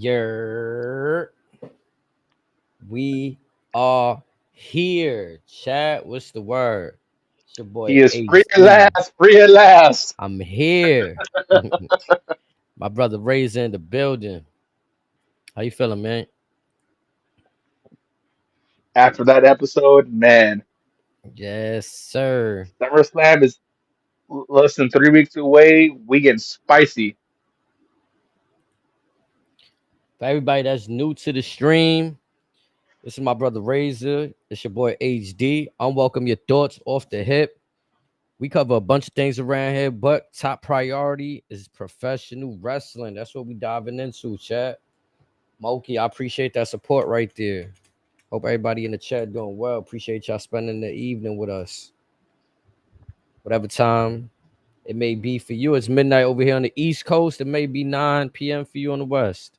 Yeah, we are here. Chat, what's the word? It's your boy He is free at HD. last, free at last. I'm here. My brother Ray's in the building. How you feeling, man? After that episode, man, Yes, sir. SummerSlam is less than 3 weeks away. We getting spicy. For everybody that's new to the stream, this is my brother Razor. It's your boy HD. Unwelcome your thoughts off the hip. We cover a bunch of things around here, but top priority is professional wrestling. That's what we diving into, chat. Moki, I appreciate that support right there. Hope everybody in the chat doing well. Appreciate y'all spending the evening with us. Whatever time it may be for you. It's midnight over here on the East Coast. It may be 9 p.m. for you on the West.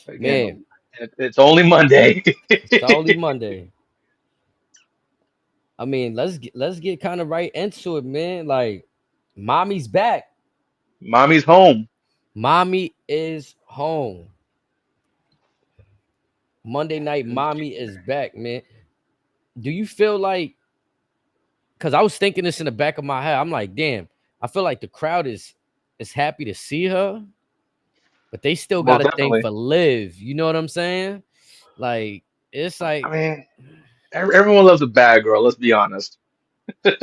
Man, Again, it's only Monday. it's only Monday. I mean, let's get kind of right into it, man. Like, mommy's back. Mommy's home. Mommy is home. Monday night, mommy is back, man. Do you feel like? Because I was thinking this in the back of my head. I'm like, damn. I feel like the crowd is happy to see her, but they still got Most a thing definitely. for Liv. You know what I'm saying? Like, it's I like, mean, everyone loves a bad girl. Let's be honest. But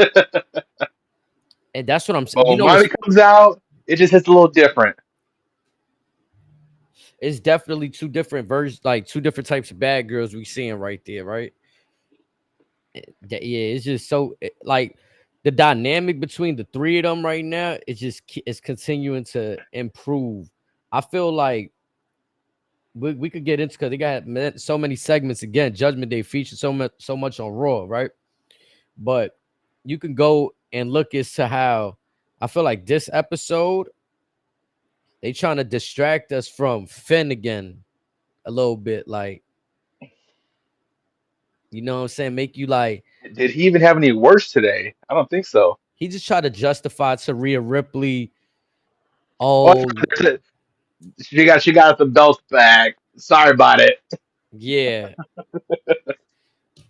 and that's what I'm saying. You when know, Mommy comes out, it just hits a little different. it's definitely two different versions, like two different types of bad girls we seeing right there, right? Yeah, it's just so like the dynamic between the three of them right now is just it's continuing to improve. I feel like we could get into because they got so many segments again. Judgment Day featured so much on Raw, right? But you can go and look as to how I feel like this episode they trying to distract us from Finn again a little bit, like you know what I'm saying, make you like Did he even have any worse today? I don't think so. he just tried to justify to Rhea Ripley. Oh, Oh she got the belt back. Sorry about it. yeah,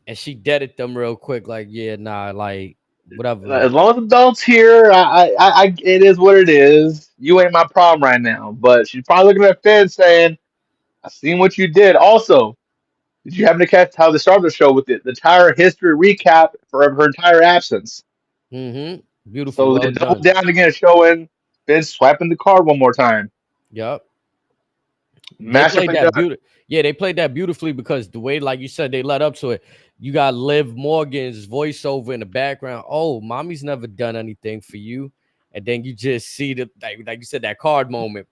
and she deaded them real quick, like yeah, nah, like whatever. As long as the belt's here, it is what it is. You ain't my problem right now. But she's probably looking at Finn saying, "I seen what you did." Also, did you happen to catch how they started the show with the entire history recap for her entire absence? Beautiful, So well they doubled done. down again, showing Finn swiping the card one more time. Yep. They played Masterfully that done. beautiful. Yeah, they played that beautifully because the way, like you said, they led up to it. You got Liv Morgan's voiceover in the background. Oh, mommy's never done anything for you, and then you just see the like you said that card moment.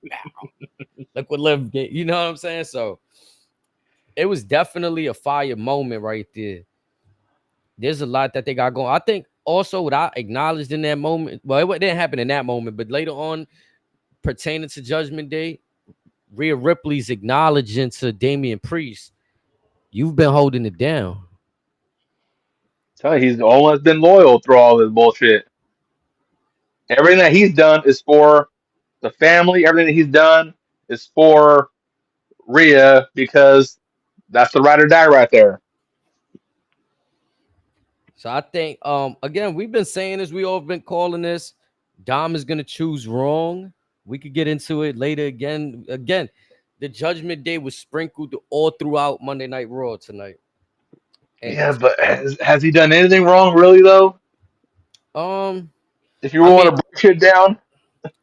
Look what Liv did. You know what I'm saying? So it was definitely a fire moment right there. There's a lot that they got going. I think also what I acknowledged in that moment. Well, it didn't happen in that moment, but later on, pertaining to Judgment Day, Rhea Ripley's acknowledging to Damian Priest, you've been holding it down. Tell you, he's almost been loyal through all this bullshit. Everything that he's done is for the family. Everything that he's done is for Rhea because that's the ride or die right there. So I think again, we've been saying this, we all been calling this. Dom is gonna choose wrong. We could get into it later again. Again, the judgment day was sprinkled all throughout Monday Night Raw tonight. And Yeah, but has he done anything wrong, really, though? um, If you I want mean, to break shit down,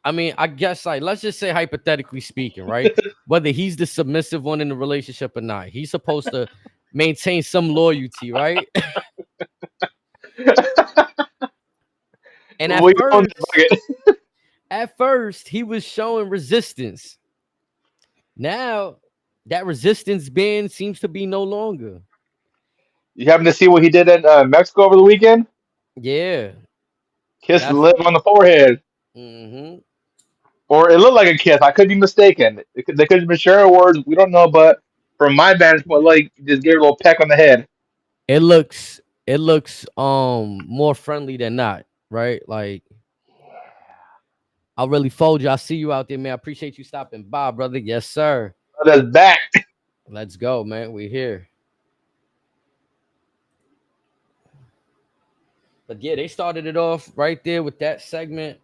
I guess like let's just say hypothetically speaking, right? Whether he's the submissive one in the relationship or not, he's supposed to maintain some loyalty, right? And we own that bucket. at first, he was showing resistance. Now that resistance band seems to be no longer. You happen to see what he did in Mexico over the weekend? Yeah, Kiss that's Liv on the forehead. hmm Or it looked like a kiss. I could be mistaken. They could have been sharing words. We don't know, but from my vantage point, like just gave her a little peck on the head. it looks more friendly than not, right? Like I really fold you. I see you out there, man. I appreciate you stopping by, brother. Yes, sir. That's back. Let's go, man. We here. But yeah, they started it off right there with that segment.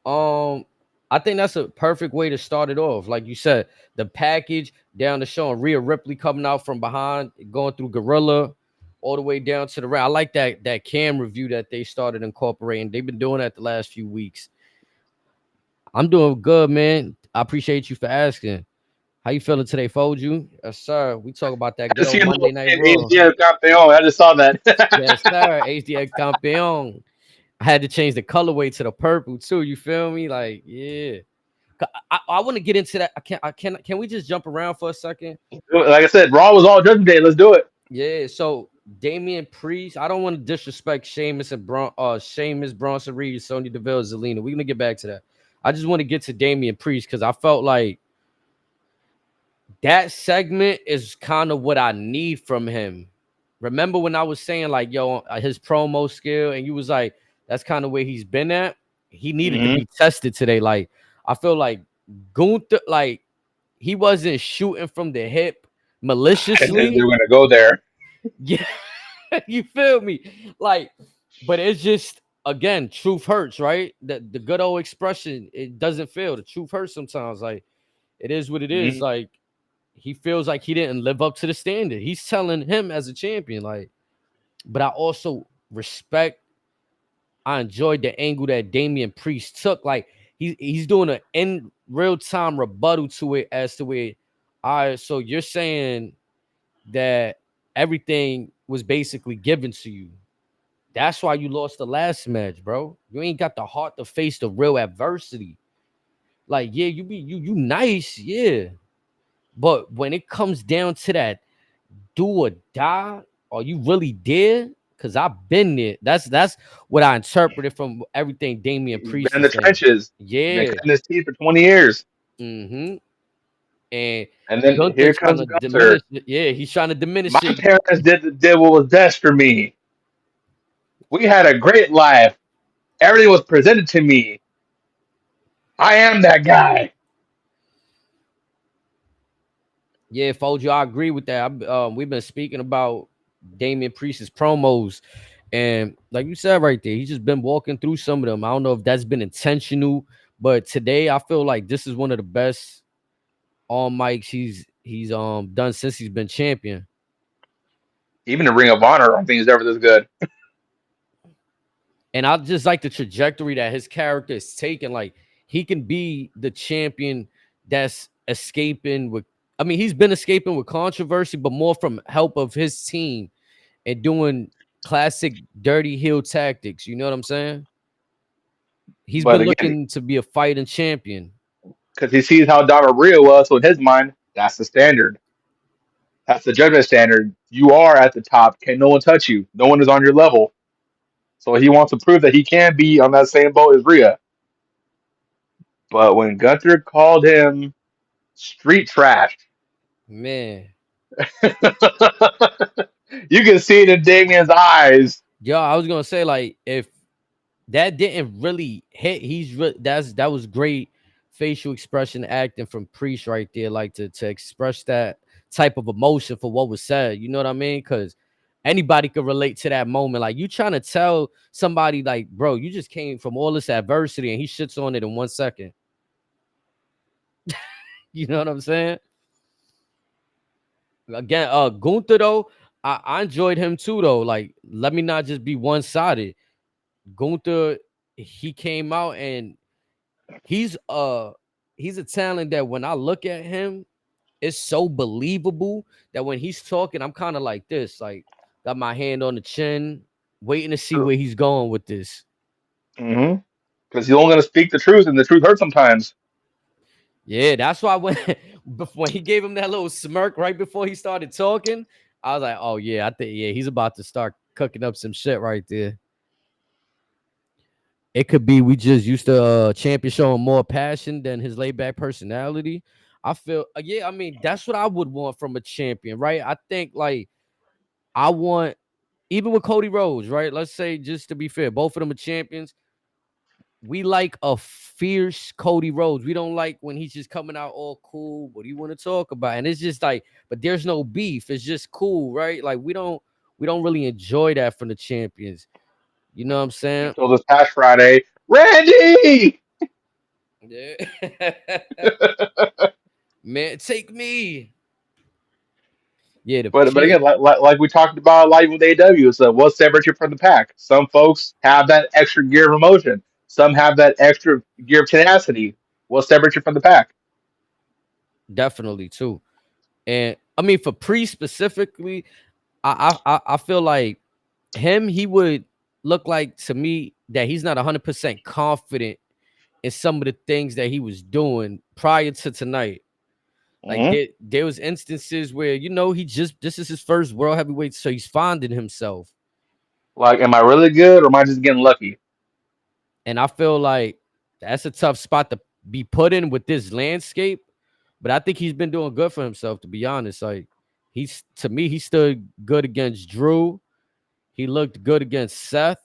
Um, I think that's a perfect way to start it off. Like you said, the package down to showing Rhea Ripley coming out from behind, going through Gorilla, all the way down to the round. I like that cam review that they started incorporating. They've been doing that the last few weeks. I'm doing good, man. I appreciate you for asking. How you feeling today, Foju? Yes, sir. We talk about that I good just old seen the Monday little Night kid Raw. HDL campeón. I just saw that. Yes, sir. HDX Campeon. I had to change the colorway to the purple too. You feel me? Like, yeah. I want to get into that. Can we just jump around for a second? Like I said, Raw was all Judgment Day. Let's do it. Yeah. So Damian Priest. I don't want to disrespect Sheamus and Sheamus, Bronson Reed, Sonya Deville, Zelina. We're gonna get back to that. I just want to get to Damian Priest because I felt like that segment is kind of what I need from him. Remember when I was saying like, yo, his promo skill, and you was like, that's kind of where he's been at. He needed to Hmm. be tested today. Like, I feel like Gunther, like he wasn't shooting from the hip I knew they maliciously. were gonna go there. Yeah, you feel me? Like, but it's just again, truth hurts, right? The good old expression, it doesn't feel the truth hurts sometimes. Like, it is what it is. Hmm. Like, he feels like he didn't live up to the standard. He's telling him as a champion, like, but I also respect, I enjoyed the angle that Damian Priest took. Like, he's doing an in real time rebuttal to it as to where, all right, so you're saying that everything was basically given to you. That's why you lost the last match, bro. You ain't got the heart to face the real adversity. Like, yeah, you nice, yeah. But when it comes down to that do or die, are you really there? Cause I've been there. That's what I interpreted from everything Damian He's been Priest in is the saying. trenches. He's been Yeah. cutting his teeth for 20 years. Mm-hmm. And And then Gunther here trying comes to Gunther. diminish it. Yeah, he's trying to My diminish it. parents did what was best for me. We had a great life. Everything was presented to me. I am that guy. Yeah, Fojo, I agree with that. We've been speaking about Damian Priest's promos, and like you said right there, he's just been walking through some of them. I don't know if that's been intentional, but today I feel like this is one of the best on mics he's done since he's been champion. Even the Ring of Honor, I don't think he's ever this good. And I just like the trajectory that his character is taking. Like, he can be the champion that's escaping with. I mean, he's been escaping with controversy, but more from help of his team and doing classic dirty heel tactics. You know what I'm saying? He's But been again, looking to be a fighting champion. because he sees how Donna Maria was, so in his mind, that's the standard. That's the judgment standard. You are at the top. Can no one touch you? No one is on your level. So he wants to prove that he can be on that same boat as Rhea. But when Gunther called him street trash, Man, you can see it in Damien's eyes. yo, I was gonna say, like, if that didn't really hit, that was great facial expression acting from Priest right there, like to express that type of emotion for what was said. You know what I mean? Because anybody could relate to that moment. Like, you trying to tell somebody, like, bro, you just came from all this adversity and he shits on it in 1 second. You know what I'm saying? Again, Gunther though, I enjoyed him too though. Like, let me not just be one-sided. Gunther, he came out and he's uh he's a talent that when I look at him, it's so believable that when he's talking, I'm kind of like this, like got my hand on the chin, waiting to see where he's going with this. Mm-hmm. Because he's only going to speak the truth, and the truth hurts sometimes. Yeah, that's why when before he gave him that little smirk right before he started talking, I was like, oh yeah, I think yeah, he's about to start cooking up some shit right there. It could be we just used to champion showing more passion than his laid back personality. I feel yeah, I mean that's what I would want from a champion, right? I think like I want even with Cody Rhodes, right? Let's say just to be fair, both of them are champions. we like a fierce Cody Rhodes. We don't like when he's just coming out all cool. What do you want to talk about? And it's just like, but there's no beef. It's just cool, right? Like we don't really enjoy that from the champions. You know what I'm saying? Until this past Friday, Randy. Yeah. Man, take me. Yeah, the But champ. again, like we talked about live with AW, so what separates you from the pack? Some folks have that extra gear of emotion. Some have that extra gear of tenacity. What separates you from the pack? Definitely too. And I mean for Priest specifically, I feel like he would look like to me that he's not 100% confident in some of the things that he was doing prior to tonight. Like Hmm. there was instances where he just this is his first world heavyweight, so he's finding himself. Like, am I really good or am I just getting lucky? And I feel like that's a tough spot to be put in with this landscape. But I think he's been doing good for himself, to be honest. Like he's to me, he stood good against Drew. He looked good against Seth.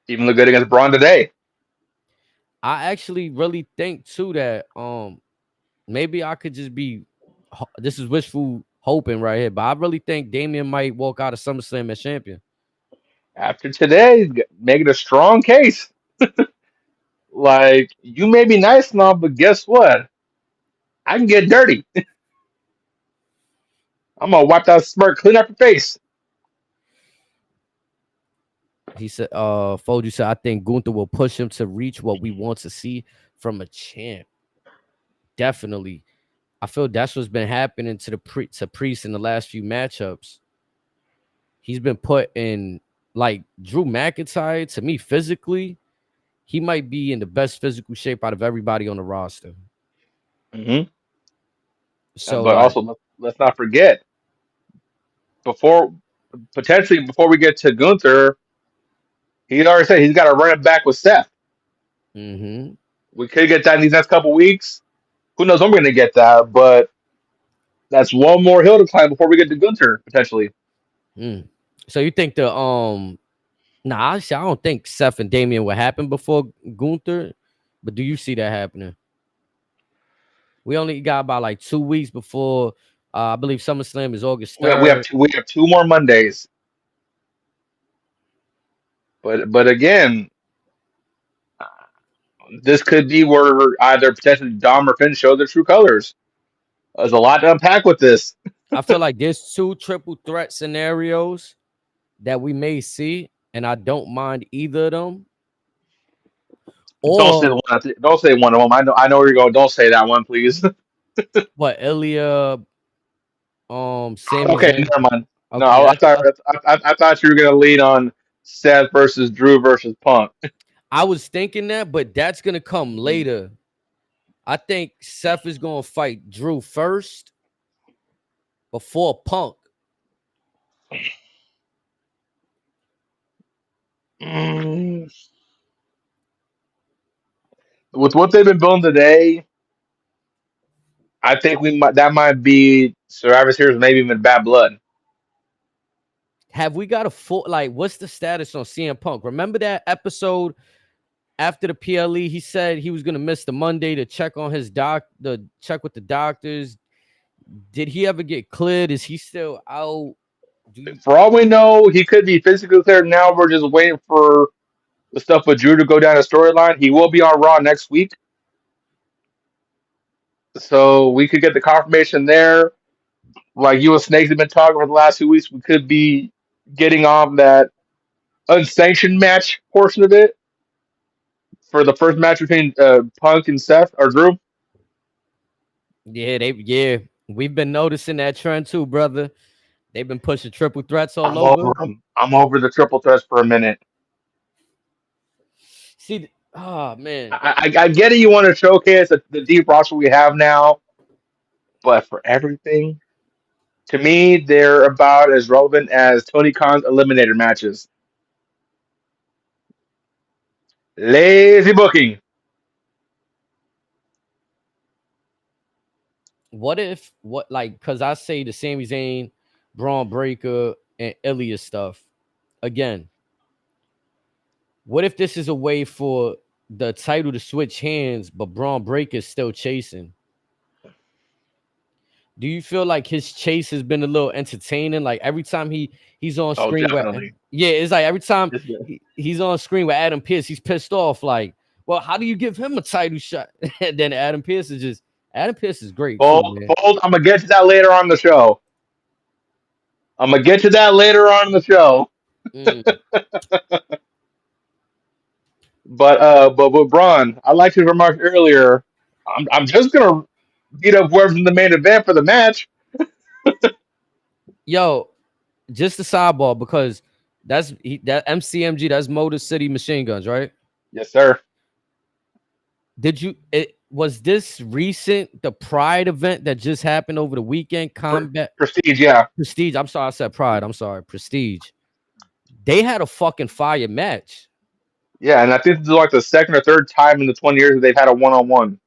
Even look good against Braun today. I actually really think too that maybe I could just be this is wishful hoping right here, but I really think Damian might walk out of SummerSlam as champion. After today, making a strong case. Like, you may be nice and all, but guess what? I can get dirty. I'm gonna wipe that smirk clean up your face. He said, Foldy said, I think Gunther will push him to reach what we want to see from a champ. Definitely. I feel that's what's been happening to to Priest in the last few matchups. He's been put in like Drew McIntyre, to me, physically, he might be in the best physical shape out of everybody on the roster. Hmm. So But like, also, let's not forget, before potentially before we get to Gunther, he already said he's got to run it back with Seth. mm-hmm. We could get that in these next couple weeks. Who knows when we're going to get that? But that's one more hill to climb before we get to Gunther potentially. Mm. So you think the nah, I don't think Seth and Damian would happen before Gunther, but do you see that happening? We only got about like 2 weeks before I believe SummerSlam is August We have 3rd. two more Mondays. But again, this could be where either potentially Dom or Finn show their true colors. There's a lot to unpack with this. I feel like there's two triple threat scenarios that we may see, and I don't mind either of them. Don't say Or the one. Don't say one of them. I know where you're going. Don't say that one, please. what Ilya, Sami Okay, Zayn. never mind. No, Okay, yeah, I thought you were gonna lead on Seth versus Drew versus Punk. I was thinking that, but that's gonna come Mm. later. I think Seth is gonna fight Drew first before Punk. Mm. With what they've been building today, I think that might be Survivor Series, maybe even Bad Blood. Have we got a full like? What's the status on CM Punk? Remember that episode after the PLE? He said he was gonna miss the Monday to check on his the check with the doctors. Did he ever get cleared? Is he still out? Do you For all we know, he could be physically cleared now. We're just waiting for the stuff with Drew to go down the storyline. He will be on Raw next week, so we could get the confirmation there. Like you and Snakes have been talking for the last 2 weeks, we could be getting on that unsanctioned match portion of it for the first match between Punk and Seth or Drew. yeah, we've been noticing that trend too, brother. They've been pushing triple threats all I'm over over. them. I'm over the triple threats for a minute. See, oh man, I get it. You want to showcase the deep roster we have now, but for everything, to me, they're about as relevant as Tony Khan's eliminator matches. Lazy booking. what if what like because I say the Sami Zayn, Braun Breaker, and Ilya stuff again. What if this is a way for the title to switch hands, but Braun Breaker's still chasing. Do you feel like his chase has been a little entertaining? Like every time he's on Oh, screen with, definitely. yeah, it's like every time Just, he's on screen with Adam Pearce, he's pissed off. Like, well, how do you give him a title shot? And then Adam Pearce is great too, fold, man. fold. I'm gonna get to that later on in the show. I'm gonna get to that later on in the show. Mm. But with Braun, I liked his remarks earlier. I'm just gonna beat up whoever's in the main event for the match. Yo, just a sidebar because that MCMG, that's Motor City Machine Guns, right? Yes, sir. Did you it was this recent the Pride event that just happened over the weekend? Combat Prestige, yeah, Prestige. I'm sorry, I said Pride. I'm sorry, Prestige. They had a fucking fire match. yeah, and I think this is like the second or third time in the 20 years that they've had a one-on-one.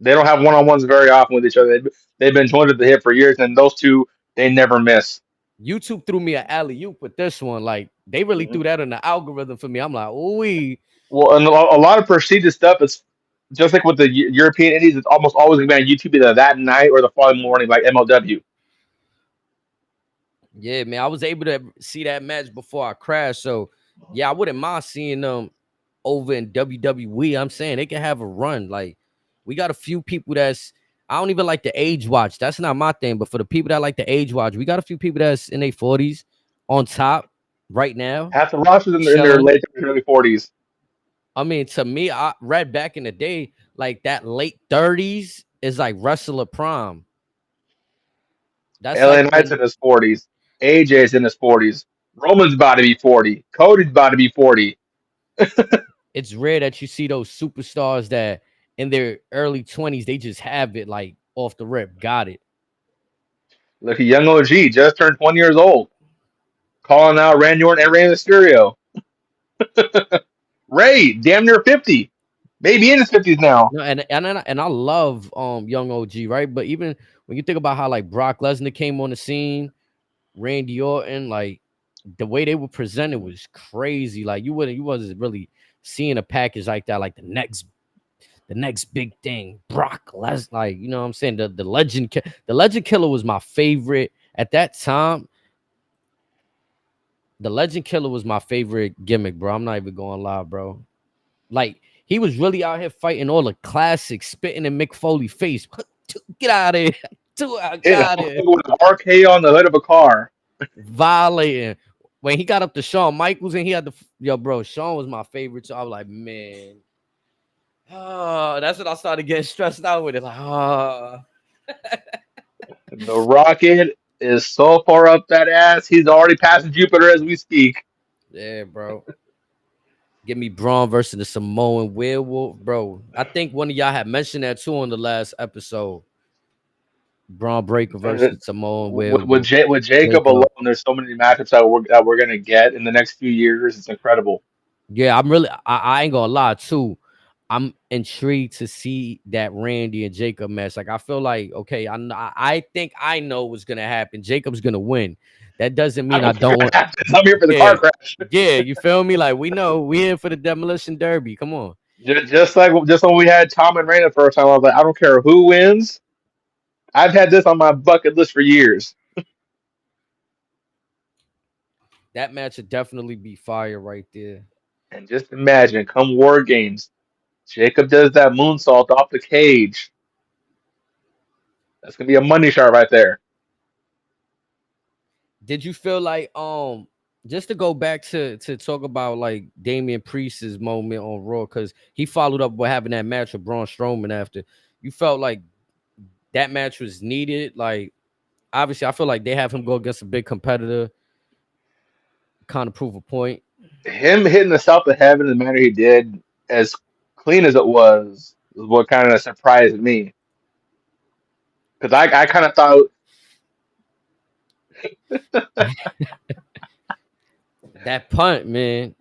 They don't have one-on-ones very often with each other. They've been joined at the hip for years, and those two they never miss. YouTube threw me an alley oop with this one. Like they really Mhm. threw that in the algorithm for me. I'm like, ooh, Well, and a lot of prestigious stuff. It's just like with the European indies. It's almost always gonna be on YouTube either that night or the following morning, like MLW. yeah, man. I was able to see that match before I crashed. So yeah, I wouldn't mind seeing them over in WWE. I'm saying they can have a run. Like we got a few people that's I don't even like the age watch. That's not my thing. But for the people that like the age watch, we got a few people that's in their 40s on top right now, Half the rosters in their chilling. late 30s, early 40s. I mean, to me, I read back in the day, like that late 30s is like wrestler prime. That's LA like Knight's in when his 40s. AJ's in his 40s. Roman's about to be 40. Cody's about to be 40. it's rare that you see those superstars that in their early 20s, they just have it like off the rip. Got it. Look at young OG, just turned 20 years old. Calling out Randy Orton and Rey Mysterio. Ray, damn near 50. Maybe in his 50s now. No, and I love young OG, right? But even when you think about how like Brock Lesnar came on the scene, Randy Orton, like the way they were presented was crazy. Like you wasn't really seeing a package like that, like the next big thing, Brock Lesnar. Like, you know what I'm saying? The legend killer was my favorite at that time. The legend killer was my favorite gimmick, bro. I'm not even going live, bro. Like he was really out here fighting all the classics, spitting in Mick Foley face. Get out of here. Get Hit out of Hulk here. Hogan with an RKO on the hood of a car. Violating. When he got up to Shawn Michaels and he had the yo, bro, Shawn was my favorite. So I was like, man. Oh, that's when I started getting stressed out with it. Like, oh. The Rocket is so far up that ass, he's already passing Jupiter as we speak. Yeah, bro. Give me Braun versus the Samoan Werewolf, bro. I think one of y'all had mentioned that too on the last episode. Braun Breaker versus the Samoan Werewolf. With Jacob alone, Jacob. there's so many matchups that we're gonna get in the next few years. It's incredible. Yeah, I'm really. I ain't gonna lie too. I'm intrigued to see that Randy and Jacob match. Like, I feel like okay, I think I know what's gonna happen. Jacob's gonna win. That doesn't I mean I don't care don't what want. happens. I'm here for the Yeah, car crash. yeah. You feel me? Like we know we here for the demolition derby. Come on. Just when we had Tom and Ray the first time, I was like, I don't care who wins. I've had this on my bucket list for years. That match would definitely be fire right there. And just imagine, come War Games, Jacob does that moonsault off the cage. That's gonna be a money shot right there. Did you feel like just to go back to talk about like Damian Priest's moment on Raw because he followed up with having that match with Braun Strowman after. You felt like that match was needed. Like obviously, I feel like they have him go against a big competitor, kind of prove a point. Him hitting the South of Heaven in the manner he did, as clean as it was what kind of surprised me. Because I kind of thought, That punt, man,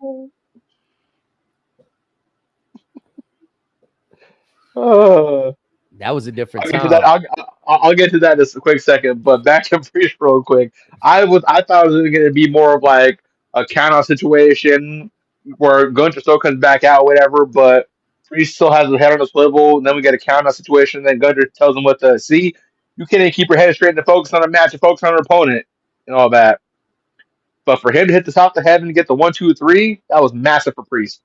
uh, that was a different I'll get to that. time. I'll get to that in a quick second. But back to Priest real quick. I thought it was going to be more of like a count out situation. where Gunter still comes back out, whatever, but Priest still has his head on a swivel. And then we get a count out situation. Then Gunter tells him what to see. You can't even keep your head straight and focus on a match and focus on an opponent and all that. But for him to hit the top of the head and get the 1, 2, 3, that was massive for Priest.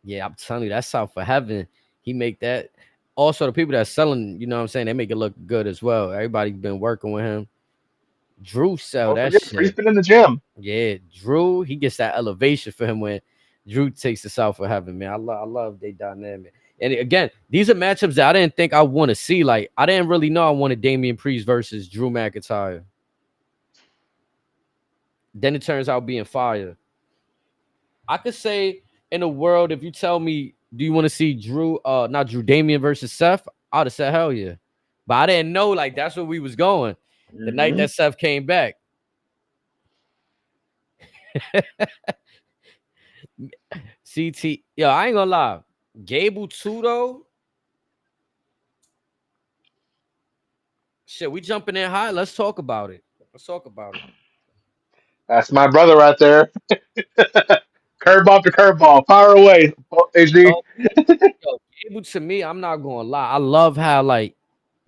Yeah, I'm telling you, that's out for heaven. He make that. Also, the people that's selling, you know what I'm saying, they make it look good as well. Everybody's been working with him. Drew sell Don't that forget, Priest shit. been in the gym. Yeah, Drew, he gets that elevation for him when Drew takes us out for heaven, man. I love they dynamic. And again, these are matchups that I didn't think I want to see. Like, I didn't really know I wanted Damian Priest versus Drew McIntyre. Then it turns out being fire. I could say in a world, if you tell me, do you want to see Drew, not Drew, Damian versus Seth? I'd have said hell yeah. But I didn't know like that's where we was going. The night Hmm. that Seth came back. CT, yo, I ain't gonna lie. Gable too though. Shit, we jumping in high. Let's talk about it. Let's talk about it. That's my brother right there. Curveball to curveball. Fire away, HD. Yo, yo, Gable to me, I'm not gonna lie. I love how like,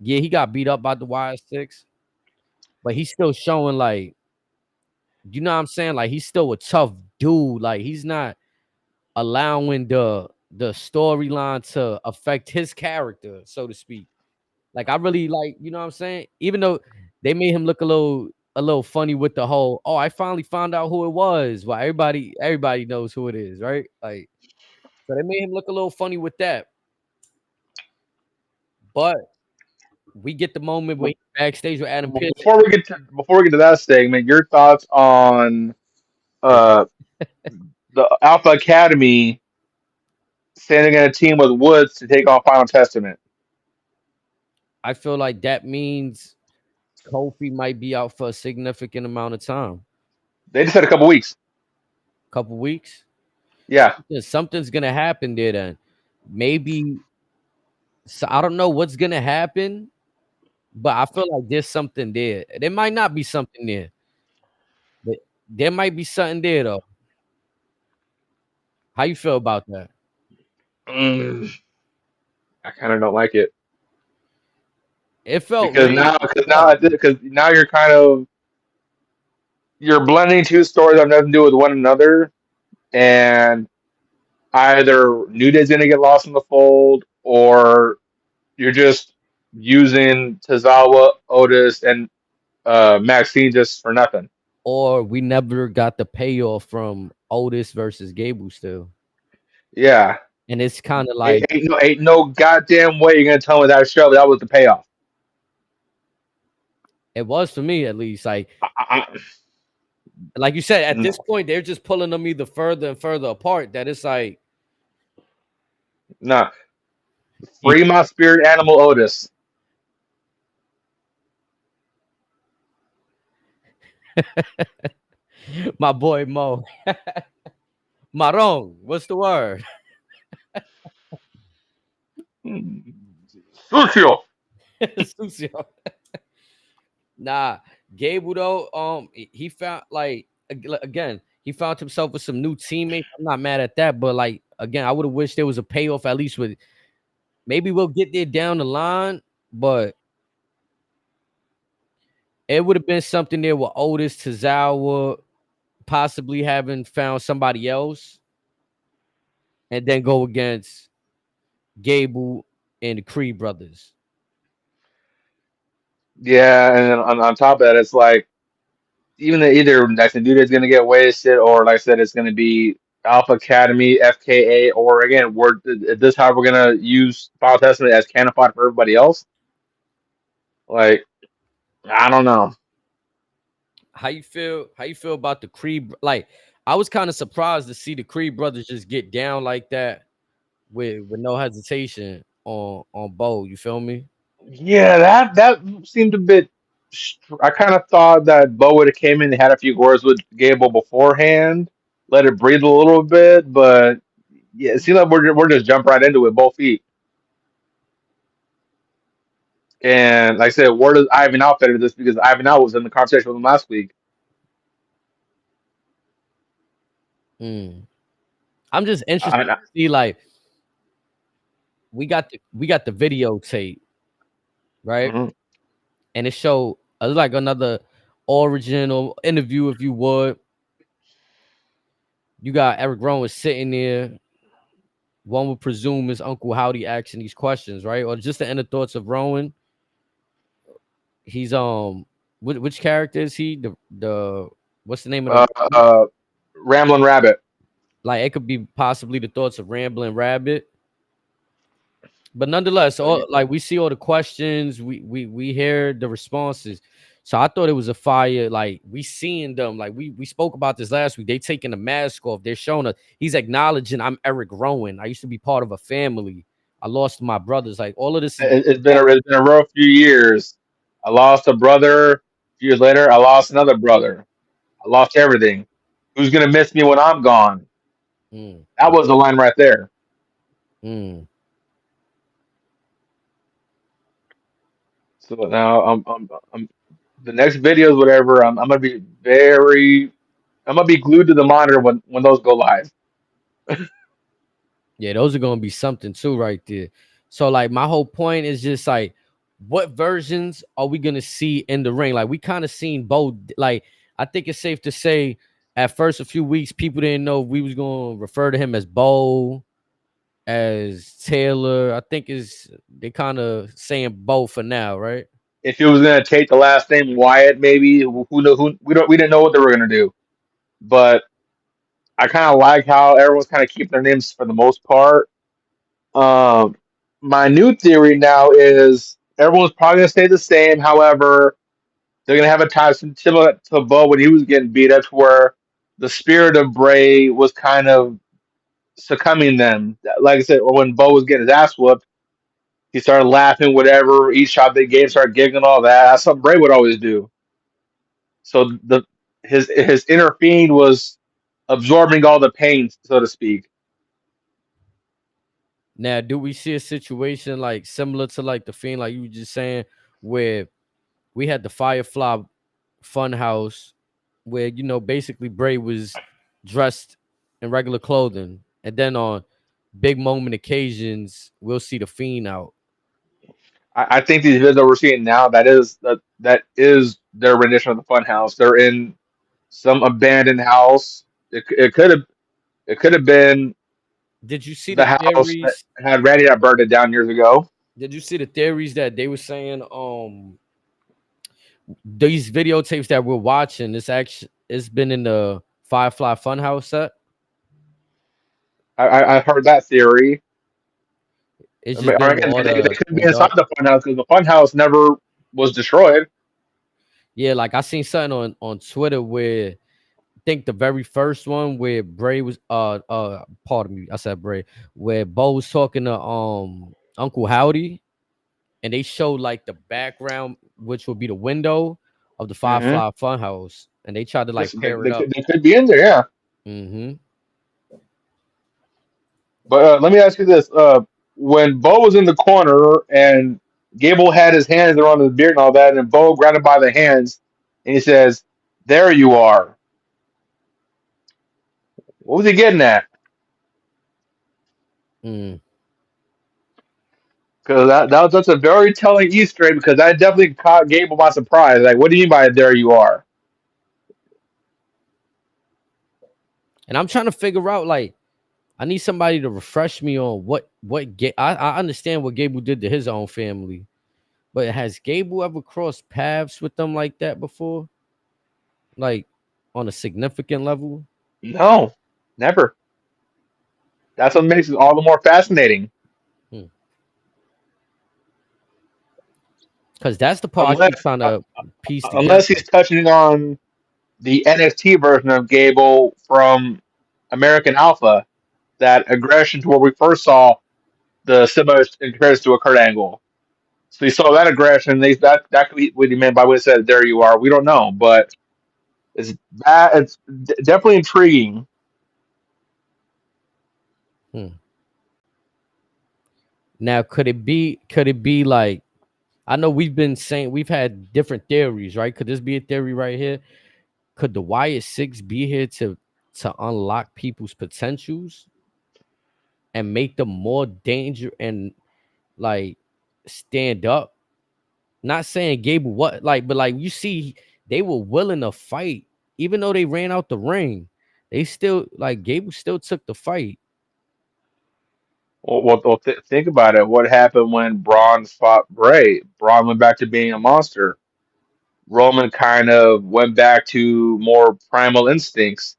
yeah, he got beat up by the Wire Six, but he's still showing like, you know what I'm saying? Like he's still a tough dude. Like he's not allowing the storyline to affect his character, so to speak. Like I really like, you know what I'm saying? Even though they made him look a little funny with the whole, oh, I finally found out who it was. Well, everybody knows who it is, right? Like so they made him look a little funny with that. But we get the moment where he's backstage with Adam Pearce. Before we get to that segment, your thoughts on uh the Alpha Academy standing in a team with Woods to take on Final Testament. I feel like that means Kofi might be out for a significant amount of time. They just had a couple weeks. Couple weeks. Yeah. Something's gonna happen there then. Maybe so I don't know what's gonna happen, but I feel like there's something there. There might not be something there, but there might be something there though. How you feel about that? Mm, I kind of don't like it It felt because weird. now It felt weird. you're kind of you're blending two stories that have nothing to do with one another, and either New Day's gonna get lost in the fold, or you're just using Tozawa, Otis, and Maxine just for nothing. Or we never got the payoff from Otis versus Gable still. Yeah, And it's kind of like ain't no goddamn way you're gonna tell me that show that was the payoff. it was for me at least. I, Like you said, at this no, point, they're just pulling them either further and further apart. That it's like no. he, Free my spirit animal, Otis. my boy Mo. Marong, what's the word? Sucio. Sucio. Nah, Gable though, he found like again, he found himself with some new teammates. I'm not mad at that, but like again, I would have wished there was a payoff at least with maybe we'll get there down the line, but it would have been something there with Otis Tozawa possibly having found somebody else and then go against Gable and the Creed brothers. Yeah, and then on top of that, it's like even the either like the dude is gonna get wasted, or like I said, it's gonna be Alpha Academy, FKA, or again, is this how we're gonna use Final Testament as canon fodder for everybody else? Like, I don't know. How you feel? How you feel about the Creed? Like, I was kind of surprised to see the Creed brothers just get down like that with no hesitation on Bo. You feel me? Yeah, that seemed a bit. I kind of thought that Bo would have came in and had a few words with Gable beforehand, let it breathe a little bit, but yeah, it seems like we're just jump right into it, both feet. And like I said, where does Ivan out fit into this? Because Ivan out was in the conversation with him last week. Mm. I'm just interested I, to see like we got the videotape, right? mhm. And it showed like another origin or interview, if you would. You got Eric Rowan sitting there. One would presume is Uncle Howdy asking these questions, right? Or just the inner thoughts of Rowan. He's which character is he? The what's the name of the uh, rabbit? uh, Ramblin' Rabbit. Like it could be possibly the thoughts of Rambling Rabbit. But nonetheless, So, all like we see all the questions, we hear the responses. So I thought it was a fire. Like we seeing them, like we spoke about this last week. They taking the mask off. They're showing us. He's acknowledging I'm Eric Rowan. I used to be part of a family. I lost my brothers. Like all of this is it's been a rough few years. I lost a brother. A few years later, I lost another brother. I lost everything. Who's gonna miss me when I'm gone? mm, That was the line right there. mm. So now I'm the next videos, whatever. I'm gonna be very. I'm gonna be glued to the monitor when those go live. Yeah, those are gonna be something too, right there. So like my whole point is just like, what versions are we gonna see in the ring? Like we kind of seen both. Like I think it's safe to say, at first a few weeks, people didn't know if we was gonna refer to him as Bo, as Taylor. I think is they kind of saying Bo for now, right? If it was gonna take the last name Wyatt, maybe who know who we didn't know what they were gonna do, but I kind of like how everyone's kind of keeping their names for the most part. Um, my new theory now is everyone's probably gonna stay the same. However, they're gonna have a time similar to Bo when he was getting beat. That's where the spirit of Bray was kind of succumbing them. Like I said, when Bo was getting his ass whooped, he started laughing, whatever. Each shot they gave, started giggling, all that. That's something Bray would always do. So his inner fiend was absorbing all the pain, so to speak. Now, do we see a situation like similar to like the Fiend, like you were just saying, where we had the Firefly Funhouse, where basically Bray was dressed in regular clothing, and then on big moment occasions, we'll see the Fiend out. I think these videos that we're seeing now, that is their rendition of the Funhouse. They're in some abandoned house. It could have been Did you see the the house that theories? had Randy that burned it down years ago. Did you see the theories that they were saying? These videotapes that we're watching, it's been in the Firefly Funhouse set. I heard that theory. It's I mean, just been or with again, all they the could the be inside dark. the Funhouse because the Funhouse never was destroyed. Yeah, like I seen something on Twitter where I think the very first one where Bray was pardon me, I said Bray, where Bo was talking to Uncle Howdy, and they showed like the background, which would be the window of the Mm-hmm. Firefly Funhouse, and they tried to Yes, like pair it up. they could be in there, yeah. Mm-hmm. But let me ask you this: when Bo was in the corner and Gable had his hands around his beard and all that, and Bo grabbed him by the hands, and he says, "There you are." What was he getting at? Mm. Because that's a very telling Easter egg. Because that definitely caught Gable by surprise. Like, what do you mean by "There you are"? And I'm trying to figure out like I need somebody to refresh me on I understand what Gable did to his own family, but has Gable ever crossed paths with them like that before? Like on a significant level? No, never. That's what makes it all the more fascinating. Because that's the part I keep Unless trying to piece together. unless he's touching on the NXT version of Gable from American Alpha, that aggression to where we first saw the similar in comparison to a Kurt Angle. So we saw that aggression. That could be what he meant by what he said. There you are. We don't know, but it's definitely intriguing. Hmm. Now, could it be like I know we've been saying we've had different theories, right? Could this be a theory right here? Could the Wyatt Six be here to unlock people's potentials and make them more danger and like stand up. Not saying Gable what like, but like you see, they were willing to fight, even though they ran out the ring. They still like Gable still took the fight. Think about it. What happened when Braun fought Bray? Braun went back to being a monster. Roman kind of went back to more primal instincts.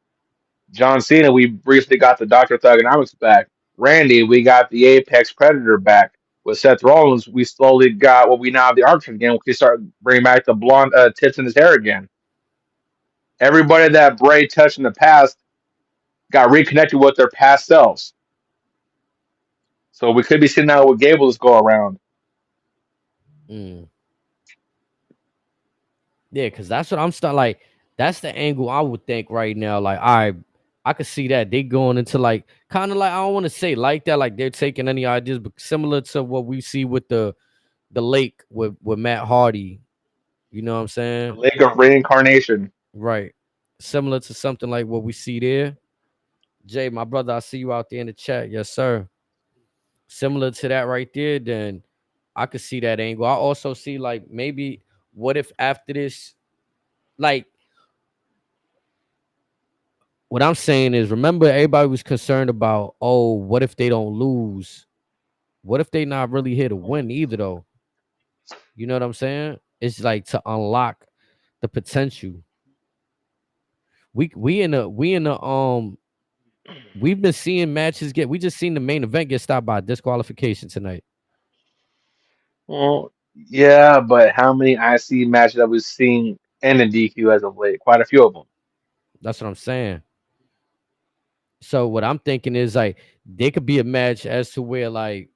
John Cena, we briefly got the Dr. Thugonomics back. Randy, we got the Apex Predator back. With Seth Rollins, we slowly got what we now have the Archer again. We start bringing back the blonde tips in his hair again. Everybody that Bray touched in the past got reconnected with their past selves. So we could be seeing now with Gable's go around. Mm. Yeah, because that's what I'm starting like. That's the angle I would think right now. Like, I could see that they going into like kind of like I don't want to say like that, like they're taking any ideas, but similar to what we see with the lake with Matt Hardy. You know what I'm The saying? Lake of Reincarnation. Right. Similar to something like what we see there. Jay, my brother, I see you out there in the chat. Yes, sir. Similar to that right there, then I could see that angle. I also see like maybe what if after this, like what I'm saying is remember everybody was concerned about, oh, what if they don't lose? What if they not really here to win either though? You know what I'm saying? It's like to unlock the potential. We in the we've been seeing matches get we just seen the main event get stopped by disqualification tonight. Well, yeah, but how many IC matches have we seen end in DQ as of late? Quite a few of them. That's what I'm saying. So what I'm thinking is like there could be a match as to where like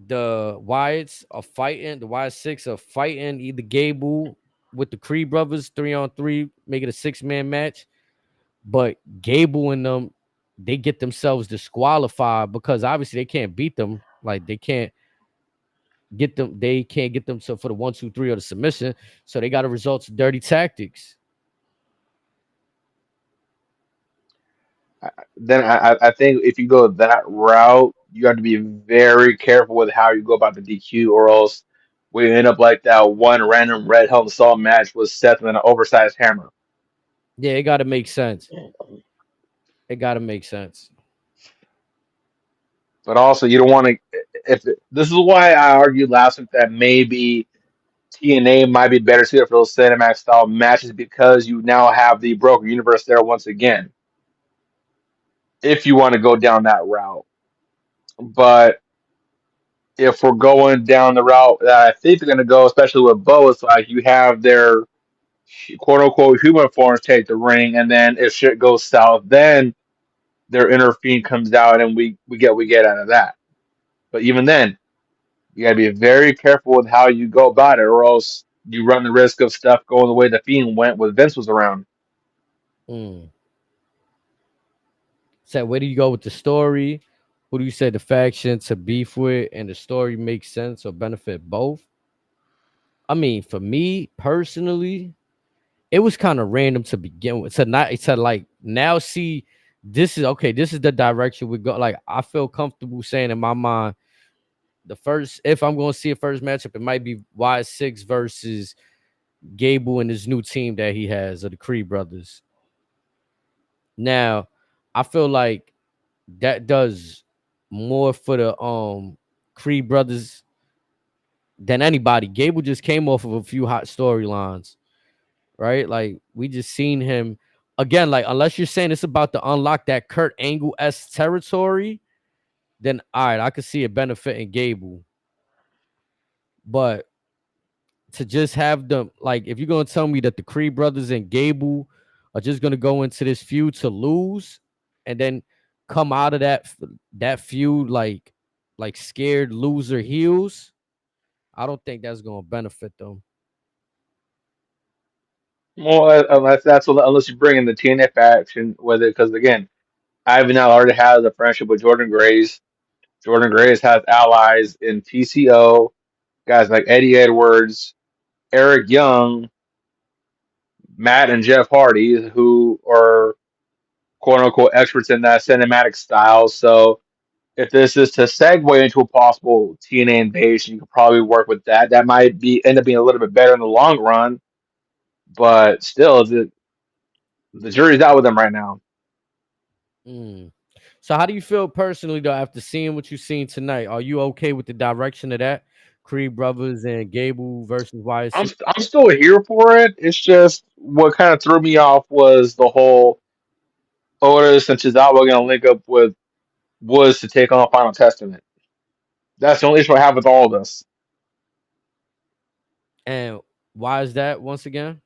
the Wyatts are fighting, the Wyatt Six are fighting either Gable with the Creed brothers 3-on-3, make it a 6-man match. But Gable and them, they get themselves disqualified because obviously they can't beat them. Like they can't get them so for the 1, 2, 3 or the submission. So they got to resort to dirty tactics. Then I think if you go that route, you have to be very careful with how you go about the DQ, or else we end up like that one random Red Hell in the Cell match with Seth and an oversized hammer. Yeah, it got to make sense. It got to make sense. But also, you don't want to. This is why I argued last week that maybe TNA might be better suited for those cinematic style matches because you now have the broken universe there once again. If you want to go down that route, but if we're going down the route that I think they're going to go, especially with Bo, it's like you have their quote unquote human forms take the ring, and then if shit goes south, then their inner fiend comes out, and we get out of that. But even then, you got to be very careful with how you go about it, or else you run the risk of stuff going the way the fiend went when Vince was around. Mm. So where do you go with the story? Who do you say the faction to beef with, and the story makes sense or benefit both? I mean, for me personally, it was kind of random to begin with. To like now see this is okay. This is the direction we go. Like I feel comfortable saying in my mind, the first if I'm going to see a first matchup, it might be Y6 versus Gable and his new team that he has of the Creed brothers. Now, I feel like that does more for the Creed brothers than anybody. Gable just came off of a few hot storylines, right? Like we just seen him again. Like unless you're saying it's about to unlock that Kurt Angle s territory, then all right, I could see it benefiting Gable. But to just have them like, if you're gonna tell me that the Creed brothers and Gable are just gonna go into this feud to lose, and then come out of that feud like scared loser heels, I don't think that's gonna benefit them. Well, unless you bring in the TNA faction with it, because again, Ivan now already has a friendship with Jordan Grace. Jordan Grace has allies in PCO, guys like Eddie Edwards, Eric Young, Matt and Jeff Hardy, who two are quote unquote experts in that cinematic style. So if this is to segue into a possible TNA invasion, you could probably work with that. That might be end up being a little bit better in the long run, but still, the jury's out with them right now. Mm. So how do you feel personally though after seeing what you've seen tonight? Are you okay with the direction of that? Creed brothers and Gable versus I'm YC? I'm still here for it. It's just what kind of threw me off was the whole Otis and Chizawa going to link up with Woods to take on Final Testament. That's the only issue I have with all of this And why is that once again?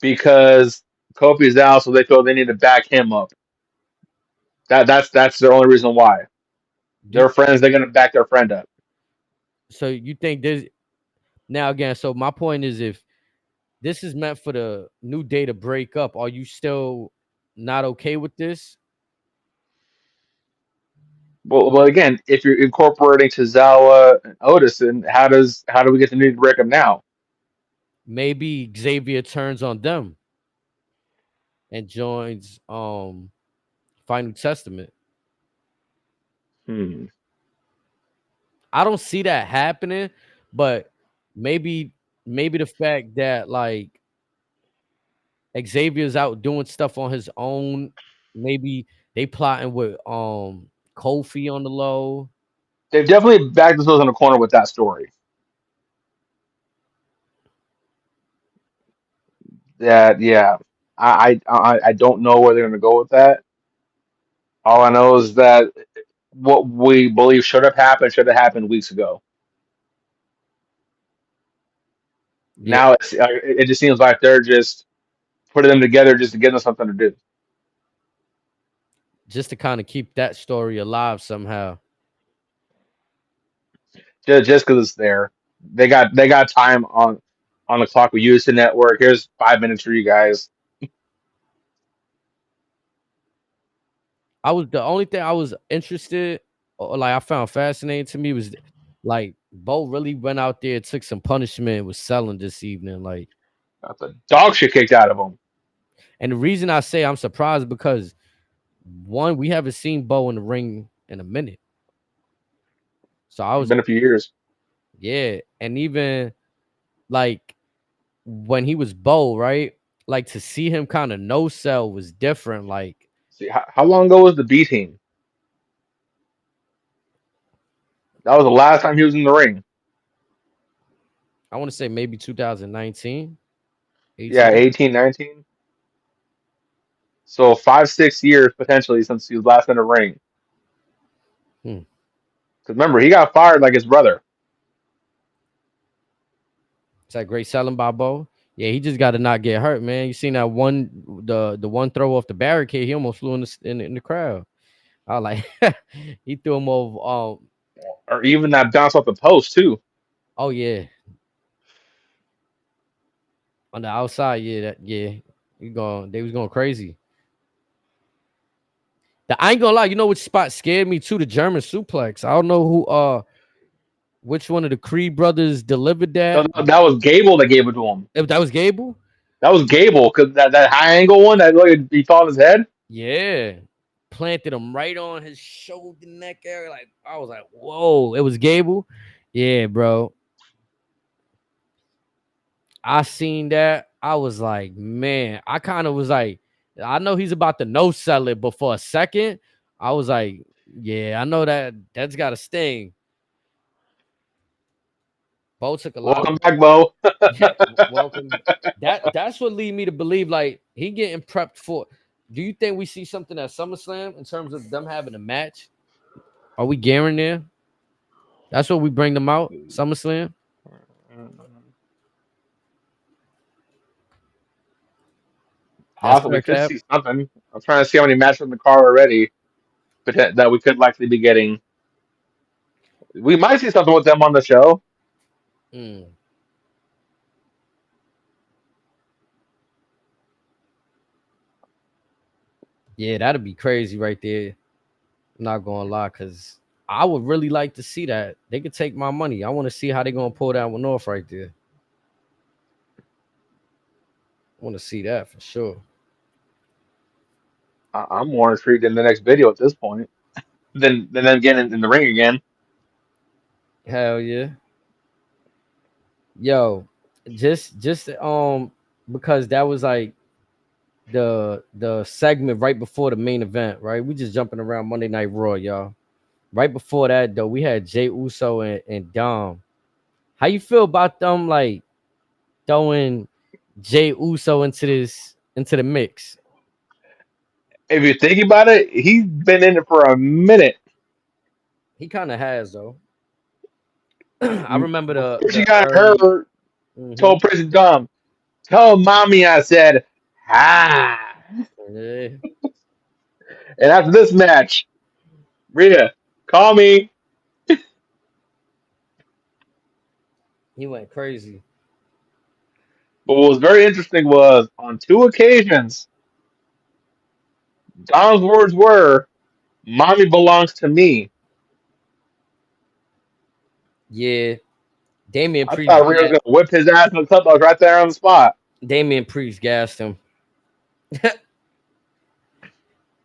because Kofi's out, so they feel they need to back him up. That's their only reason why. Do you, They're friends. They're going to back their friend up. so you think there's now again, so my point is if this is meant for the New Day to break up, are you still not okay with this? Well, again, if you're incorporating Tozawa and Otis, and how do we get the need to break them now? Maybe Xavier turns on them and joins Final Testament. Hmm. I don't see that happening, but maybe maybe the fact that like Xavier's out doing stuff on his own, maybe they plotting with Kofi on the low. They've definitely backed themselves in a corner with that story. That yeah, I don't know where they're going to go with that. All I know is that what we believe should have happened weeks ago. Yeah, Now it just seems like they're just putting them together just to give them something to do, just to kind of keep that story alive somehow. just because it's there. They got time on the clock. We use the network. Here's 5 minutes for you guys. I was the only thing I was interested or like I found fascinating to me was like Bo really went out there, took some punishment, was selling this evening. Like, Got the dog shit kicked out of them. and the reason I say I'm surprised because one, we haven't seen Bo in the ring in a minute. So I It's was been a few years. yeah, and even like when he was Bo, right? Like to see him kind of no sell was different. Like See, how long ago was the B team? That was the last time he was in the ring. I want to say maybe 2019, Yeah, 18. 18, 19. So 5, 6 years potentially since he was last in the ring. Hmm. Because remember, he got fired like his brother. It's that great selling by Bo. Yeah, he just got to not get hurt, man. You seen that one the one throw off the barricade? He almost flew in the crowd. I was like, he threw him over. Or even that bounce off the post too. Oh yeah, on the outside. Yeah, yeah. They was going crazy. I ain't gonna lie. You know which spot scared me too? The German suplex. I don't know who. Which one of the Creed brothers delivered No, that? no, that was Gable that gave it to him. If that was Gable. That was Gable because that high angle one that like he fell on his head. Yeah. Planted him right on his shoulder neck area. Like I was like, whoa, it was Gable. Yeah, bro. I seen that. I was like, man, I kind of was like, I know he's about to no sell it, but for a second, I was like, yeah, I know that's got a sting. Bo took a lot of Welcome back, Bo. welcome. That's what lead me to believe like he getting prepped for. Do you think we see something at SummerSlam in terms of them having a match? Are we gearing there? That's what we bring them out. SummerSlam. That's Possibly fair, could Cap. see something. I'm trying to see how many matches in the car already, but that we could likely be getting. We might see something with them on the show. Mm. Yeah, that'd be crazy right there. I'm not gonna lie, cause I would really like to see that. They could take my money. I want to see how they gonna pull that one off right there. I want to see that for sure. I'm more intrigued in the next video at this point than them getting in the ring again. Hell yeah. Yo, just because that was like the segment right before the main event, right? We just jumping around Monday Night Raw, y'all. Right before that, though, we had Jay Uso and Dom. How you feel about them like throwing Jay Uso into the mix? If you think about it, he's been in it for a minute. He kind of has though. I remember Before she the got early. hurt, Hmm. told Prince Dom, tell mommy I said hi. Yeah, And after this match, Rhea, call me. he went crazy. But what was very interesting was on two occasions, Dom's words were, "Mommy belongs to me." Yeah, Damian I Priest. thought Rhea was gonna whip his ass in the clubhouse right there on the spot. Damian Priest gassed him.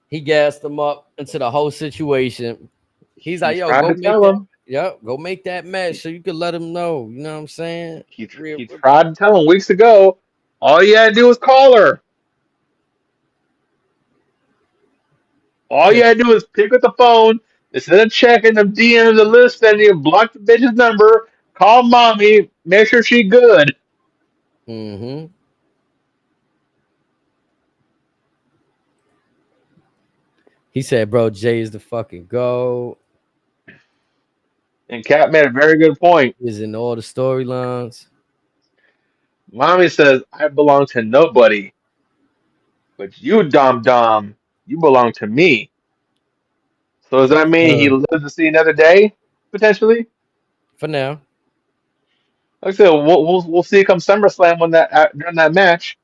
He gassed him up into the whole situation. He's He like, "Yo, tried go to make tell that. him. Yep, go make that match so you can let him know." You know what I'm saying? Real, He tried to tell him weeks ago. All you had to do was call her. All you had to do was pick up the phone instead of checking the DMs the list, and you block the bitch's number. Call mommy. Make sure she good. mm-hmm. He said, "Bro, Jay is the fucking go. And Kat made a very good point. Is in all the storylines." Mommy says, I belong to nobody, but you, Dom Dom, you belong to me. So does that mean he Uh, lives to see another day, potentially? for now, Like I said, we'll see come SummerSlam when during that match.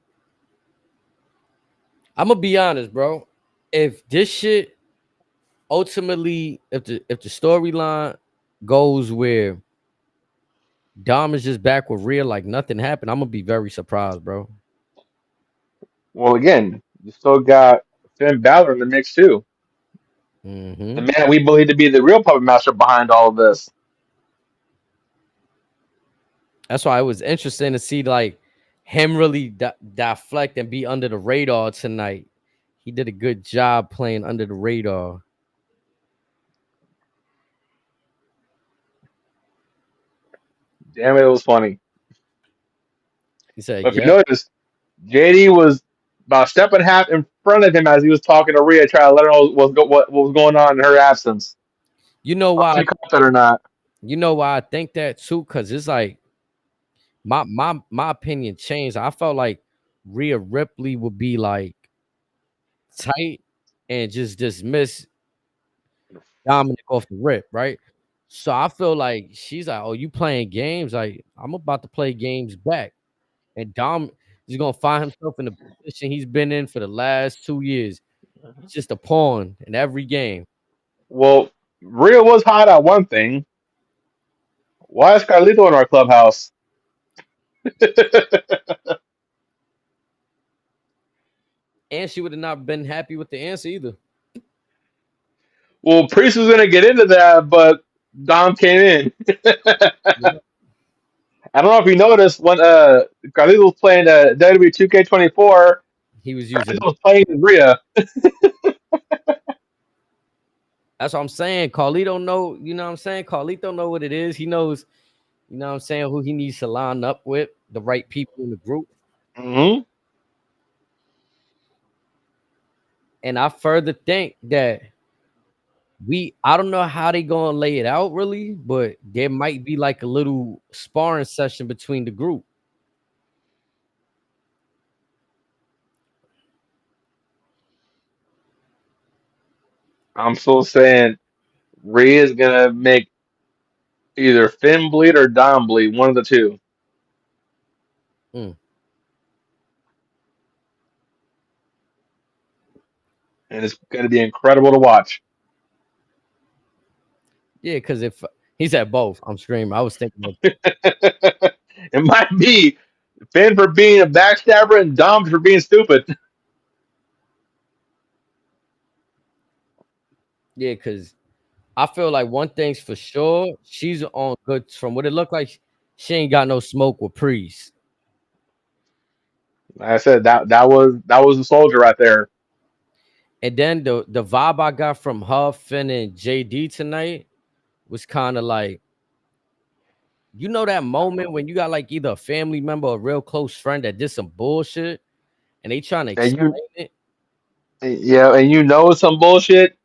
I'm gonna be honest, bro. If this shit ultimately, if the storyline goes where Dom is just back with Rhea like nothing happened, I'm gonna be very surprised, bro. Well, again, you still got Finn Balor in the mix too. The Hmm. man we believe to be the real puppet master behind all of this. That's why it was interesting to see like him really deflect and be under the radar tonight. He did a good job playing under the radar. Damn it, it was funny. He said, But if you "Yep." notice, JD was about a step and a half in front of him as he was talking to Rhea, trying to let her know what was going on in her absence. You know I don't know why? if you caught that or not. You know why I think that too? Cause it's like my opinion changed. I felt like Rhea Ripley would be like tight and just dismiss Dominic off the rip, right? So I feel like she's like, "Oh, you playing games? Like I'm about to play games back." And Dom is gonna find himself in the position he's been in for the last 2 years. He's just a pawn in every game. Well, Rhea was hot at one thing. Why is Carlito in our clubhouse? And she would have not been happy with the answer either. Well, Priest was going to get into that, but Dom came in. Yeah. I don't know if you noticed when Carlito was playing WWE 2K24, He was Carlito using. was playing Rhea. That's what I'm saying. Carlito know, you know what I'm saying? Carlito know what it is. He knows, you know what I'm saying, who he needs to line up with, the right people in the group. Hmm. And I further think that I don't know how they gonna lay it out really, but there might be like a little sparring session between the group. I'm still saying Rhea's going to make either Finn bleed or Dom bleed, one of the two. Mm. And it's going to be incredible to watch. Yeah, because if he said both, I'm screaming. I was thinking of It might be Finn for being a backstabber and Dom for being stupid. Yeah, because I feel like one thing's for sure, she's on good. From what it looked like, she ain't got no smoke with Priest. Like I said, that was a soldier right there. And then the vibe I got from her, Finn, and JD tonight was kind of like, you know, that moment when you got like either a family member or a real close friend that did some bullshit and they trying to And you, explain it, yeah, and you know some bullshit.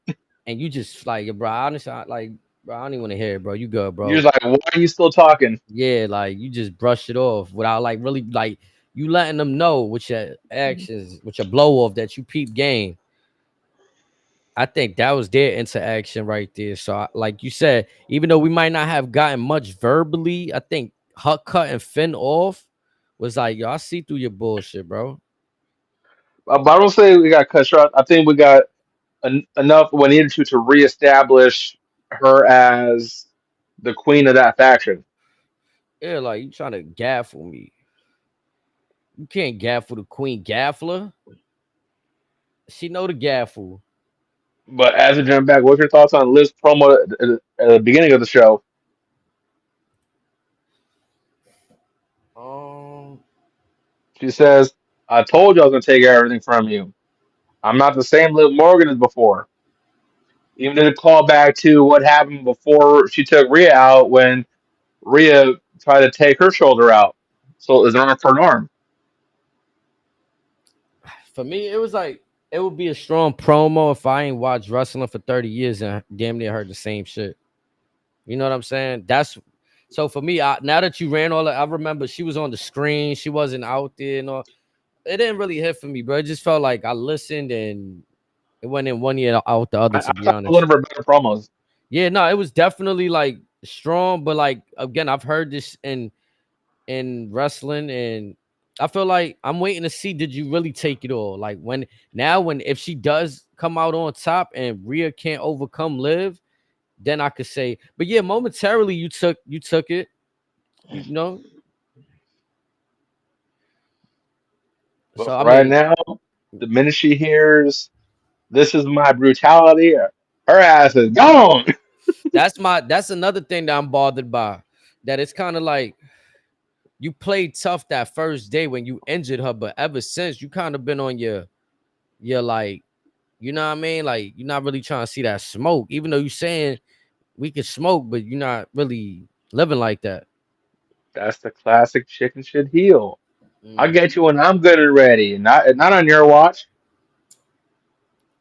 and you just like, bro, honestly, like, bro, I don't even want to hear it, bro. You good, You're bro? just like, why are you still talking? Yeah, like you just brush it off without like really like you letting them know with your actions, with your blow off that you peep game. I think that was their interaction right there. So, like you said, even though we might not have gotten much verbally, I think Huck cutting Finn off was like, yo, I see through your bullshit, bro. But I don't say we got cut short. I think we got enough we needed to reestablish her as the queen of that faction. Yeah, like you trying to gaffle me. You can't gaffle the queen gaffler. She know the gaffle. But as we jump back, what's your thoughts on Liv's promo at the beginning of the show? Um, She says, "I told you I was going to take everything from you. I'm not the same Liv Morgan as before." Even did a call back to what happened before she took Rhea out when Rhea tried to take her shoulder out. So it was an arm for an arm. for me, it was like it would be a strong promo if I ain't watched wrestling for 30 years and damn near heard the same shit. You know what I'm saying? That's so for me. Now that you ran all that, I remember she was on the screen. She wasn't out there and all. It didn't really hit for me, bro. It just felt like I listened and it went in one ear out the other. I To be thought it was one honest, of her better promos. yeah, no, it was definitely like strong, but like again, I've heard this in wrestling, and I feel like I'm waiting to see did you really take it all? Like when if she does come out on top and Rhea can't overcome Liv, then I could say, but yeah, momentarily you took it, you know. But So I for right mean, now, the minute she hears "This is my brutality," her ass is gone. that's another thing that I'm bothered by. That it's kind of like you played tough that first day when you injured her, but ever since you kind of been on your like, you know what I mean? Like you're not really trying to see that smoke, even though you saying we could smoke, but you're not really living like that. That's the classic chicken shit heel. I'll get Mhm. you when I'm good and ready. Not on your watch.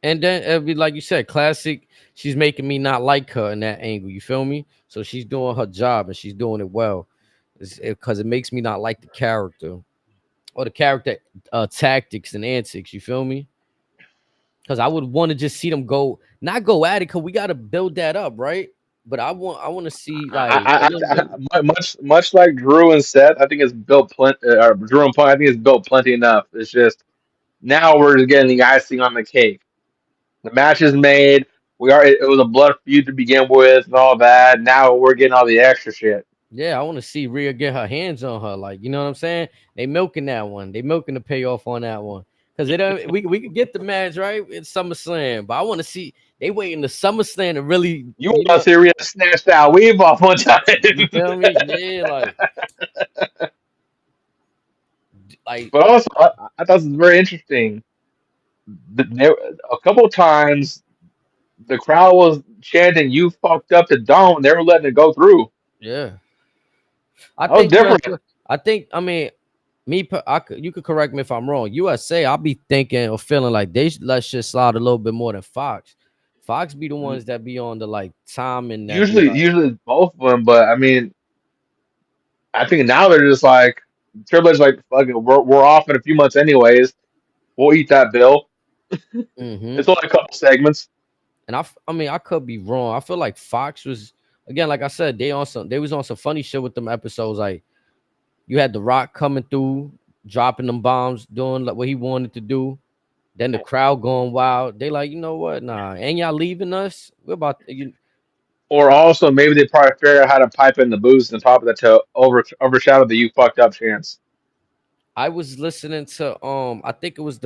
And then it'll be like you said, classic. She's making me not like her in that angle. You feel me? So she's doing her job and she's doing it well. Because it makes me not like the character or the character tactics and antics. You feel me? Because I would want to just see them go, not go at it, because we got to build that up, right? But I want to see like a little bit. Much like Drew and Seth, I think it's built plenty. Or Drew and Punk, I think it's built plenty enough. It's just now we're just getting the icing on the cake. The match is made. It was a blood feud to begin with and all that. Now we're getting all the extra shit. Yeah, I want to see Rhea get her hands on her. Like, you know what I'm saying? They milking that one. They milking the payoff on that one. Because it we could get the match right in SummerSlam, but I want to see they waiting the SummerSlam to really, You want to see Rhea snatch that weave off one time. you feel me? Yeah, like But also, I thought this was very interesting. A couple of times, the crowd was chanting, "You fucked up" to Dome. They were letting it go through. yeah. I That was think different. USA. I think I mean you could correct me if I'm wrong. USA, I'll be thinking or feeling like they let shit slide a little bit more than Fox. Fox be the ones that be on the like time and that be like, Usually it's both of them, but I mean, I think now they're just like Triple H's like, "Fuck it, we're off in a few months anyways. We'll eat that bill." mm-hmm. It's only a couple segments. And I mean, I could be wrong. I feel like Fox was again, like I said, they was on some funny shit with them episodes. Like you had The Rock coming through, dropping them bombs, doing like what he wanted to do. Then the crowd going wild. They like, you know what? Nah, ain't y'all leaving us? We're about you. Or also maybe they probably figure out how to pipe in the booze on top of that to overshadow the "you fucked up" chance. I was listening to I think it was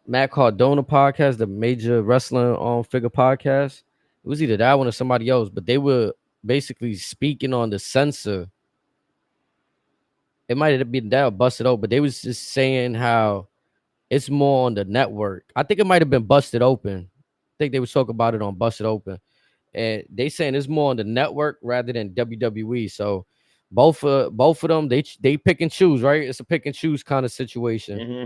Matt Cardona podcast, the major wrestling figure podcast. It was either that one or somebody else, but they were basically speaking on the censor. It might have been that or Busted Open, but they was just saying how it's more on the network. I think it might have been Busted Open. I think they was talking about it on Busted Open, and they saying it's more on the network rather than WWE. So both of them, they pick and choose, right? It's a pick and choose kind of situation. Hmm.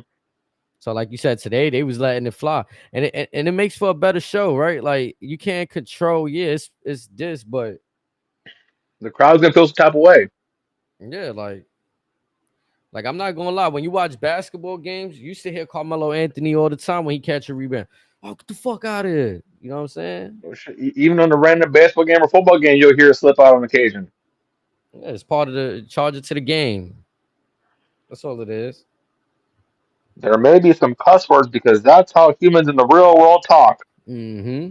So, like you said today, they was letting it fly, and it makes for a better show, right? Like you can't control, yeah, it's this, but The crowd's gonna feel some type of way. yeah, like I'm not gonna lie, when you watch basketball games, you used to hear Carmelo Anthony all the time when he catch a rebound. Oh, get the fuck out of here! You know what I'm saying? Or even on a random basketball game or football game, you'll hear it slip out on occasion. Yeah, it's part of the charge it to the game. That's all it is. There may be some cuss words because that's how humans in the real world talk. Mm-hmm.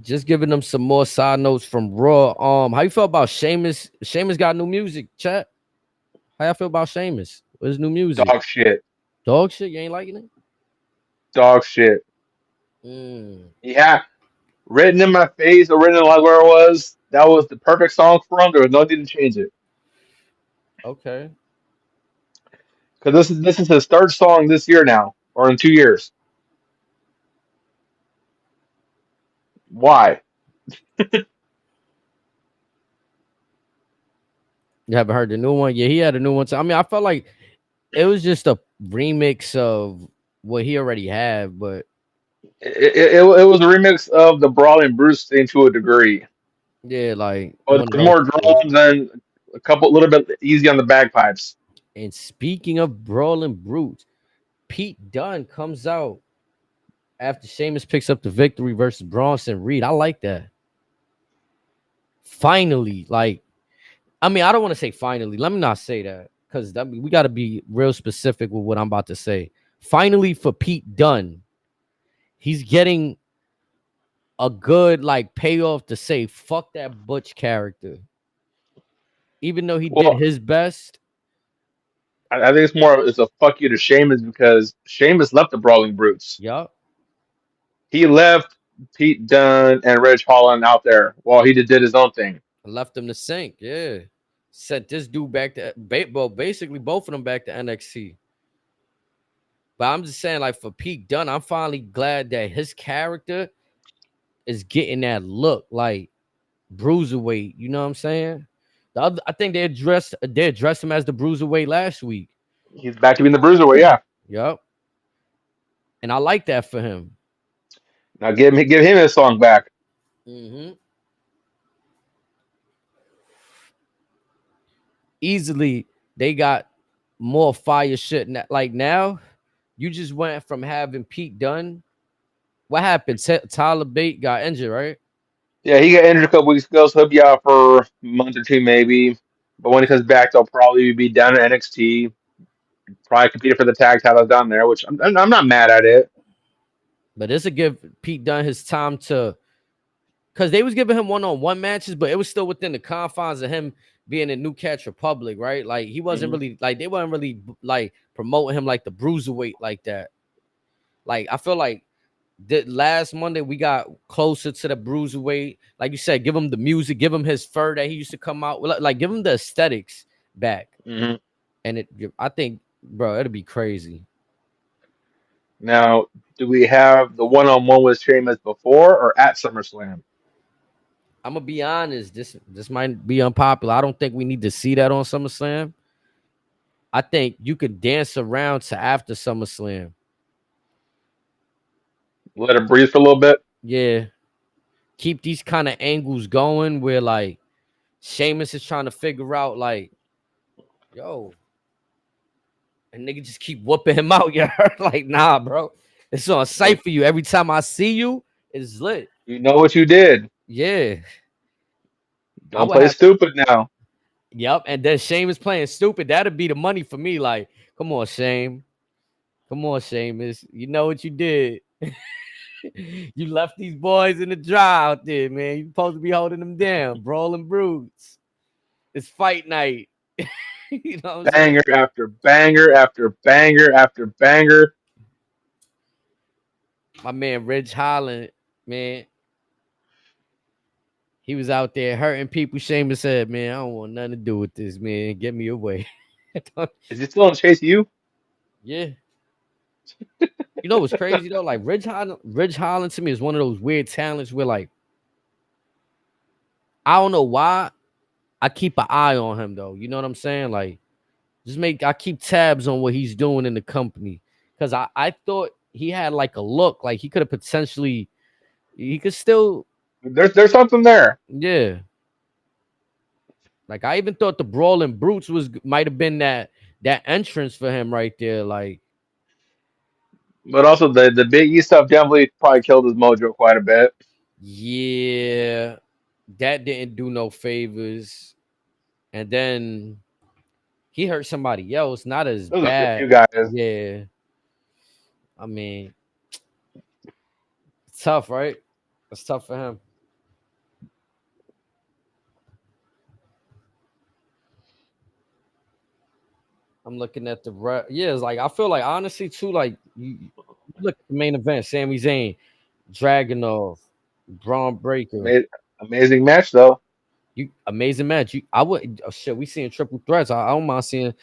Just giving them some more side notes from Raw. How you feel about Sheamus? Sheamus got new music, chat. How y'all feel about Sheamus? What's new music? Dog shit. Dog shit. You ain't liking it? Dog shit. Mm, Yeah. Written in my face or written like where it was. That was the perfect song for him. There was no need to change it. okay. Because this is his third song this year now, or in 2 years. Why? You haven't heard the new one? Yeah, he had a new one. I mean, I felt like it was just a remix of what he already had, but It was a remix of the Brawling Bruce thing to a degree. yeah, like But one of there's those more things. drums and a couple, little bit easy on the bagpipes. And speaking of brawling brutes, Pete Dunne comes out after Sheamus picks up the victory versus Bronson Reed. I like that. Finally, like, I mean, I don't want to say finally. Let me not say that because we got to be real specific with what I'm about to say. Finally, for Pete Dunne, he's getting a good like payoff to say fuck that Butch character. Even though he did Well, his best, I think it's more it's a fuck you to Sheamus because Sheamus left the Brawling Brutes. yup, He left Pete Dunne and Reg Holland out there while he did his own thing. left him to sink. Yeah, sent this dude back to well, basically both of them back to NXT. But I'm just saying, like for Pete Dunne, I'm finally glad that his character is getting that look like bruiserweight. You know what I'm saying? I think they addressed him as the bruiserweight last week. He's back to being the Bruiserweight, yeah. Yep, and I like that for him. Now give him his song back. Hmm. Easily, they got more fire shit. Like now, you just went from having Pete Dunne. What happened? Tyler Bate got injured, right? Yeah, he got injured a couple weeks ago, so he'll be out for a month or two maybe. But when he comes back, they'll probably be down at NXT. Probably competing for the tag titles down there, which I'm not mad at it. But this will give Pete Dunne his time to, because they was giving him one-on-one matches, but it was still within the confines of him being in New Catch Republic, right? Like he wasn't Hmm. really like they weren't really like promoting him like the bruiserweight like that. Like I feel like the last Monday we got closer to the bruiserweight. Like you said, give him the music, give him his fur that he used to come out with, like give him the aesthetics back. Hmm. And I think, bro, it'll be crazy. Now, do we have the one-on-one with Sheamus before or at SummerSlam? I'm gonna be honest. This might be unpopular. I don't think we need to see that on SummerSlam. I think you could dance around to after SummerSlam. Let it breathe for a little bit. Yeah, keep these kind of angles going where like Sheamus is trying to figure out like, yo, and nigga just keep whooping him out. You heard? Like, nah, bro, it's on Don't sight for you. Every time I see you, it's lit. you know what you did? Yeah, I Don't would play have. stupid now. Yep, and then Sheamus playing stupid. That'd be the money for me. Like, come on, Shame. Come on, Sheamus. You know what you did. You left these boys in the dry out there, man. You supposed to be holding them down, brawling brutes. It's fight night. You know what I'm saying? Banger after banger after banger after banger. My man Ridge Holland, man, he was out there hurting people. Seamus said, "Man, I don't want nothing to do with this, man. Get me away." Is he still on Chase U? Yeah. You know what's crazy though? Like Ridge Holland to me is one of those weird talents where like I don't know why I keep an eye on him though. You know what I'm saying? Like I keep tabs on what he's doing in the company. Cause I thought he had like a look, like he could have potentially he could still There's something there, yeah. Like I even thought the Brawling Brutes was might have been that entrance for him right there. Like, but also the Big E stuff definitely probably killed his mojo quite a bit. yeah, that didn't do no favors. And then he hurt somebody else, not as There's a bad. few guys. Yeah. I mean, it's tough, right? It's tough for him. I'm looking at the yeah, it's like I feel like honestly too, like you look at the main event, Sami Zayn, Dragunov, Braun Breaker. Amazing match though. You amazing match. I would shit. We seeing triple threats. I don't mind seeing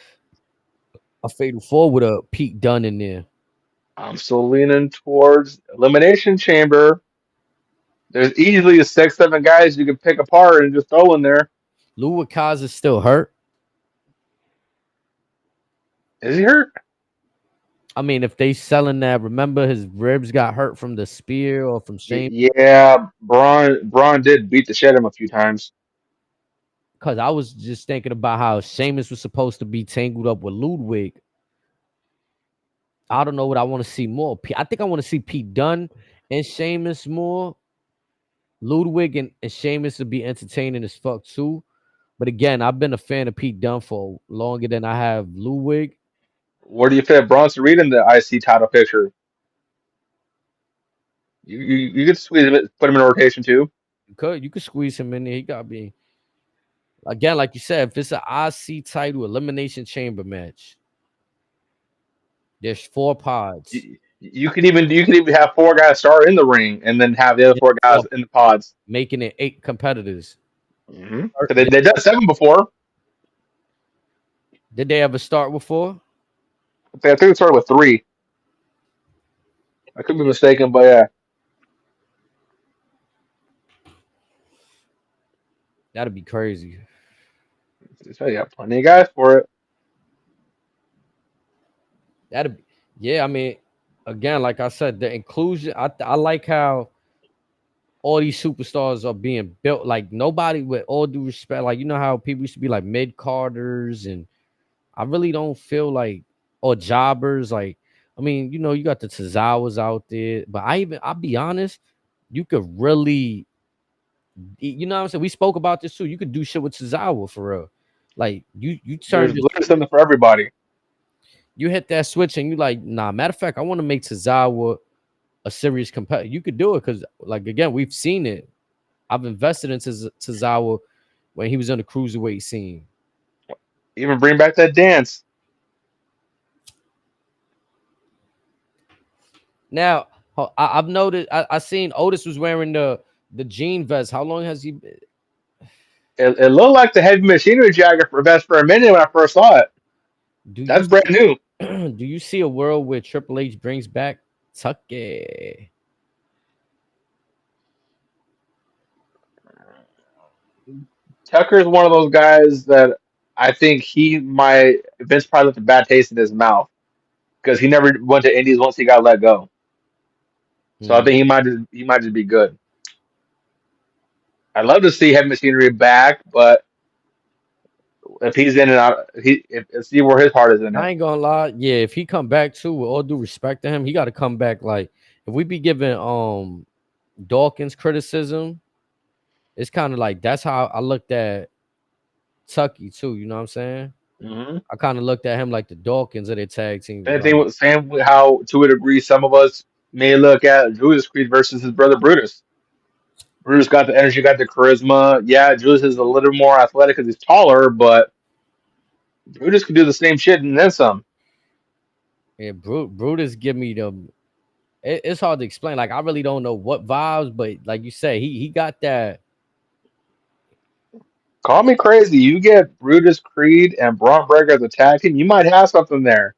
a fatal four with a Pete Dunne in there. I'm still leaning towards Elimination Chamber. There's easily a 6, 7 guys you can pick apart and just throw in there. Lou Kaz is still hurt. Is he hurt? I mean, if they selling that, remember his ribs got hurt from the spear or from Shane. Yeah, Braun did beat the shit out of him a few times. Because I was just thinking about how Sheamus was supposed to be tangled up with Ludwig. I don't know what I want to see more. I think I want to see Pete Dunne and Sheamus more. Ludwig and Sheamus would be entertaining as fuck too. But again, I've been a fan of Pete Dunne for longer than I have Ludwig. Where do you fit Bronson Reed in the IC title picture? You could squeeze him, put him in rotation too. You could squeeze him in there. He got to be again, like you said, if it's an IC title elimination chamber match, there's 4 pods. You can even have 4 guys start in the ring and then have the other There's 4 guys 4 in the pods. making it 8 competitors. Because they done 7 before. Did they ever start with 4? I think it started with 3. I could be mistaken, but yeah, That'd be crazy. so you got plenty of guys for it. That'd be, yeah. I mean, again, like I said, the inclusion. I like how all these superstars are being built. Like nobody, with all due respect, like you know how people used to be like mid carders, and I really don't feel like or jobbers. Like I mean, you got the Tazawas out there, but I'll be honest, you could really, you know what I'm saying. We spoke about this too. You could do shit with Tazawa for real. Like you turn There's your literally something for everybody. you hit that switch and you like, nah, matter of fact, I want to make Tazawa a serious competitor. You could do it because, like, again, we've seen it. I've invested into Tazawa when he was on the cruiserweight scene. Even bring back that dance. Now, I've noticed, I seen Otis was wearing the jean vest. How long has he been? It looked like the heavy machinery jacket for best for a minute when I first saw it. Do you That's brand new. do you see a world where Triple H brings back Tucky? Tucker's one of those guys that I think he might Vince probably left a bad taste in his mouth because he never went to Indies once he got let go. So I think Hmm. he might just be good. I'd love to see heavy machinery back, but if he's in and out, see where his heart is in it. I ain't gonna lie. Yeah, if he come back too, with all due respect to him, he got to come back. Like if we be giving Dawkins criticism, it's kind of like that's how I looked at Tucky too. You know what I'm saying? Mm-hmm. I kind of looked at him like the Dawkins of their tag team. Same thing Like, with how to a degree some of us may look at Judas Creed versus his brother Brutus. Brutus got the energy, got the charisma. Yeah, Judas is a little more athletic because he's taller, but Brutus could do the same shit and then some. Yeah, Brutus give me the. It's hard to explain. Like I really don't know what vibes, but like you said, he got that. Call me crazy. You get Brutus Creed and Braun Breaker as a tag team, you might have something there.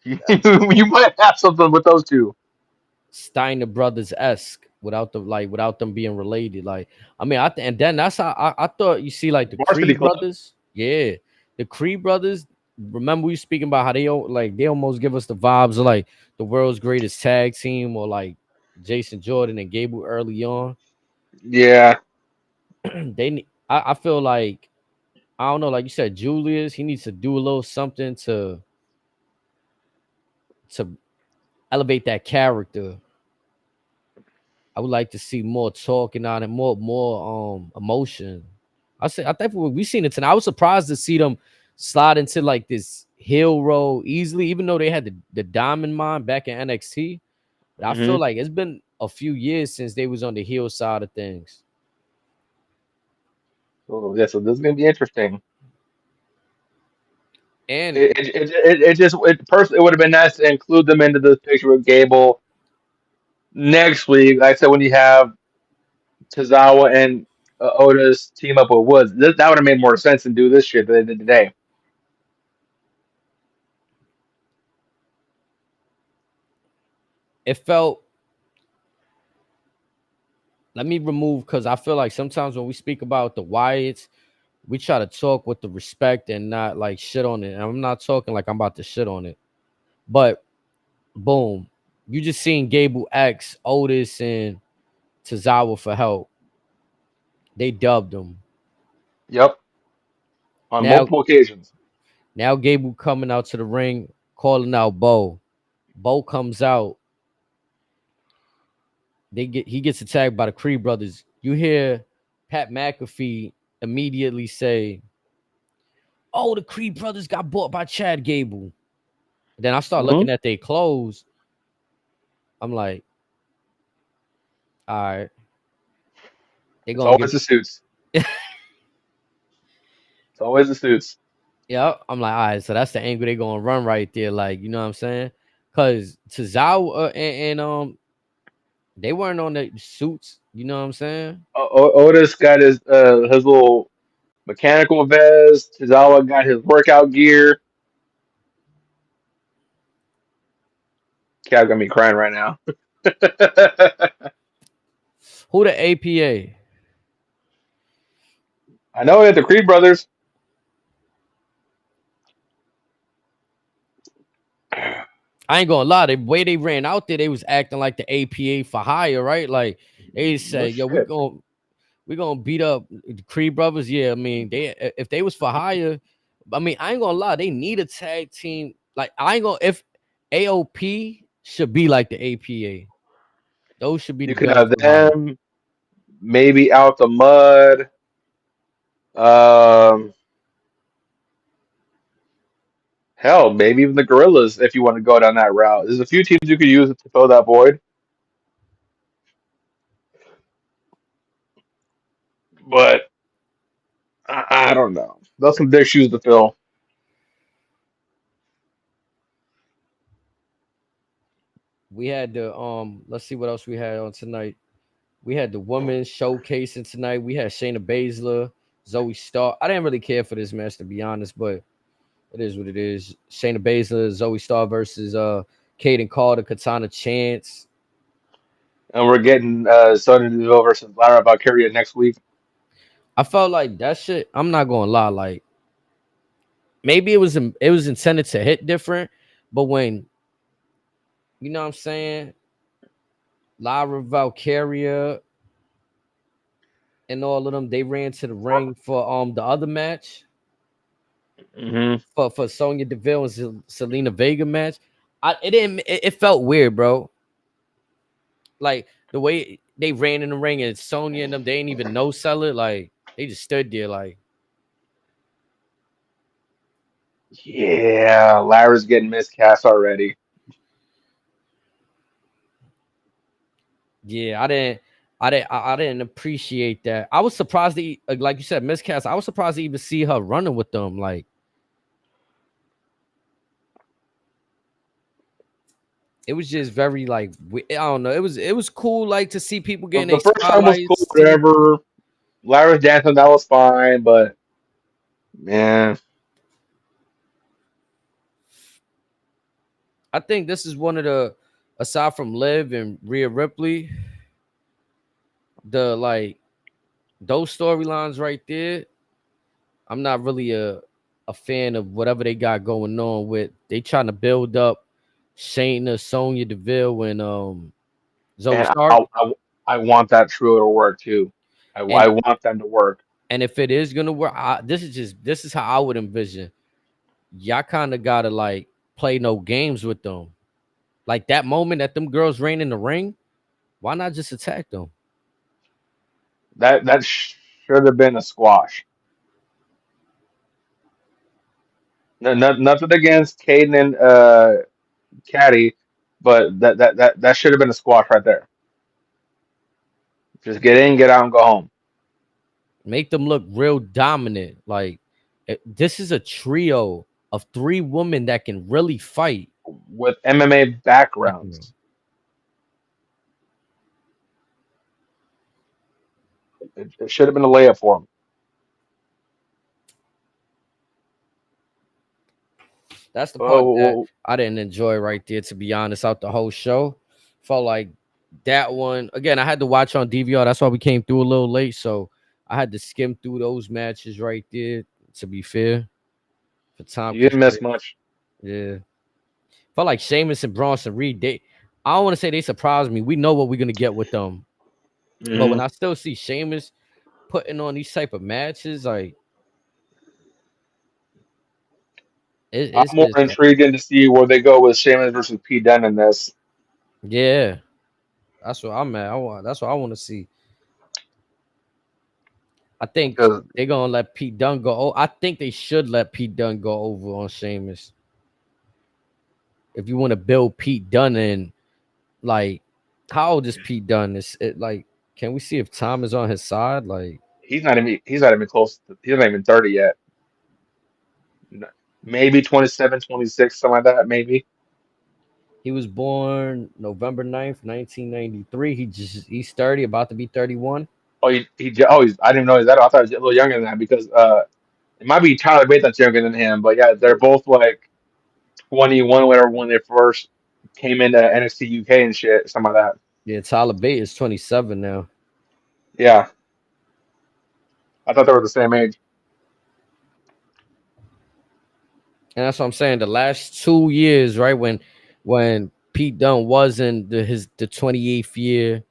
You might have something with those two. Steiner brothers esque without the like without them being related. Like I mean, and then that's how I thought you see like the Varsity Creed Club. brothers. Yeah, the Creed brothers. Remember we speaking about how like they almost give us the vibes of like the world's greatest tag team or like Jason Jordan and Gable early on. Yeah. I feel like I don't know, like you said, Julius, he needs to do a little something to elevate that character. I would like to see more talking on it, more emotion. I think we seen it tonight. I was surprised to see them slide into like this hill roll easily, even though they had the diamond mine back in NXT. But I feel Hmm. like it's been a few years since they was on the heel side of things. So yeah, so this is gonna be interesting. And It just personally it would have been nice to include them into this picture with Gable next week. Like I said, when you have Tozawa and Otis team up with Woods, that would have made more sense than do this shit that they did today. it felt, let me remove, because I feel like sometimes when we speak about the Wyatts, we try to talk with the respect and not like shit on it. And I'm not talking like I'm about to shit on it. But boom, you just seen Gable X, Otis, and Tozawa for help. They dubbed him. Yep, on Now, multiple occasions. now Gable coming out to the ring, calling out Bo. Bo comes out. He gets attacked by the Creed brothers. You hear Pat McAfee immediately say, "Oh, the Creed brothers got bought by Chad Gable." Then I start Hmm. looking at their clothes. I'm like, all right, they It's gonna always give. the suits. It's always the suits. Yeah, I'm like, all right, so that's the angle they gonna run right there, like you know what I'm saying? Cause Tozawa and they weren't on the suits, you know what I'm saying? Otis got his little mechanical vest. Tozawa got his workout gear. Cat got me crying right now. Who the APA? I know that the Creed brothers. I ain't gonna lie, the way they ran out there, they was acting like the APA for hire, right? Like they No said, yo, shit. we gonna beat up the Creed brothers. Yeah, I mean, they if they was for hire, I mean, I ain't gonna lie, they need a tag team. Like I ain't gonna if AOP should be like the APA. Those should be the You could gun have for hire. them, maybe out the mud. Um, hell, maybe even the Gorillas if you want to go down that route. There's a few teams you could use to fill that void, but I don't know. Those some big shoes to fill. We had the let's see what else we had on tonight. We had the women showcasing tonight. We had Shayna Baszler, Zoe Stark. I didn't really care for this match to be honest, but it is what it is. Shayna Baszler, Zoe Stark versus Kaden Carter, Katana Chance. And we're getting Sonya Deville versus Lara Valkyria next week. I felt like that shit. I'm not gonna lie, like maybe it was intended to hit different, but when you know what I'm saying, Lara Valkyria and all of them, they ran to the ring for the other match Hmm. for Sonya Deville and Selena Vega match. It felt weird, bro. Like the way they ran in the ring and Sonya and them, they ain't even no sell it. Like they just stood there, like Yeah, Lara's getting miscast already. yeah, I didn't. I didn't appreciate that. I was surprised to like you said, miscast. I was surprised to even see her running with them. Like it was just very like I don't know. It was cool like to see people getting The their first time was cool, spotlights. See, whatever. Larry's dancing, that was fine, but man, I think this is one of the aside from Liv and Rhea Ripley, the like those storylines right there. I'm not really a fan of whatever they got going on with. They trying to build up Shayna, Sonya Deville, and Zoe and Stark. I want that trio to work too. And I want them to work. and if it is gonna work, this is how I would envision. Y'all kind of gotta like play no games with them. Like that moment that them girls ran in the ring, why not just attack them? That should have been a squash. No, nothing against Caden and Caddy, but that should have been a squash right there. Just get in, get out, and go home Make them look real dominant. Like this is a trio of three women that can really fight. with MMA backgrounds. It should have been a layup for them. That's the part that Oh, I didn't enjoy right there, to be honest, out the whole show. Felt like that one again. I had to watch on DVR. That's why we came through a little late. So I had to skim through those matches right there. To be fair, for time you didn't miss constraint. much. Yeah. Felt like Sheamus and Bronson Reed. I don't want to say they surprised me. We know what we're gonna get with them. But when Hmm I still see Sheamus putting on these type of matches, like it's I'm more just intrigued to see where they go with Sheamus versus Pete Dunne in this. yeah. That's what I'm at. That's what I want to see. I think Because they're gonna let Pete Dunne go. Oh, I think they should let Pete Dunne go over on Sheamus. If you want to build Pete Dunne in, like, how old is Pete Dunne? Is it like? Can we see if time is on his side? Like, he's not even close. He's not even 30 yet. Maybe 27, 26, something like that. Maybe. he was born November 9th, 1993. He's 30, about to be 31. Oh, I didn't know he's that. I thought he was a little younger than that because it might be Tyler Bate that's younger than him. But yeah, they're both like 21, whatever, when they first came into NXT UK and shit, something like that. Yeah, Tyler Bate is 27 now. Yeah, I thought they were the same age. And that's what I'm saying. The last 2 years, right when Pete Dunne was in the 28th year,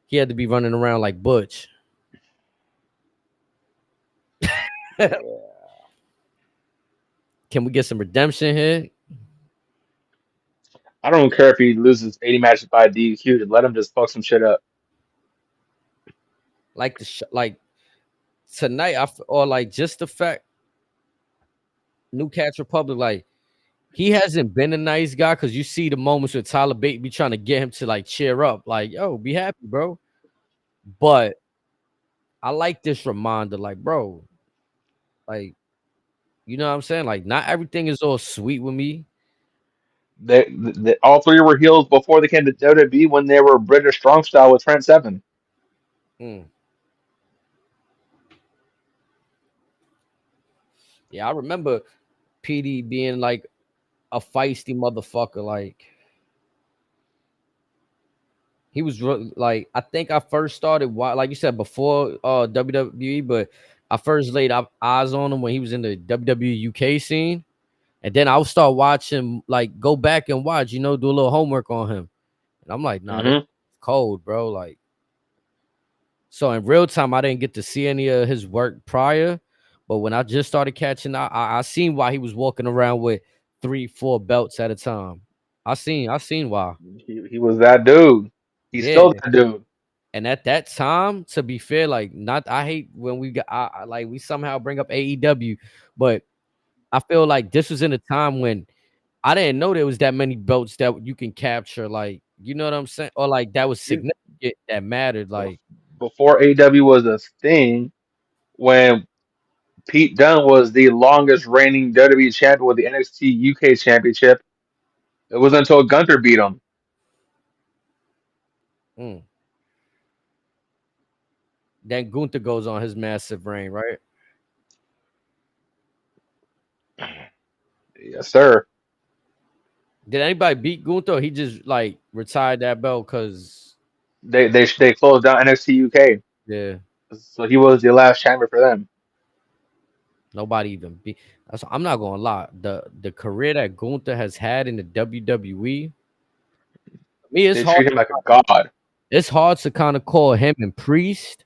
he had to be running around like Butch. Yeah. Can we get some redemption here? I don't care if he loses 80 matches by DQ. Just let him just fuck some shit up. Like like tonight, or like just the fact New Cats Republic, like he hasn't been a nice guy because you see the moments with Tyler Bate be trying to get him to like cheer up, like yo, be happy, bro. But I like this reminder, like bro, like you know what I'm saying, like not everything is all sweet with me. All three were heels before they came to WWE when they were British Strong Style with Trent Seven. Mm. Yeah, I remember PD being like a feisty motherfucker. Like he was like I think I first started like you said before WWE, but I first laid eyes on him when he was in the WWE UK scene, and then I'll start watching like go back and watch, do a little homework on him, and I'm like, nah, this Hmm is cold, bro. Like so in real time, I didn't get to see any of his work prior, but when I just started catching, I seen why he was walking around with 3, 4 belts at a time. I seen why. he was that dude. He's Yeah, still that dude. and at that time, to be fair, like not I hate when we got like we somehow bring up AEW, but I feel like this was in a time when I didn't know there was that many belts that you can capture. Like You know what I'm saying? Or like that was You, significant, that mattered. Like before AW was a thing, when Pete Dunne was the longest reigning WWE champion with the NXT UK Championship, it wasn't until Gunther beat him. mm. Then Gunther goes on his massive reign, right? Yes, sir. Did anybody beat Gunther? Or he just like retired that belt because They closed down NXT UK, yeah, so he was the last champion for them. nobody even beat. I'm not gonna lie. The career that Gunther has had in the WWE, me They treat him like a god it's hard to kind of call him and Priest,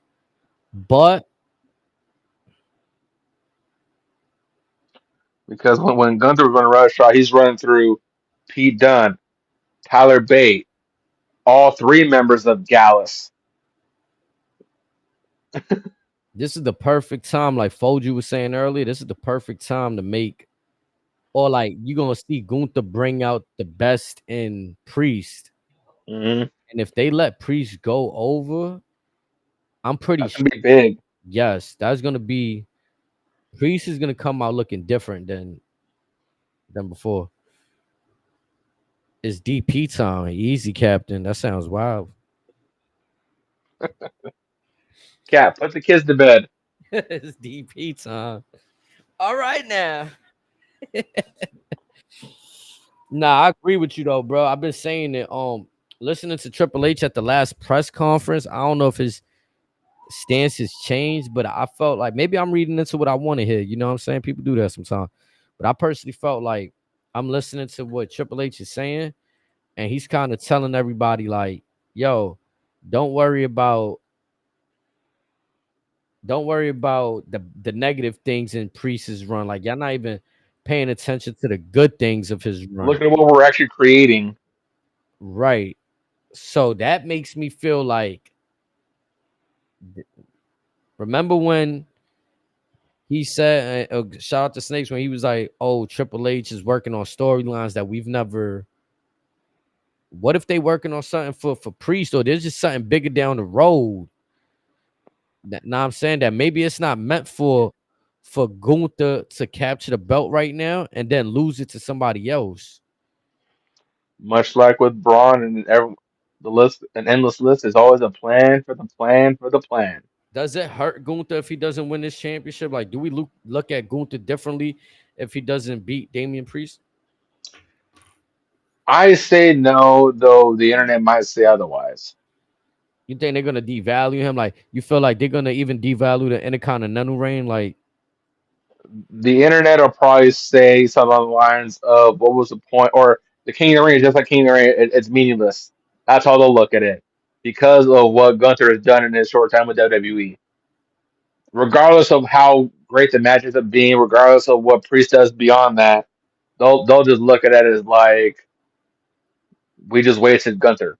but because when Gunther was running Roush he's running through Pete Dunne, Tyler Bate, all three members of Gallus. this is the perfect time, like Foju was saying earlier. This is the perfect time to make, or like you're gonna see Gunther bring out the best in Priest. Hmm. And if they let Priest go over, I'm pretty That's sure, gonna be big. yes, that's gonna be Priest is gonna come out looking different than before. It's DP time, easy captain. That sounds wild. Cat, put the kids to bed. It's DP time. All right now. Nah, I agree with you though, bro. I've been saying it. Listening to Triple H at the last press conference, I don't know if his stance has changed, but I felt like maybe I'm reading into what I want to hear. You know what I'm saying? People do that sometimes. But I personally felt like I'm listening to what Triple H is saying, and he's kind of telling everybody, like, yo, don't worry about don't worry about the negative things in Priest's run. Like, y'all not even paying attention to the good things of his run. Look at what we're actually creating. Right. So that makes me feel like, remember when he said, shout out to Snakes, when he was like, "Oh, Triple H is working on storylines that we've never." What if they working on something for Priest, or there's just something bigger down the road? That, now I'm saying that maybe it's not meant for Gunther to capture the belt right now and then lose it to somebody else. Much like with Braun and the list, an endless list is always a plan for the plan for the plan. Does it hurt Gunther if he doesn't win this championship? Like, do we look at Gunther differently if he doesn't beat Damian Priest? I say no, though the internet might say otherwise. You think they're gonna devalue him? Like, you feel like they're gonna even devalue the Intercontinental reign? Like, The internet will probably say something along the lines of what was the point, or the King of the Ring is just like King of the Ring, it's meaningless. That's how they'll look at it because of what Gunther has done in his short time with WWE. Regardless of how great the match ends up being, regardless of what Priest does beyond that, they'll just look at it as like we just wasted Gunther.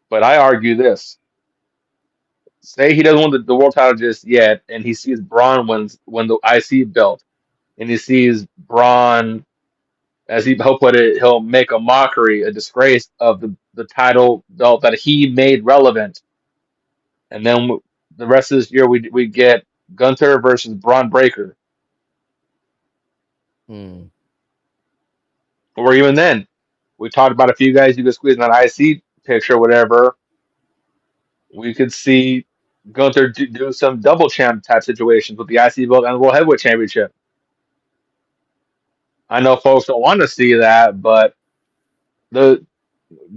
But I argue this: say he doesn't win the world title just yet, and he sees Braun win the IC belt, and he sees Braun, as he'll put it, he'll make a mockery, a disgrace of the title belt that he made relevant. And then the rest of this year, we get Gunther versus Braun Breaker, hmm, or even then, we talked about a few guys you could squeeze in that IC picture, whatever. We could see Gunther do some double champ type situations with the IC belt and the World Heavyweight Championship. I know folks don't want to see that, but the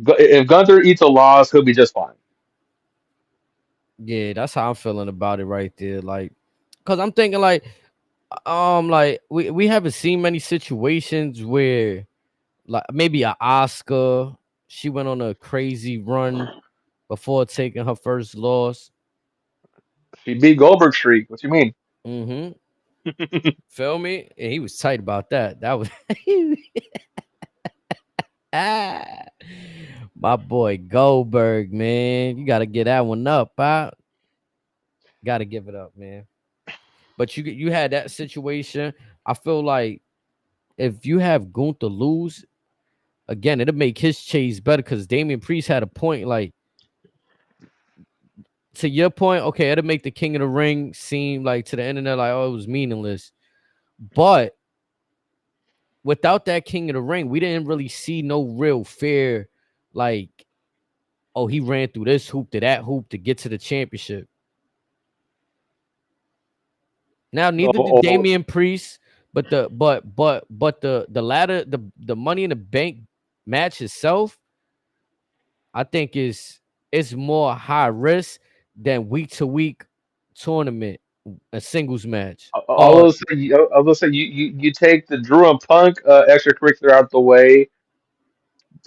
if Gunther eats a loss, he'll be just fine. yeah, that's how I'm feeling about it right there. Like, cause I'm thinking like we haven't seen many situations where like maybe a Oscar, she went on a crazy run before taking her first loss. She beat Goldberg streak. What you mean? Mm-hmm. Feel me? And he was tight about that. That was ah, my boy Goldberg, man. You gotta get that one up, gotta give it up, man. But you had that situation. I feel like if you have Gunther lose again, it'll make his chase better because Damian Priest had a point. Like to your point, okay, it'll make the King of the Ring seem like to the internet like oh it was meaningless, but without that King of the Ring, we didn't really see no real fair like oh he ran through this hoop to that hoop to get to the championship. Now neither did Oh, Damian Priest, but the ladder the Money in the Bank match itself, I think is more high risk than week to week tournament a singles match. all of a sudden, you take the Drew and Punk extracurricular out the way.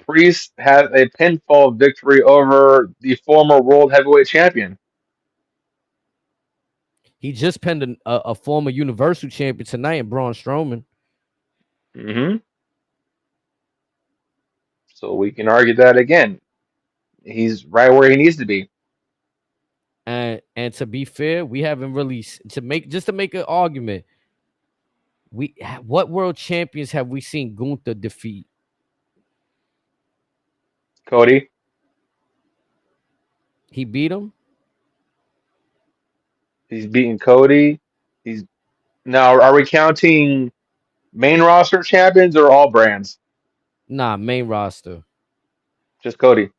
Priest has a pinfall victory over the former world heavyweight champion. He just pinned a former Universal champion tonight in Braun Strowman, Hmm. So we can argue that again. He's right where he needs to be. and to be fair, we haven't really to make an argument. We what world champions have we seen Gunther defeat? Cody, He beat him. he's beaten Cody. He's now. Are we counting main roster champions or all brands? Nah, main roster. Just Cody.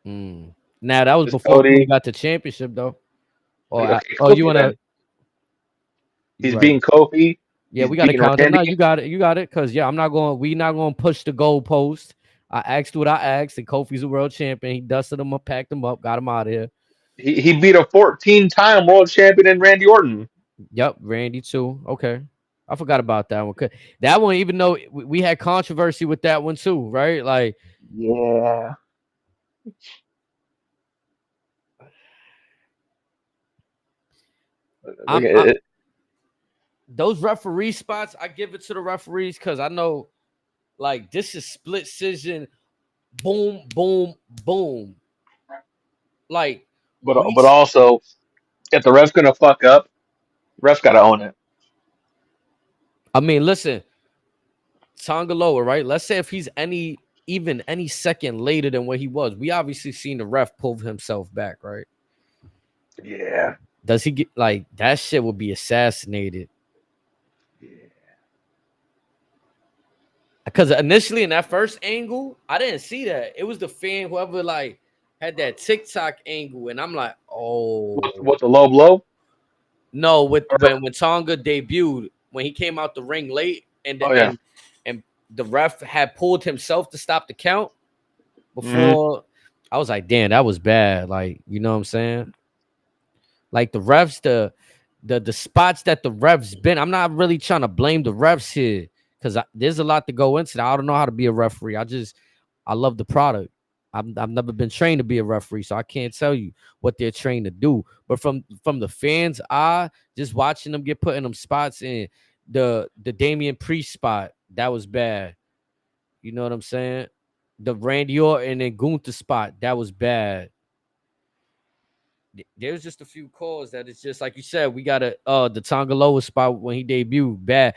Mm. Now that was Just before Cody Cody. got the championship though. Okay, Oh, you Kofi wanna? then. You He's right. beating Kofi. Yeah, He's we got to beating count them. No, Randy. you got it. Cause yeah, I'm not going. We not going to push the goalpost. I asked what I asked, and Kofi's a world champion. He dusted him up, packed him up, got him out of here. He beat a 14-time world champion in Randy Orton. Yep, Randy too. Okay, I forgot about that one. That one, even though we had controversy with that one too, right? Like Yeah. Look at I it. those referee spots, I give it to the referees because I know like this is split decision. Boom, boom, boom. Like we But also, if the ref's gonna fuck up, ref's gotta own it. I mean, listen, Tongaloa, right? Let's say if he's even any second later than what he was, we obviously seen the ref pull himself back, right? Yeah. Does he get like that shit would be assassinated? Because initially in that first angle, I didn't see that. It was the fan, whoever like had that TikTok angle, and I'm like, oh What the low blow? no, with Or- when Tonga debuted, when he came out the ring late, Oh yeah. and the ref had pulled himself to stop the count Hmm. before. I was like, damn, that was bad. Like, you know what I'm saying? Like the refs, the spots that the refs been. I'm not really trying to blame the refs here because there's a lot to go into that. I don't know how to be a referee. I love the product. I've never been trained to be a referee, so I can't tell you what they're trained to do. But from the fans' eye, just watching them get put in them spots in the Damian Priest spot, that was bad. You know what I'm saying? The Randy Orton and Gunther spot, that was bad. There's just a few calls that it's just like you said. We got the Tongaloa spot when he debuted bad.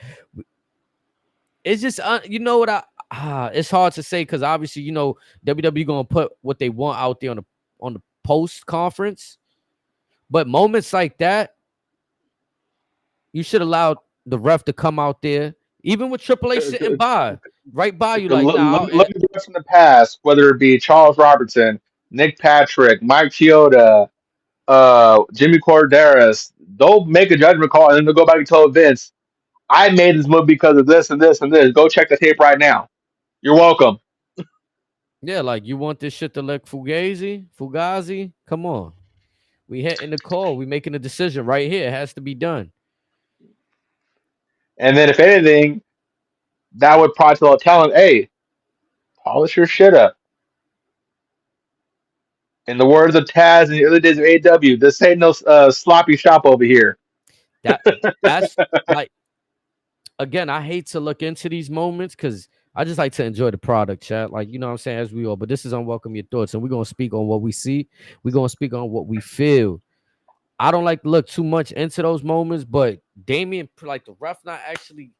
It's just you know what it's hard to say because obviously you know WWE gonna put what they want out there on the post conference, but moments like that you should allow the ref to come out there, even with Triple H sitting by right by you, like now. Look at the refs in the past, whether it be Charles Robertson, Nick Patrick, Mike Chioda, Jimmy Corderas. They'll make a judgment call and then they'll go back and tell Vince, I made this move because of this and this and this. Go check the tape right now. You're welcome. Yeah, like you want this shit to look Fugazi. Come on, we hitting the call. We making a decision right here. It has to be done. And then if anything, that would probably tell a talent, hey, polish your shit up. In the words of Taz in the early days of AW, this ain't no sloppy shop over here. That that's like again, I hate to look into these moments because I just like to enjoy the product, chat. Like, you know what I'm saying, as we all, but this is unwelcome your thoughts, and we're gonna speak on what we see, we're gonna speak on what we feel. I don't like to look too much into those moments, but like the ref not actually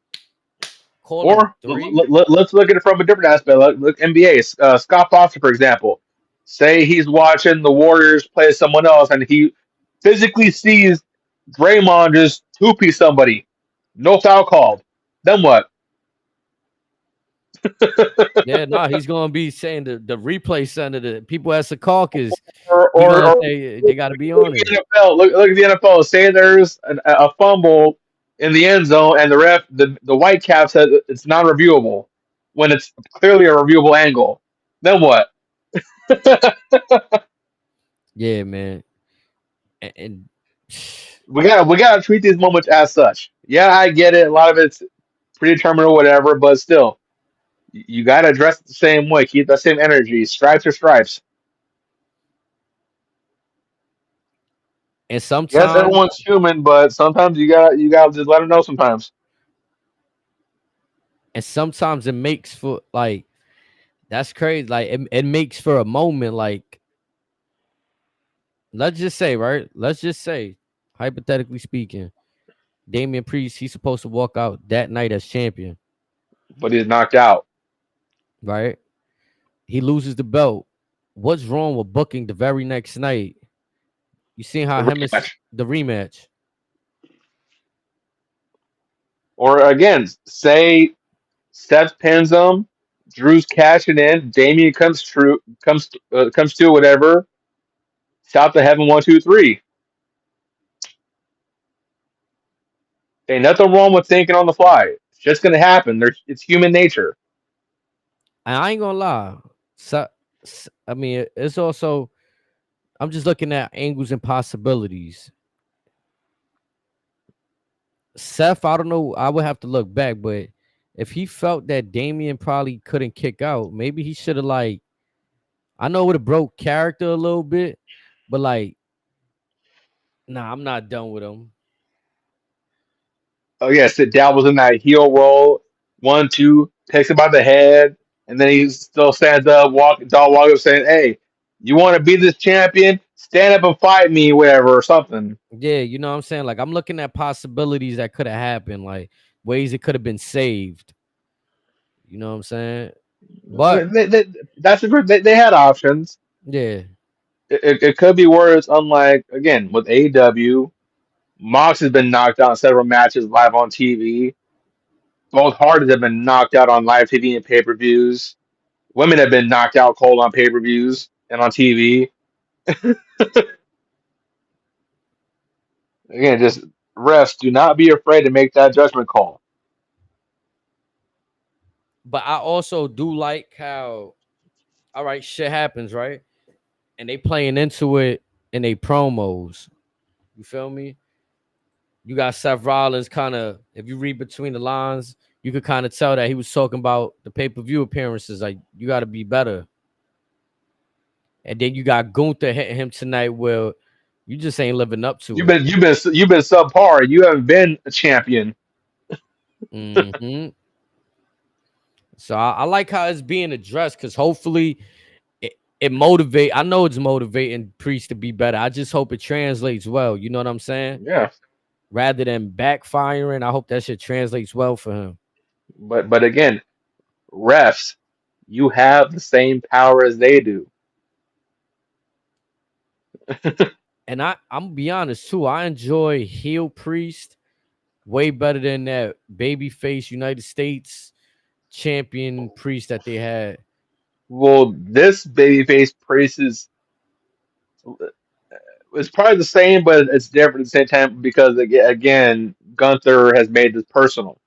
calling Or three. let's look at it from a different aspect. Look NBA. Scott Foster, for example. Say he's watching the Warriors play someone else, and he physically sees Draymond just two-piece somebody. No foul called. Then what? Yeah, no, he's gonna be saying the replay center. The people at Secaucus, he Or gonna say they got to be look on at it. the NFL. Look at the NFL. Say there's a fumble in the end zone, and the ref, the white cap says it's non-reviewable when it's clearly a reviewable angle. Then what? Yeah, man, and We gotta treat these moments as such. Yeah, I get it. A lot of it's predetermined or whatever, but still, you gotta address it the same way. Keep that same energy. Stripes are stripes. and Yes, sometimes everyone's human, but sometimes you gotta just let them know. Sometimes. sometimes it makes for like that's crazy. Like it makes for a moment. Like let's just say, right? Let's just say, hypothetically speaking, Damian Priest he's supposed to walk out that night as champion, But he's knocked out. right? He loses the belt. What's wrong with booking the very next night? You seen how The him is rematch. the rematch. Or again, say Seth pins him, Drew's cashing in, Damien comes to whatever. Shout to heaven 1, 2, 3. Ain't nothing wrong with thinking on the fly. It's just gonna happen. It's human nature. And I ain't gonna lie. So, I mean, it's also I'm just looking at angles and possibilities. Seth, I don't know. I would have to look back, but if he felt that Damien probably couldn't kick out, maybe he should have like I know it would have broke character a little bit, but like, nah, I'm not done with him. Oh yes, it dabbles in that heel roll. 1, 2, takes him by the head, and then he still stands up, walk up, saying, "Hey, you want to be this champion? Stand up and fight me, whatever, or something." Yeah, you know what I'm saying? Like I'm looking at possibilities that could have happened, like ways it could have been saved. You know what I'm saying? But That's they had options. yeah, It could be where it's unlike again with AEW. Mox has been knocked out in several matches live on TV. Both Hardys have been knocked out on live TV and pay per views. Women have been knocked out cold on pay per views and on TV. Again, just refs, do not be afraid to make that judgment call. but I also do like how all right, shit happens, right? And they playing into it in they promos. You feel me? You got Seth Rollins kind of, if you read between the lines, you could kind of tell that he was talking about the pay-per-view appearances. Like, you got to be better. And then you got Gunther hitting him tonight where you just ain't living up to You've it. been you've been subpar. You haven't been a champion. Hmm. So I like how it's being addressed because hopefully it motivate. I know it's motivating Priest to be better. I just hope it translates well. You know what I'm saying? Yeah, Rather than backfiring, I hope that shit translates well for him. but again, refs, you have the same power as they do. And I'm gonna be honest too. I enjoy heel Priest way better than that babyface United States champion Priest that they had. Well, this babyface priest is it's probably the same, but it's different at the same time because again, Gunther has made this personal.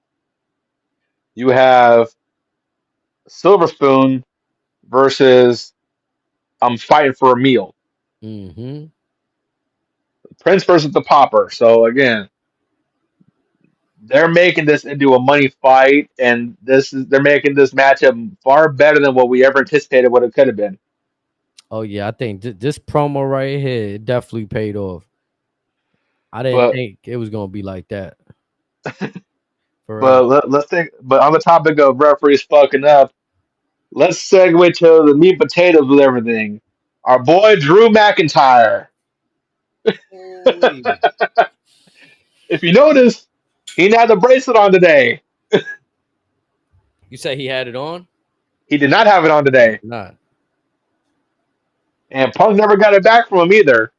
You have Silver Spoon versus I'm fighting for a meal. Hmm. Prince versus the Popper. So again, they're making this into a money fight, and they're making this matchup far better than what we ever anticipated what it could have been. Oh yeah, I think this promo right here it definitely paid off. I didn't But think it was gonna be like that for real. let's think. But on the topic of referees fucking up, let's segue to the meat and potatoes with everything. Our boy Drew McIntyre. Ooh-wee. If you notice. He didn't have the bracelet on today. You say he had it on? He did not have it on He did today, not. and Punk never got it back from him either.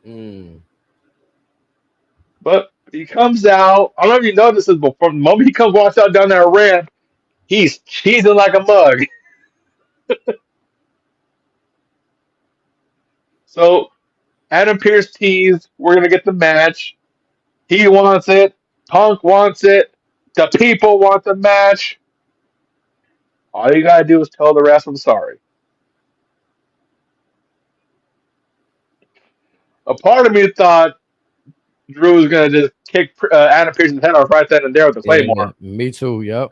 Mm. But he comes out. I don't know if you noticed this, but from the moment he comes walks out down that ramp, he's cheesing like a mug. So Adam Pearce teased, "We're gonna get the match." He wants it. Punk wants it. The people want the match. All you gotta do is tell the rest I'm sorry. A part of me thought Drew was gonna just kick Adam Pearce's head off right then and there with the Yeah, Claymore. me too. Yep.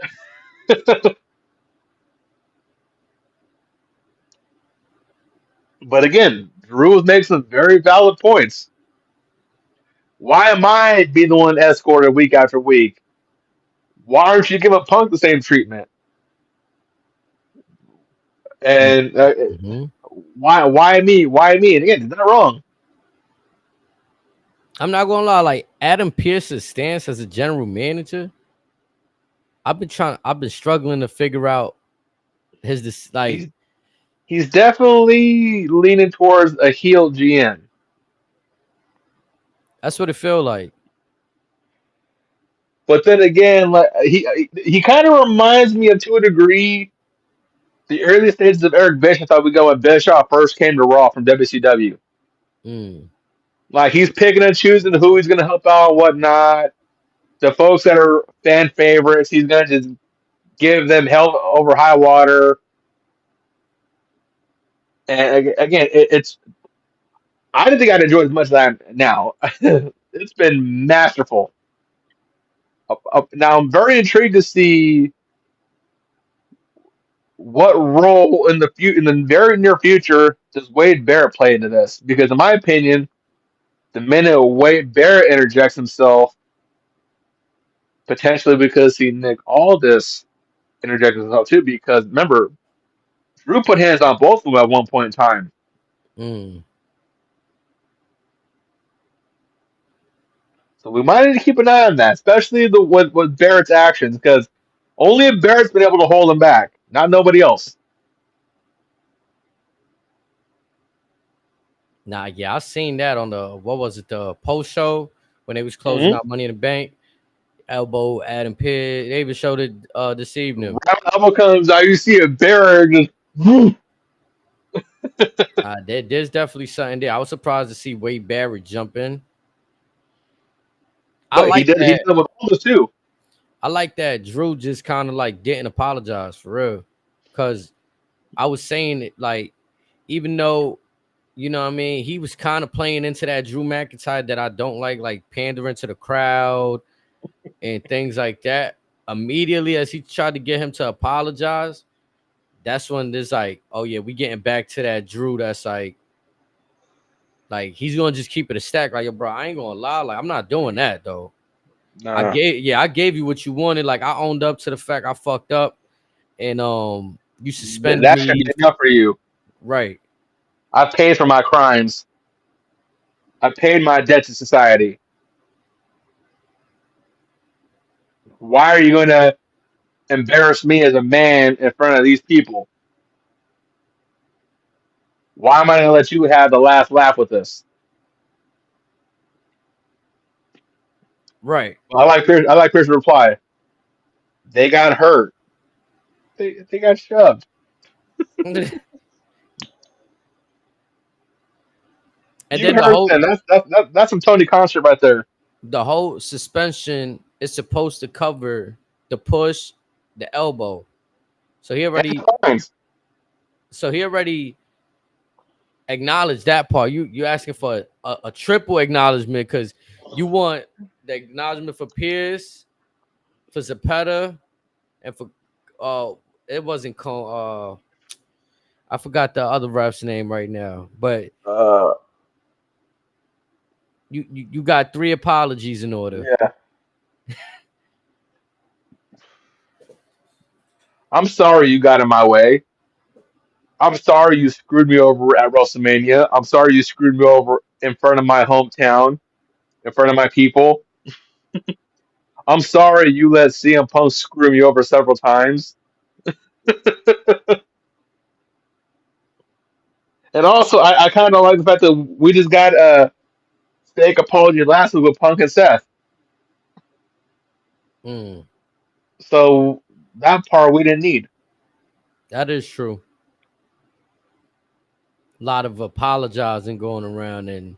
But again, Drew makes some very valid points. Why am I being the one escorted week after week? Why aren't you giving Punk the same treatment? And Mm-hmm. why me? Why me? And again, they're wrong. I'm not gonna lie. Like Adam Pearce's stance as a general manager, I've been struggling to figure out like. He's he's definitely leaning towards a heel GM. That's what it feel like. But then again, like he kind of reminds me of, to a degree, the early stages of Eric Bischoff. I thought we go when Bischoff first came to Raw from WCW. Mm. Like he's picking and choosing who he's going to help out and whatnot. The folks that are fan favorites, he's going to just give them hell over high water. And again, it's I didn't think I'd enjoy it as much as I am now. It's been masterful. Now I'm very intrigued to see what role in in the very near future does Wade Barrett play into this? Because in my opinion, the minute Wade Barrett interjects himself, potentially because he Nick Aldis interjects himself too. Because remember, Drew put hands on both of them at one point in time, Mm. so we might need to keep an eye on that, especially with Barrett's actions, because only Barrett's been able to hold him back, not nobody else. Nah, yeah, I seen that on the what was it, the post show when they was closing Mm-hmm. out Money in the Bank. Elbow Adam Pearce. They even showed it this evening. Round elbow comes out, you see a Barrett just. There's definitely something there. I was surprised to see Wade Barrett jump in. I But he like did. He that. did it with Aldis too. I like that Drew just kind of like didn't apologize for real. Cause I was saying it like, even though, you know what I mean, he was kind of playing into that Drew McIntyre that I don't like pandering to the crowd and things like that. Immediately as he tried to get him to apologize, that's when there's like, oh yeah, we getting back to that Drew that's like he's gonna just keep it a stack. Like, yo, bro, I ain't gonna lie, like I'm not doing that though. Nah, I gave you what you wanted. Like I owned up to the fact I fucked up, and you suspended that should me. be enough for you. Right. I paid for my crimes. I paid my debt to society. Why are you going to embarrass me as a man in front of these people? Why am I going to let you have the last laugh with this? Right. I like Pierce's reply. They got hurt. They got shoved. And You then the heard whole that? That's some Tony concert right there. the whole suspension is supposed to cover the push, the elbow. So he And already fines. so he already acknowledged that part. You asking for a triple acknowledgement because you want the acknowledgement for Pierce, for Zapata, and for uh it wasn't I forgot the other ref's name right now, but Uh, you got three apologies in order. yeah. I'm sorry you got in my way. I'm sorry you screwed me over at WrestleMania. I'm sorry you screwed me over in front of my hometown, in front of my people. I'm sorry you let CM Punk screw me over several times. And also, I kind of like the fact that we just got a fake apology last week with Punk and Seth. Mm, So that part we didn't need. that is true. A lot of apologizing going around, and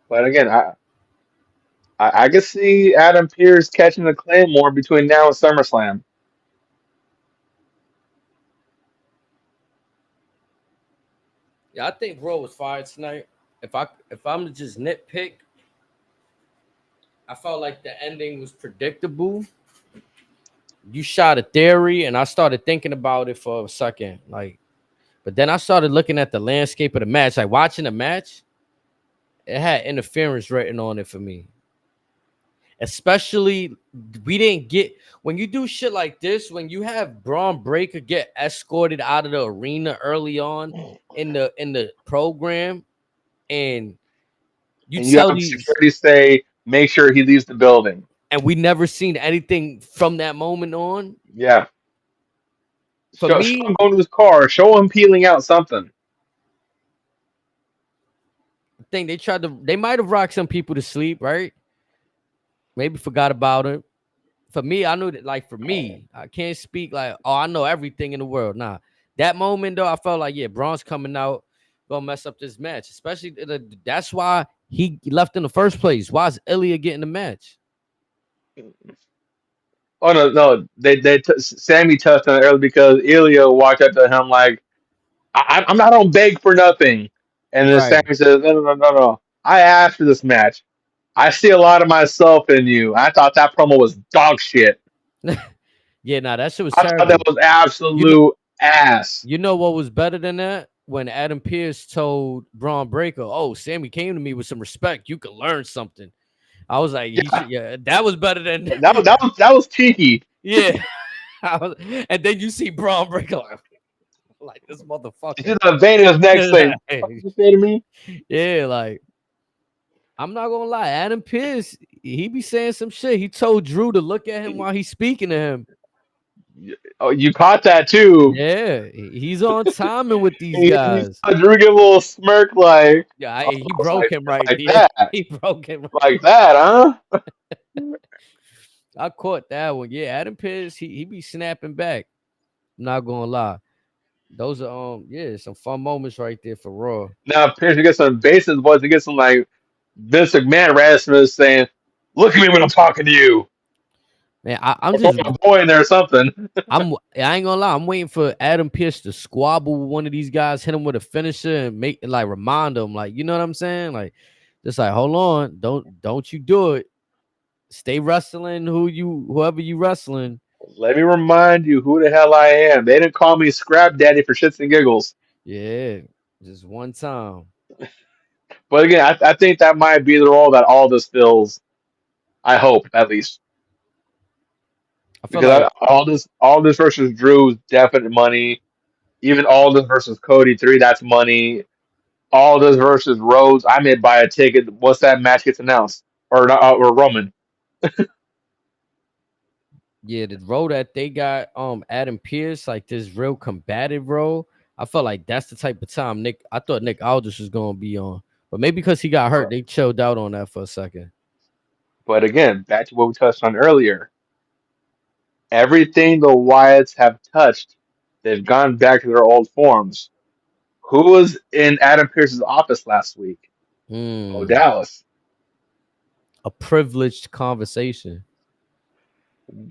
But again, I can see Adam Pearce catching the Claymore between now and SummerSlam. yeah, I think Raw was fired tonight. If I'm to just nitpick, I felt like the ending was predictable. You shot a theory, and I started thinking about it for a second, like, but then I started looking at the landscape of the match, like watching the match. It had interference written on it for me. Especially, we didn't get when you do shit like this, when you have Braun Breaker get escorted out of the arena early on in the program, and you And you tell have these, security say, make sure he leaves the building. and we never seen anything from that moment on. Yeah. For Show me, him going to his car. Show him peeling out something. I think they might have rocked some people to sleep, right? Maybe forgot about it. For me, I knew that, like, for me, I can't speak like, oh, I know everything in the world. Nah, that moment though, I felt like, yeah, Braun's coming out, gonna mess up this match. Especially that's why he left in the first place. Why is Ilya getting the match? Oh no, no, Sammy touched on it earlier because Ilya walked up to him like, I'm not on beg for nothing," and then Right. Sammy says, "No, no, no, no, no. I asked for this match. I see a lot of myself in you." I thought that promo was dog shit. Yeah, nah, that shit was I thought that terrible. was You know, absolute ass. you know what was better than that? When Adam Pearce told Braun Breaker, "Oh, Sammy came to me with some respect. You could learn something." I was like, he Yeah, should, yeah, that was better than that was cheeky. yeah. And then you see Braun Breaker like this You motherfucker. see the vein in his neck saying, "What did you say to me?" Yeah, like, I'm not gonna lie, Adam Pearce, he be saying some shit. He told Drew to look at him while he's speaking to him. Oh, you caught that too. Yeah, he's on timing with these You guys. saw Drew give a little smirk, like, Yeah, oh, he it's broke him right. like Yeah, that, he broke him. like that, huh? I caught that one. Yeah, Adam Pearce, he be snapping back. I'm not gonna lie. Those are yeah, some fun moments right there for Raw. Now, Pierce, you get some bass in his voice. You get some like Vince McMahon raspiness saying, "Look at me when I'm talking to you." Man, I'm Or throw just my boy in there or something. I ain't gonna lie, I'm waiting for Adam Pearce to squabble with one of these guys, hit him with a finisher, and make like remind him, like, you know what I'm saying? Like, just like, hold on, don't you do it. Stay wrestling whoever you wrestling. Let me remind you who the hell I am. They didn't call me Scrap Daddy for shits and giggles. Yeah, just one time. But again, I think that might be the role that all this fills. I hope at least I feel because like all this versus Drew's definite money. Even all this versus Cody 3, that's money. All this versus Rhodes, I may buy a ticket once that match gets announced or not, or Roman. yeah, the role that they got Adam Pearce, like this real combative role. I felt like that's the type of time I thought Nick Aldis was gonna be on. But maybe because he got hurt, they chilled out on that for a second. But again, back to what we touched on earlier. Everything the Wyatts have touched, they've gone back to their old forms. Who was in Adam Pearce's office last week? Oh, Hmm. Dallas. A privileged conversation.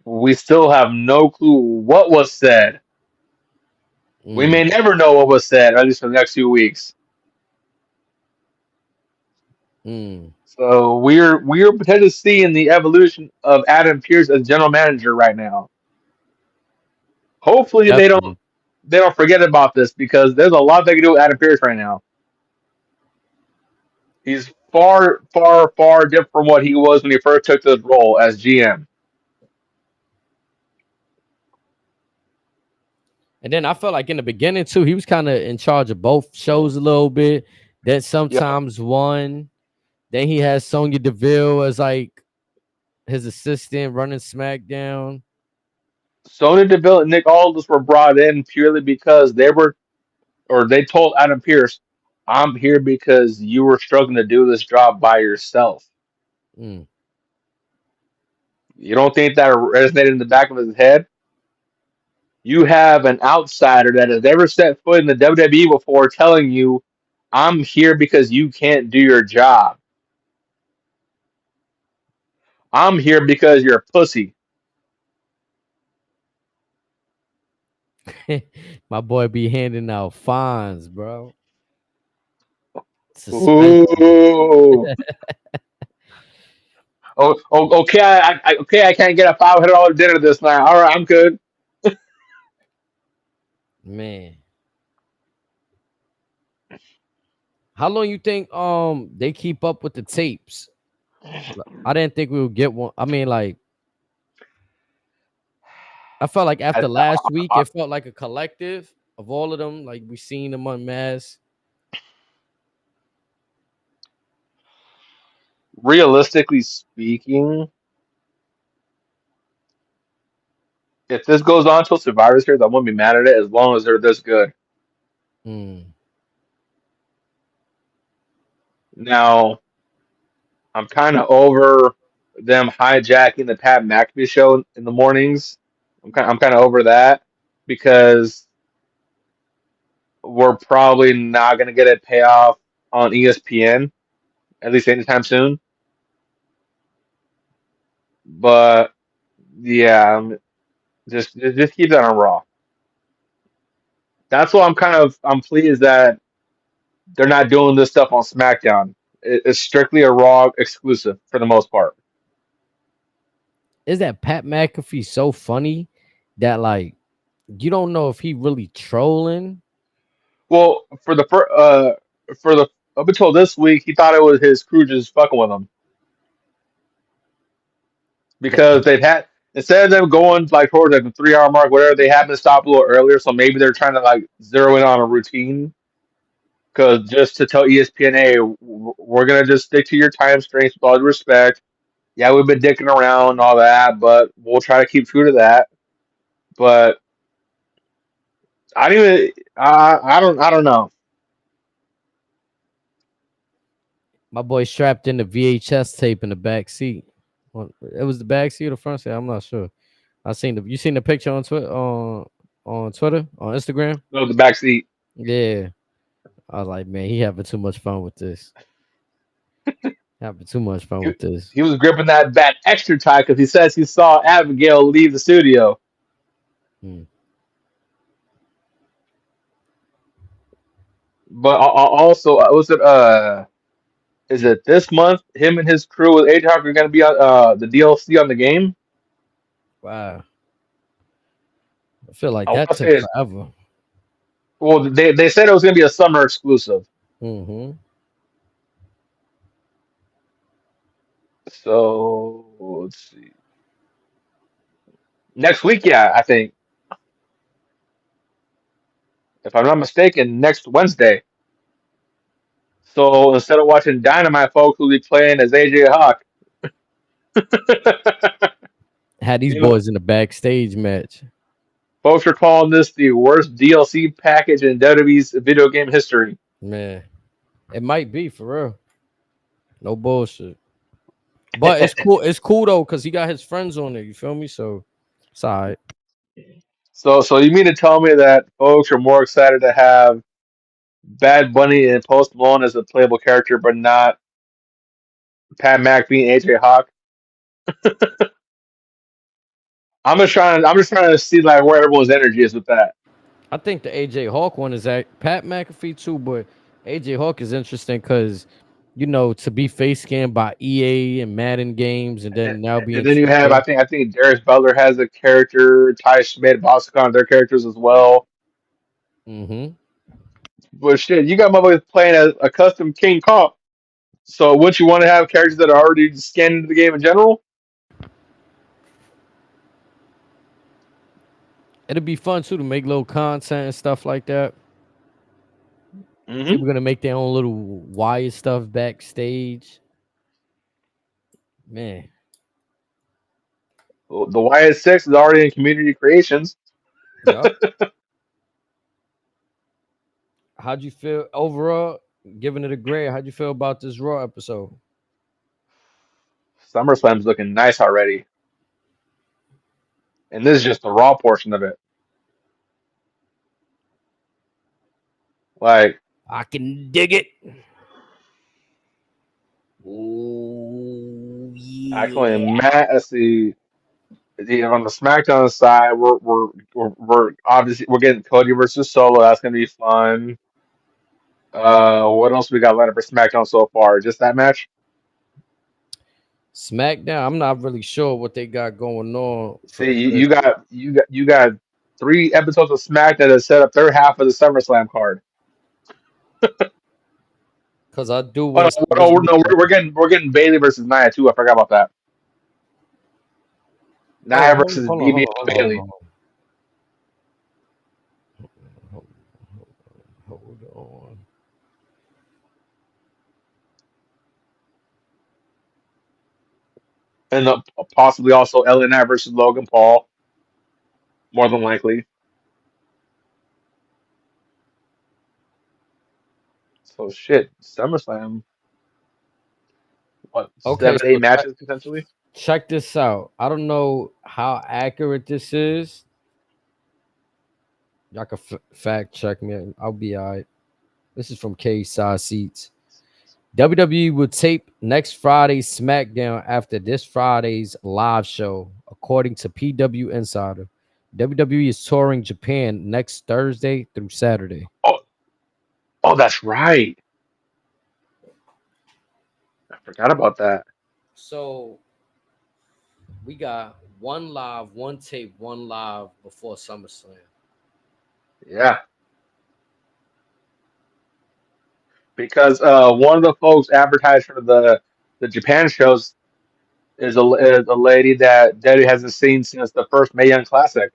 We still have no clue what was said. We Mm, may never know what was said, at least for the next few weeks. mm. So we're potentially seeing the evolution of Adam Pearce as general manager right now. Hopefully Definitely. they don't forget about this because there's a lot they can do with Adam Pearce right now. He's far, far, far different from what he was when he first took this role as GM. And then I felt like in the beginning too, he was kind of in charge of both shows a little bit. Then Yep. sometimes one. Then he has Sonya Deville as like his assistant running SmackDown. Sonya Deville and Nick Aldis were brought in purely because they told Adam Pierce, "I'm here because you were struggling to do this job by yourself." Mm. You don't think that resonated in the back of his head? You have an outsider that has never set foot in the WWE before telling you, "I'm here because you can't do your job. I'm here because you're a pussy." My boy be handing out fines, bro. Suspension. Ooh. Okay. Okay. I can't get a $500 dinner this night. All right, I'm good. Man. How long you think they keep up with the tapes? I didn't think we would get one. I mean, like, I felt like I, after last week, I, it felt like a collective of all of them. Like we seen them unmasked. realistically speaking, if this goes on till Survivor Series, I won't be mad at it as long as they're this good. Mm. Now, I'm kind of over them hijacking the Pat McAfee show in the mornings. I'm kind of over that because we're probably not going to get a payoff on ESPN at least anytime soon. But yeah, just keep that on Raw. That's why I'm pleased that they're not doing this stuff on SmackDown. It's strictly a Raw exclusive for the most part. Is that Pat McAfee so funny that like you don't know if he really trolling? Well, for the up until this week, he thought it was his crew just fucking with him because they've had instead of them going like towards like the 3 hour mark, whatever, they happen to stop a little earlier. So maybe they're trying to like zero in on a routine. Because just to tell ESPN, hey, we're gonna just stick to your time frames with all due respect. Yeah, we've been dicking around and all that, but we'll try to keep true to that. But I don't even, I don't know. My boy strapped in the VHS tape in the back seat. Well, it was the back seat or front seat. I'm not sure. I seen the you seen the picture on Twitter on Twitter on Instagram. No, the backseat. Yeah, I was like, man, he having too much fun with this. Having too much fun He, with this. he was gripping that bat extra tight because he says he saw Abigail leave the studio. Hmm. But also, was it is it this month? Him and his crew with AJ Hawk are going to be on the DLC on the game. Wow, I feel like I want that to say took it's, forever. well, they said it was going to be a summer exclusive. Hmm. So let's see. Next week, yeah, I think if I'm not mistaken, next Wednesday. So instead of watching Dynamite, folks will be playing as AJ Hawk. Had these You know, boys in the backstage match. folks are calling this the worst DLC package in WWE's video game history. Man, it might be for real. No bullshit. But it's cool. It's cool though, cause he got his friends on there. You feel me? So it's all right. So you mean to tell me that folks are more excited to have Bad Bunny and Post Malone as a playable character, but not Pat McAfee and AJ Hawk? I'm just trying to see like where everyone's energy is with that. I think the AJ Hawk one is at Pat McAfee too, but AJ Hawk is interesting because to be face scanned by EA and Madden games, and And, then now being and then you have AAA. I think Darius Butler has a character, Ty Schmidt, Boscon, their characters as well. Mm-hmm. But shit, you got motherfuckers playing as a custom King Comp. So wouldn't you want to have characters that are already scanned into the game in general? It'll be fun too to make little content and stuff like that. Hmm. People gonna make their own little wire stuff backstage. Man, The YS6 is already in community creations. yep. How'd you feel overall? Giving it a grade. How'd you feel about this Raw episode? SummerSlam's looking nice already, and this is just the Raw portion of it. Like I can dig it. Oh actually, yeah. Matt, let's see. On the SmackDown side, we're obviously we're getting Cody versus Solo. That's gonna be fun. What else we got lined up for SmackDown so far? Just that match. SmackDown. I'm not really sure what they got going on See, for you this got 3 episodes of SmackDown that set up their half of the SummerSlam card. because I do Oh want no, no, SummerSlam. no we're getting Bailey versus Nia too. I forgot about that. Oh, Nia versus BB and Bailey, hold, hold on. and possibly also LA Knight versus Logan Paul, more than likely. So shit, SummerSlam, what Okay, seven, so eight matches potentially? check this out. I don't know how accurate this is. Y'all can fact check me. I'll be all right. This is from K Side Seats. WWE will tape next Friday's SmackDown after this Friday's live show, according to PW Insider. WWE is touring Japan next Thursday through Saturday. Oh, oh, that's right. I forgot about that. So we got one live, one tape, one live before SummerSlam. Yeah, because one of the folks advertised for the Japan shows is a lady that Daddy hasn't seen since the first Mae Young Classic.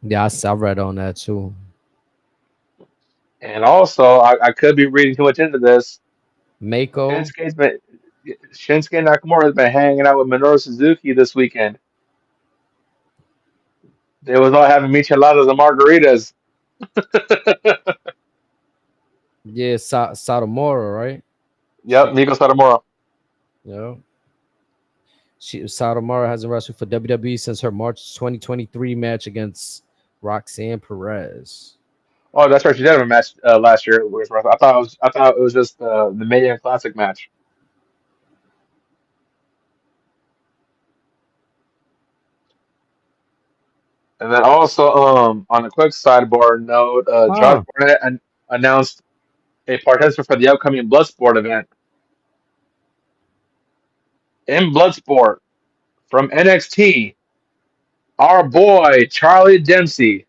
Yeah, I read on that too. And also, I could be reading too much into this. Mako. Shinsuke's been Shinsuke Nakamura has been hanging out with Minoru Suzuki this weekend. They was all having micheladas and margaritas. Yeah, Satomura, right? Yep, She, Nico Satomura. yeah. Satomura hasn't wrestled for WWE since her March 2023 match against Roxanne Perez. Oh, that's right. She did have a match last year. I thought it was just the Mae Young Classic match. And then also, on a quick sidebar note, Josh Huh. Barnett announced a participant for the upcoming Bloodsport event. In Bloodsport from NXT, our boy Charlie Dempsey.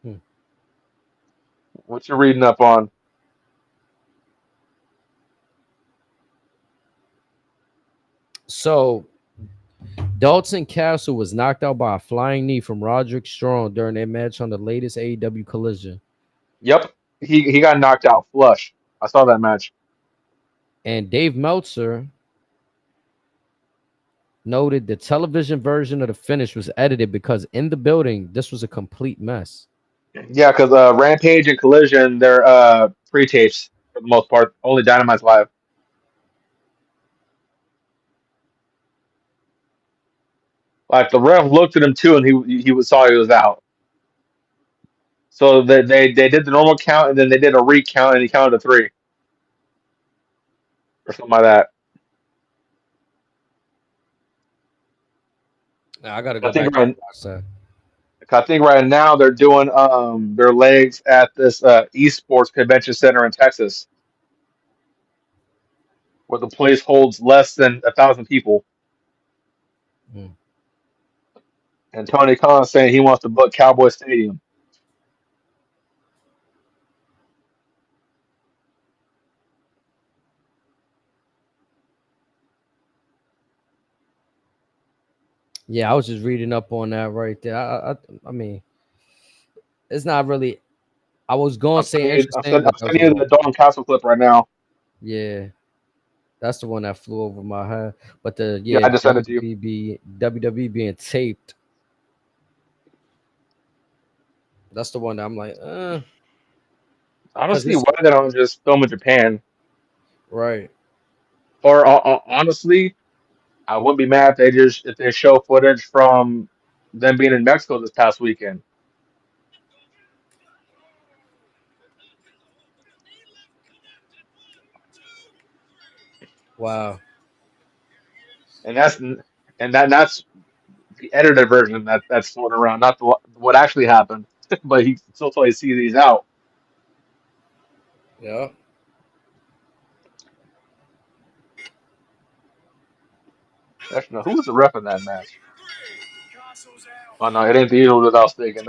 Hmm. What you reading up on? So Dalton Castle was knocked out by a flying knee from Roderick Strong during their match on the latest AEW Collision. Yep, he got knocked out flush. I saw that match. And Dave Meltzer noted the television version of the finish was edited because in the building, this was a complete mess. Yeah, because Rampage and Collision, they're pre-tapes for the most part. Only Dynamite's live. Like the ref looked at him too, and saw he was out. So they did the normal count, and then they did a recount, and he counted to 3 or something like that. I got to I go back think and right, watch that. I think right now they're doing their legs at this esports convention center in Texas, where the place holds less than 1,000 people. Mm. And Tony Khan saying he wants to book Cowboy Stadium. Yeah, I was just reading up on that right there. I mean, it's not really. I was gonna say interesting, I'm but that was the sending you the wrong. Dalton Castle clip right now. Yeah, that's the one that flew over my head. But the Yeah, yeah, I just sent it to you. WWE being taped. That's the one that I'm like, I don't because see it's why they don't just film in Japan. right. Or honestly, I wouldn't be mad if they show footage from them being in Mexico this past weekend. Wow. And that's the edited version that's floating around, not what actually happened. But he still told you see these out. Yeah. Actually, no, who was the ref in that match? Oh no, it ain't the Eagles that I was thinking.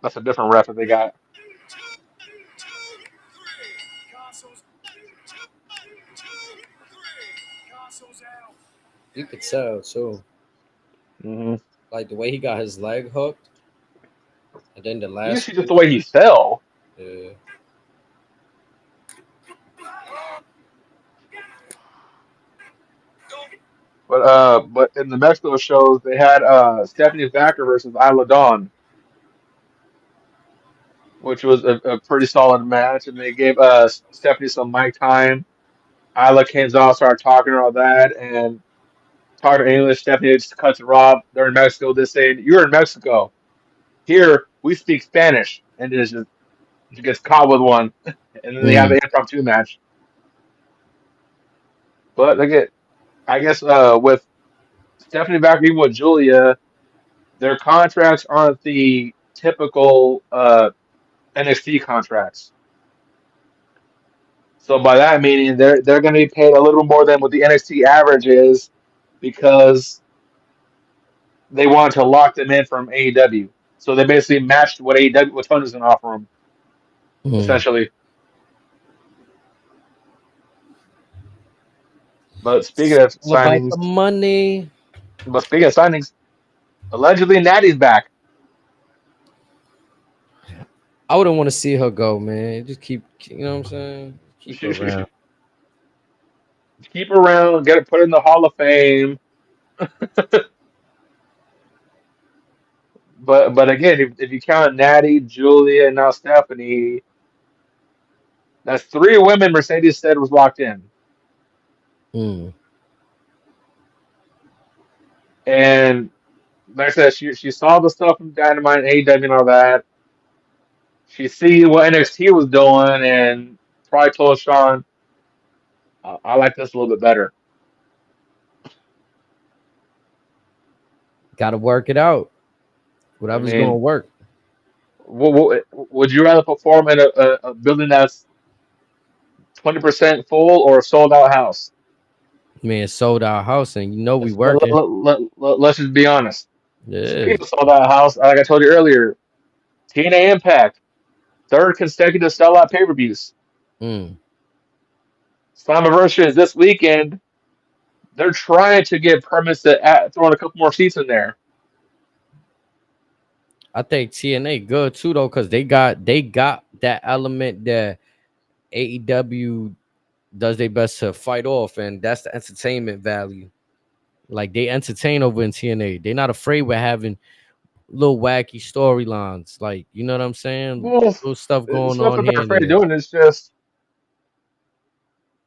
That's a different ref that they got. You could tell too, Hmm. like the way he got his leg hooked, and then the You last see just the finish. way he fell. Yeah. But in the Mexico shows they had Stephanie Vacker versus Isla Dawn, which was a pretty solid match, and they gave Stephanie some mic time. Isla came out, started talking and all that, and talking in English. Stephanie just cuts to Rob. They're in Mexico. They're saying, "You're in Mexico. Here we speak Spanish," and then she gets caught with one, and then they have Mm. an impromptu match. But I guess with Stephanie Vacker, even with Julia, their contracts aren't the typical NXT contracts. So by that meaning, they're going to be paid a little more than what the NXT average is because they wanted to lock them in from AEW. So they basically matched what AEW what Tony's going to offer them Mm. essentially. But speaking It's of all about the signings, money. but speaking of signings, allegedly Natty's back. I wouldn't want to see her go, man. Just keep, you know what I'm saying? Keep her around. Keep her around, get it put in the Hall of Fame. But again, if you count Natty, Julia, and now Stephanie, that's three women Mercedes said was locked in. Mm. And like I said, she saw the stuff from Dynamite and AEW and all that. She see what NXT was doing and probably told Sean, I like this a little bit better. Got to work it out. I Whatever's going to mean, work. would you rather perform in a building that's 20% full or a sold out house? Man, sold our house, and you know we Let's, working. let's just be honest. Yeah. Speaking of sold out house, like I told you earlier, TNA Impact, third consecutive sellout pay per views. Mm. Slammiversary is this weekend. They're trying to get permits to throw in a couple more seats in there. I think TNA good too though, cause they got that element that AEW does their best to fight off, and that's the entertainment value. Like they entertain over in TNA. They're not afraid with having little wacky storylines. Like, you know what I'm saying? Well, Little stuff it's going on nothing they're here and afraid of there. doing. It's just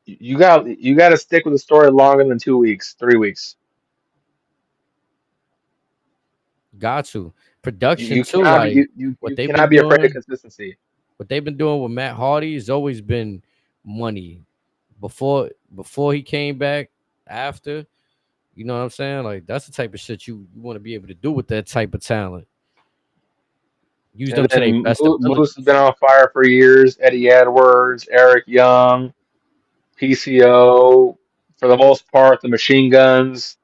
you got to stick with the story longer than 2 weeks, 3 weeks. Got to. You, Production you too, cannot be like what you they've cannot been be afraid of doing, consistency. what they've been doing with Matt Hardy has always been money. Before he came back, after, you know what I'm saying? Like that's the type of shit you want to be able to do with that type of talent. Use And them to their then best Moose has been abilities. on fire for years. Eddie Edwards, Eric Young, PCO, for the most part, the Machine Guns,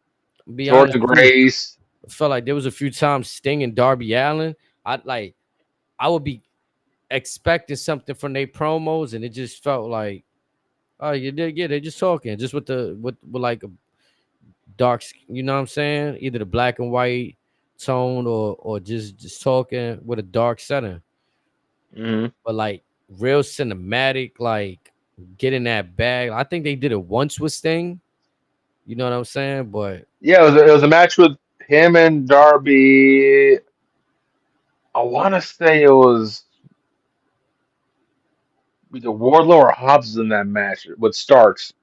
Be honest Jordan too. Grace. I felt like there was a few times Sting and Darby Allen. I would be expecting something from their promos, and it just felt like, oh, you did, yeah, they're just talking, just with like a you know what I'm saying? Either the black and white tone or just talking with a dark setting. Hmm. but like real cinematic, like getting that bag. I think they did it once with Sting. You know what I'm saying? But Yeah, it was a match with him and Darby. I want to say it was either Wardlow or Hobbs in that match with Starks,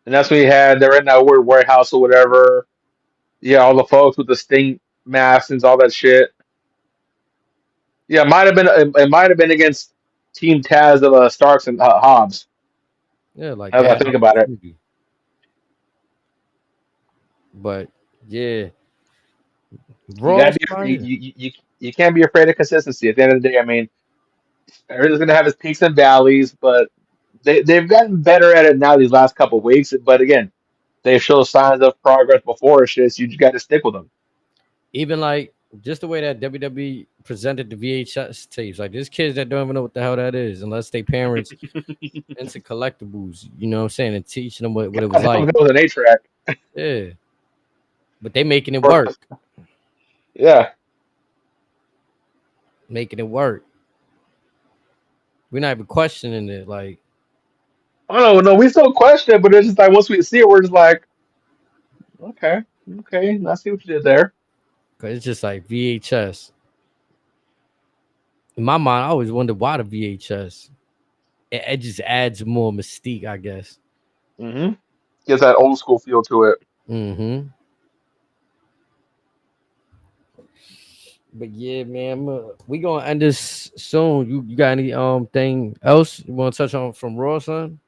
and that's when he had they're in that weird warehouse or whatever. Yeah, all the folks with the Sting masks and all that shit. Yeah, it might have been against Team Taz of Starks and Hobbs. yeah, like Now they that I had think about it, opportunity. But yeah, you Raw's gotta be fire. you can't be afraid of consistency. At the end of the day, I mean, everything's gonna have its peaks and valleys, but they've gotten better at it now these last couple of weeks. But again, they show signs of progress before. It's just you just got to stick with them. Even like just the way that WWE presented the VHS tapes. Like there's kids that don't even know what the hell that is unless they parents into collectibles, you know what I'm saying, and teaching them what it was God help like. if it was an 8 track. Yeah. But they making it Or work. yeah, Making it work. We're not even questioning it, like, I don't know. We still question it, but it's just like once we see it, we're just like, okay, okay, I see what you did there. cause it's just like VHS. In my mind, I always wondered why the VHS. It just adds more mystique, I guess. Hmm. Gives that old school feel to it. Mm-hmm. But yeah, man, we gonna end this soon. You got any thing else you want to touch on from Raw, son?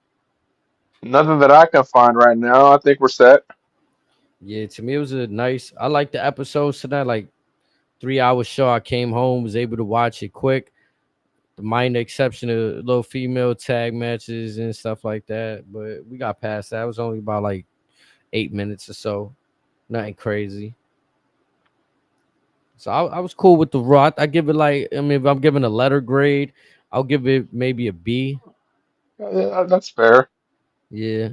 Nothing that I can find right now. I think we're set. Yeah, to me it was a nice. I like the episodes tonight. Like 3 hour show. I came home, was able to watch it quick. The minor exception of little female tag matches and stuff like that. But we got past that. It was only about like 8 minutes or so. Nothing crazy. So I was cool with the Raw. I give it like, I mean, if I'm giving a letter grade, I'll give it maybe a B. That's fair. Yeah.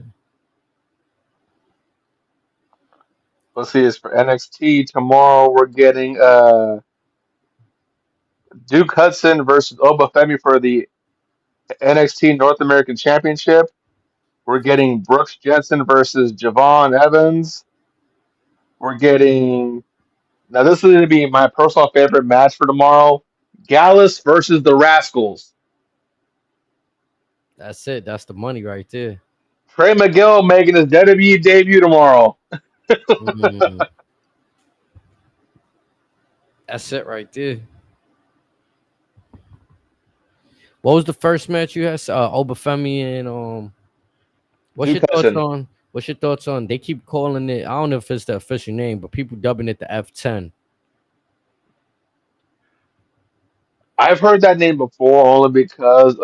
Let's see. It's for NXT tomorrow. We're getting Duke Hudson versus Obafemi for the NXT North American Championship. We're getting Brooks Jensen versus Javon Evans. We're getting now. This is going to be my personal favorite match for tomorrow: Gallus versus the Rascals. That's it. That's the money right there. Trey Miguel making his WWE debut tomorrow. Mm, that's it right there. What was the first match you had? Obafemi and what's Duke your thoughts Hudson. on? What's your thoughts on? They keep calling it. I don't know if it's the official name, but people dubbing it the F10. I've heard that name before only because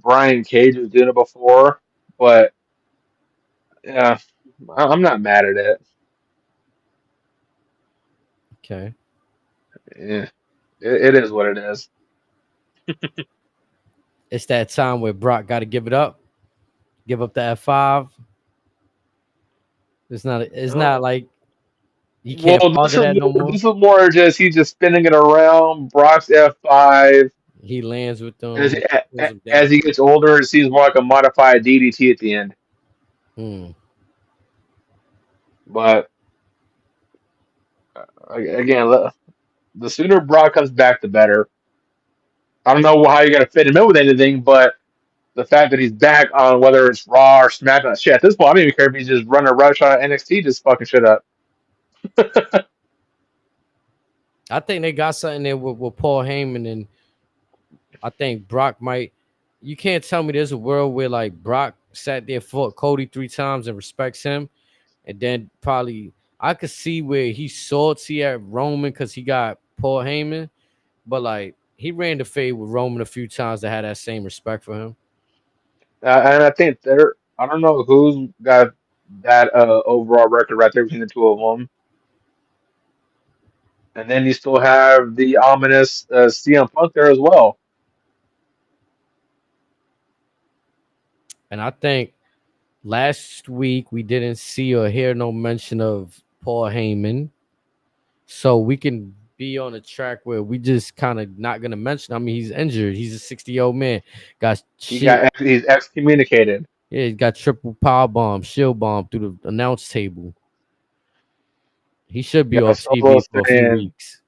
Brian Cage was doing it before, but yeah, I'm not mad at it. Okay, Yeah, it is what it is. it's that time where Brock got to give it up, give up the F5. It's not. It's not Oh, like he can't well, bother that no more. this is more just he's just spinning it around. Brock's F5 He lands with as them, pulls them as down. he gets older, it seems more like a modified DDT at the end. Hmm. But again, the sooner Brock comes back, the better. I don't know how you're gonna fit him in with anything, but the fact that he's back on whether it's Raw or SmackDown, shit, at this point, I don't even care if he's just running a rush on NXT, just fucking shit up. I think they got something there with Paul Heyman, and I think Brock might. You can't tell me there's a world where like Brock sat there fought Cody 3 times and respects him, and then probably I could see where he's salty at Roman because he got Paul Heyman, but like he ran the fade with Roman a few times that had that same respect for him. And I think I don't know who's got that overall record right there between the two of them. And then you still have the ominous CM Punk there as well. And I think last week we didn't see or hear no mention of Paul Heyman, so we can be on a track where we just kind of not gonna mention. I mean, he's injured. He's a 60-year-old man. Got shit. He's excommunicated. Yeah, he got triple power bomb, shield bomb through the announce table. He should You be got off Solo TV for a few saying weeks.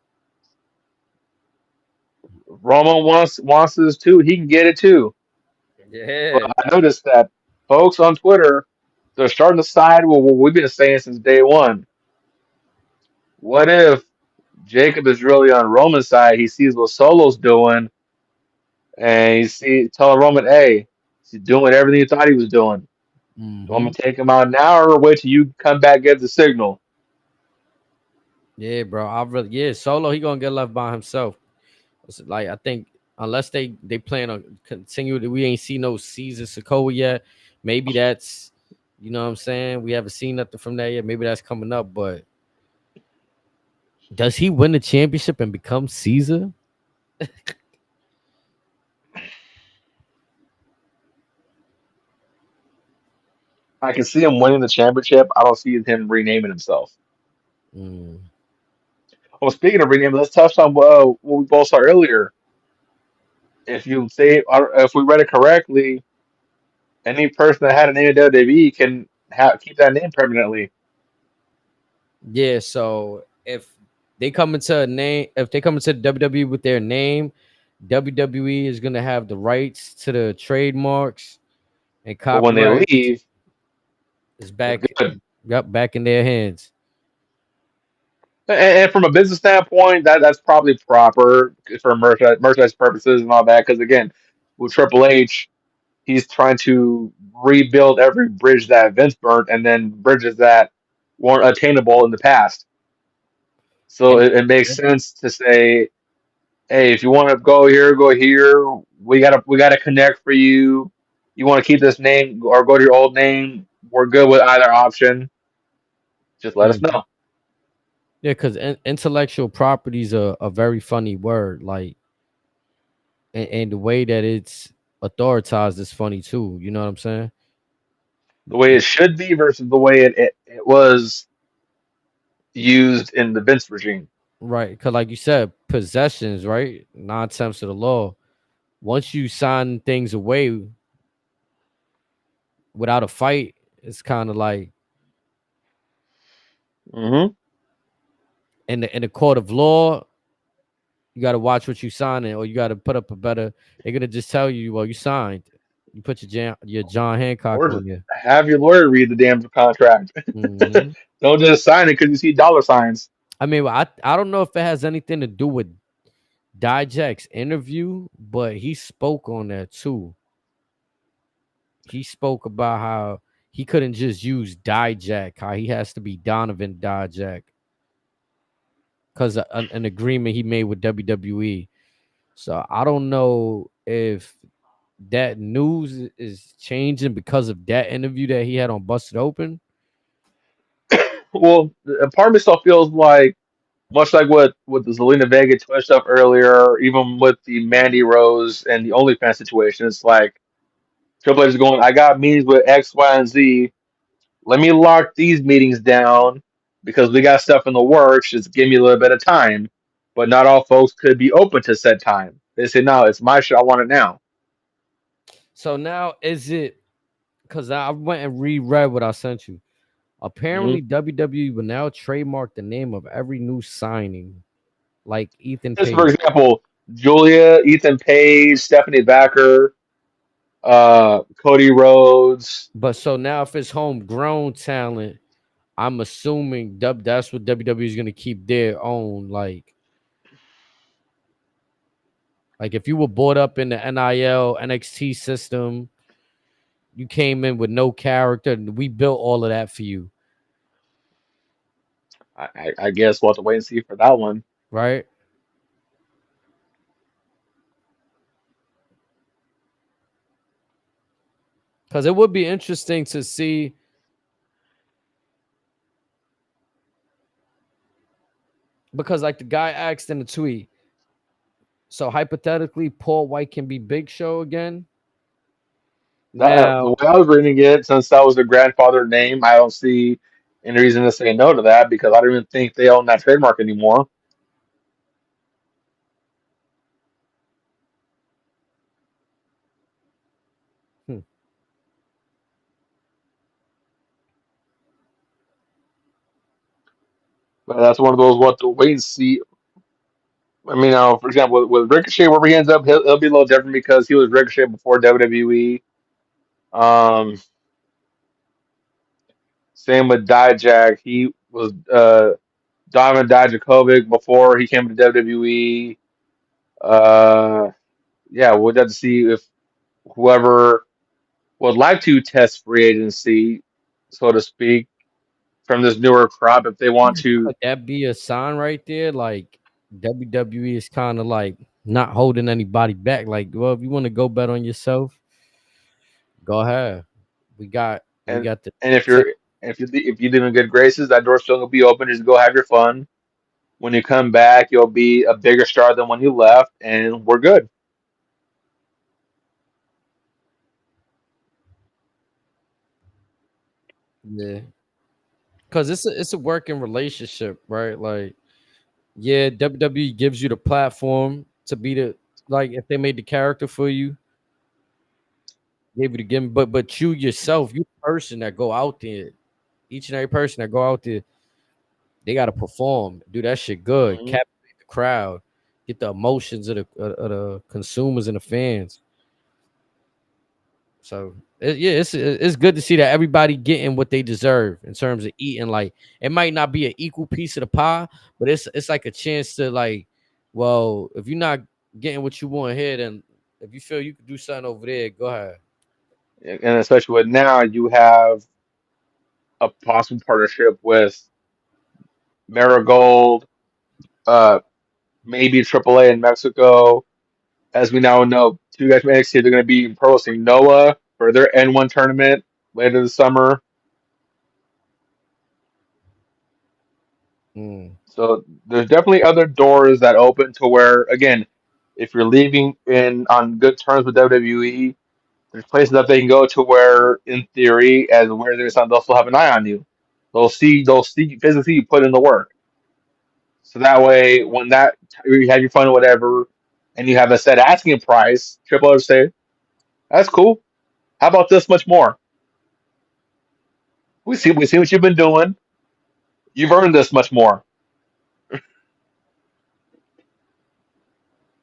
Roman wants this too. He can get it too. But Yeah. I noticed that folks on Twitter, they're starting to side with what we've been saying since day one. What if Jacob is really on Roman's side? He sees what Solo's doing, and telling Roman, "Hey, he's doing everything you thought he was doing. You want me Hmm. to take him out now, or wait till you come back get the signal?" Yeah, bro. I really Solo. He gonna get left by himself. Like I think unless they plan on continue, we ain't see no Caesar Sokoa yet. Maybe that's what I'm saying. We haven't seen nothing from that yet. Maybe that's coming up. But does he win the championship and become Caesar? I can see him winning the championship. I don't see him renaming himself. Mm. Well, speaking of renaming, let's touch on what we both saw earlier. If we read it correctly, any person that had a name in WWE can keep that name permanently. Yeah. So if they come into WWE with their name, WWE is gonna have the rights to the trademarks and But when they copyrights. leave, Is it's back. good. Yep, back in their hands. And from a business standpoint, that's probably proper for merchandise purposes and all that. Because again, with Triple H, he's trying to rebuild every bridge that Vince burnt, and then bridges that weren't attainable in the past. So And it makes sense to say, hey, if you want to go here, go here. We gotta connect for you. You want to keep this name or go to your old name? We're good with either option. Just let us mhm. know. Yeah, because intellectual property is a very funny word. Like, and the way that it's authorized is funny too. You know what I'm saying? The way it should be versus the way it was used in the Vince regime. Right. Because, like you said, possessions, right? 9 tenths of the law. Once you sign things away without a fight, it's kind of like Hmm. in the court of law. You got to watch what you signing, or you got to put up a better. They're gonna just tell you, well, you signed. You put your John Hancock Or just on you. have your lawyer read the damn contract. Hmm. Don't just sign it because you see dollar signs. I mean, I don't know if it has anything to do with Dijak's interview, but he spoke on that too. He spoke about how he couldn't just use Dijak, how he has to be Donovan Dijak because an agreement he made with WWE. So I don't know if that news is changing because of that interview that he had on Busted Open. Well, a part of me still feels like, much like what with the Zelina Vega Twitch stuff earlier, even with the Mandy Rose and the OnlyFans situation, it's like Triple H is going, I got meetings with X, Y, and Z. Let me lock these meetings down because we got stuff in the works. Just give me a little bit of time. But not all folks could be open to said time. They say, no, it's my shit. I want it now. So now is it because I went and reread what I sent you. Hmm. Apparently, WWE will now trademark the name of every new signing, like Ethan Just for Page. example, Julia, Ethan Page, Stephanie Backer, Cody Rhodes. But so now, if it's homegrown talent, I'm assuming that's what WWE is going to keep their own. Like if you were brought up in the NIL NXT system, you came in with no character, and we built all of that for you, I guess we'll have to wait and see for that one. right? Because it would be interesting to see. Because like the guy asked in the tweet, so hypothetically, Paul White can be Big Show again. The Now, way I was reading it, since that was the grandfather name, I don't see any reason to say no to that because I don't even think they own that trademark anymore. But that's one of those what to wait and see. I mean, for example, with Ricochet, wherever he ends up, he'll be a little different because he was Ricochet before WWE. Um, Same with Dijak. He was Donovan Dijakovic before he came to WWE. Uh, yeah, we'll have to see if whoever would like to test free agency, so to speak, from this newer crop, if they want to. Could that be a sign right there? Like WWE is kind of like not holding anybody back. Like, well, if you want to go bet on yourself, go ahead. We got we And got the and tech. if you live in good graces, that door's still gonna be open. Just go have your fun. When you come back, you'll be a bigger star than when you left, and we're good. Yeah, because it's a working relationship, right? Like, yeah, WWE gives you the platform to be the like if they made the character for you, gave you the gimmick, but you yourself, you the person that go out there, each and every person that go out there, they got to perform, do that shit good, Mhm. captivate the crowd, get the emotions of the consumers and the fans. So yeah, it's good to see that everybody getting what they deserve in terms of eating. Like it might not be an equal piece of the pie, but it's like a chance to like, well, if you're not getting what you want here, then if you feel you could do something over there, go ahead. And especially with now, you have a possible partnership with Marigold, uh, maybe AAA in Mexico. As we now know, two guys from NXT, they're going to be hosting Noah for their N1 tournament later this summer. Mm, So there's definitely other doors that open to where, again, if you're leaving in on good terms with WWE, there's places that they can go to where, in theory, as where there's they'll still have an eye on you. They'll see physically you put in the work. So that way, when that you have your fun or whatever, and you have a set asking price, Triple H say, "That's cool. How about this much more? We see what you've been doing. You've earned this much more."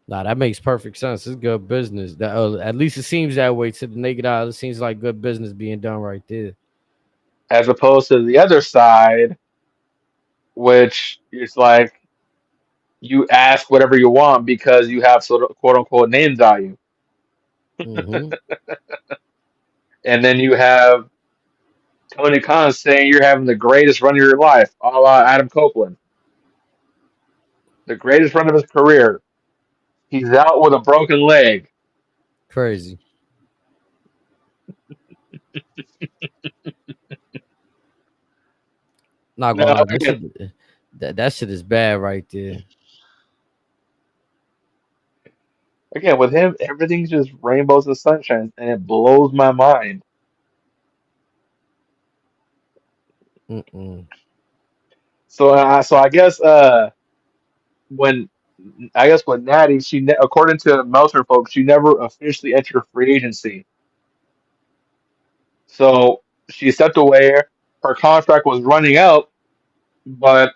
nah, that makes perfect sense. It's good business. That at least it seems that way to the naked eye. It seems like good business being done right there. As opposed to the other side, which is like you ask whatever you want because you have sort of quote unquote name value, Mm-hmm. and then you have Tony Khan saying you're having the greatest run of your life, a la Adam Copeland, the greatest run of his career. He's out with a broken leg. Crazy. Not gonna Now, lie, that again, shit, that shit is bad right there. with him, everything's just rainbows and sunshine, and it blows my mind. Mm-mm. So I guess when when Natty, according to Meltzer folks, she never officially entered free agency. So she stepped away. Her contract was running out, but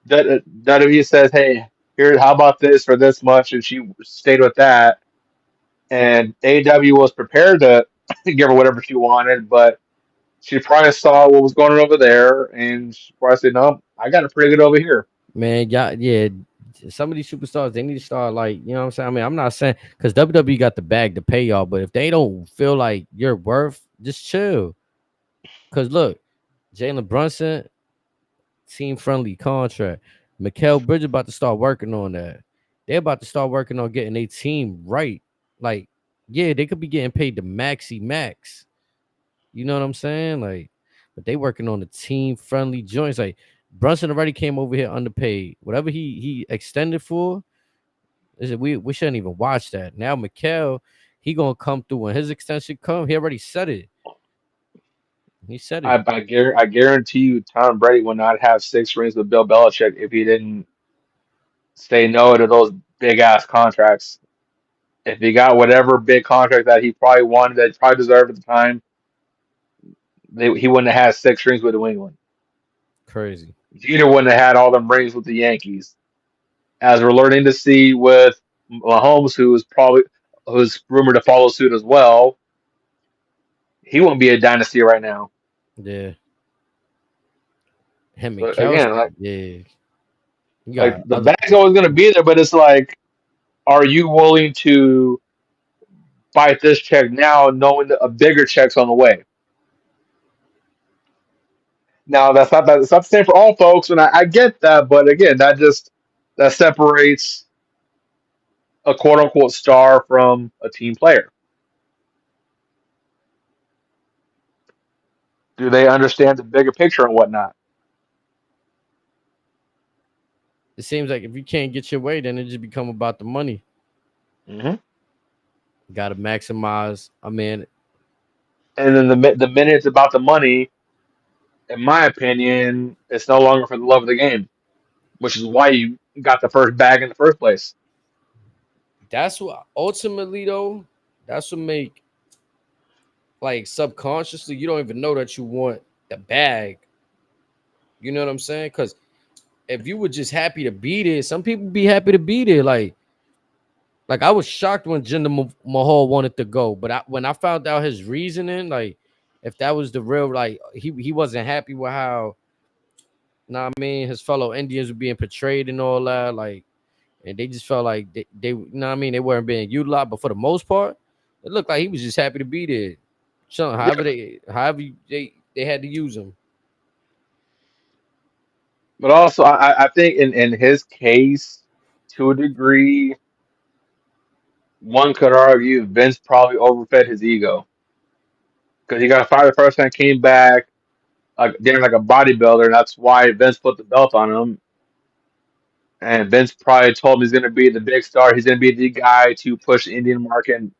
WWE says, "Hey, here, how about this for this much?" And she stayed with that. And AEW was prepared to give her whatever she wanted, but she probably saw what was going on over there, and she probably said, "No, I got it pretty good over here." Man, yeah. Some of these superstars, they need to start like, you know what I'm saying? I mean, I'm not saying because WWE got the bag to pay y'all, but if they don't feel like you're worth, just chill. Cause look, Jalen Brunson, team friendly contract. Mikael Bridges about to start working on that. They're about to start working on getting a team right. Like, yeah, they could be getting paid the maxi max. You know what I'm saying? Like, but they working on the team friendly joints. Like Brunson already came over here underpaid. Whatever he extended for, is it we shouldn't even watch that. Now Mikhail, he gonna come through when his extension come. He already said it. He said it. I guarantee you, Tom Brady would not have 6 rings with Bill Belichick if he didn't say no to those big ass contracts. If he got whatever big contract that he probably wanted, that he probably deserved at the time, he wouldn't have had 6 rings with New England. Crazy. Jeter wouldn't have had all them rings with the Yankees. As we're learning to see with Mahomes, who's rumored to follow suit as well, he won't be a dynasty right now. Yeah. Him and So Kelsey. again, like Yeah. You like got the other. bag's always going to be there, but it's like, are you willing to bite this check now, knowing that a bigger check's on the way? Now that's not the same for all folks, and I get that, but again, that separates a quote unquote star from a team player. Do they understand the bigger picture and whatnot? It seems like if you can't get your way, then it just become about the money. Hmm. Got to maximize. I mean, And then the minute it's about the money, in my opinion, it's no longer for the love of the game, which is why you got the first bag in the first place. that's what ultimately though. That's what make like subconsciously you don't even know that you want the bag. You know what I'm saying? Because if you were just happy to be there, some people be happy to be there. Like I was shocked when Jinder Mahal wanted to go, but when I found out his reasoning, like if that was the real, like he wasn't happy with how, know what I mean, his fellow Indians were being portrayed and all that, like, and they just felt like they you know what I mean, they weren't being utilized. But for the most part, it looked like he was just happy to be there. Chilling, Yeah, they had to use him. but also I think in his case, to a degree, one could argue Vince probably overfed his ego because he got fired the first time, came back like getting like a bodybuilder, and that's why Vince put the belt on him. And Vince probably told him he's going to be the big star. He's going to be the guy to push the Indian market, and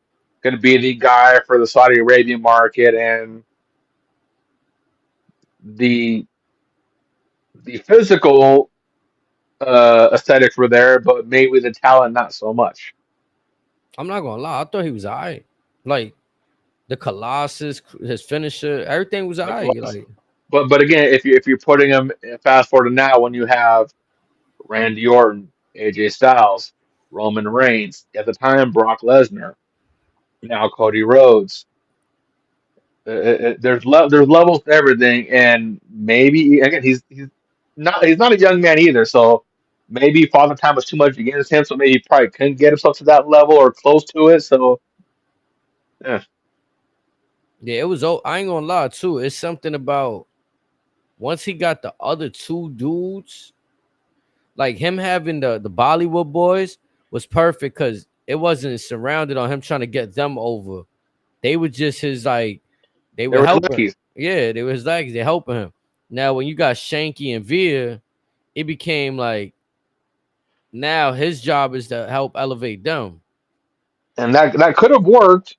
going to be the guy for the Saudi Arabian market, and the the physical aesthetics were there, but maybe the talent not so much. I'm not gonna lie, I thought he was alright. Like the Colossus, his finisher, everything was Like, alright. Like but again, if you're putting him fast forward to now, when you have Randy Orton, AJ Styles, Roman Reigns, at the time Brock Lesnar, now Cody Rhodes. There's levels to everything, and maybe again he's not a young man either, so maybe Father Time was too much against him, so maybe he probably couldn't get himself to that level or close to it. So yeah, yeah, it was. I ain't gonna lie too. It's something about once he got the other two dudes, like him having the Bollywood boys was perfect because it wasn't surrounded on him trying to get them over. They were just his like they they were were helping. luckies, Yeah, they were his legs. They helping him. Now when you got Shanky and Veer, it became like now his job is to help elevate them. and that could have worked.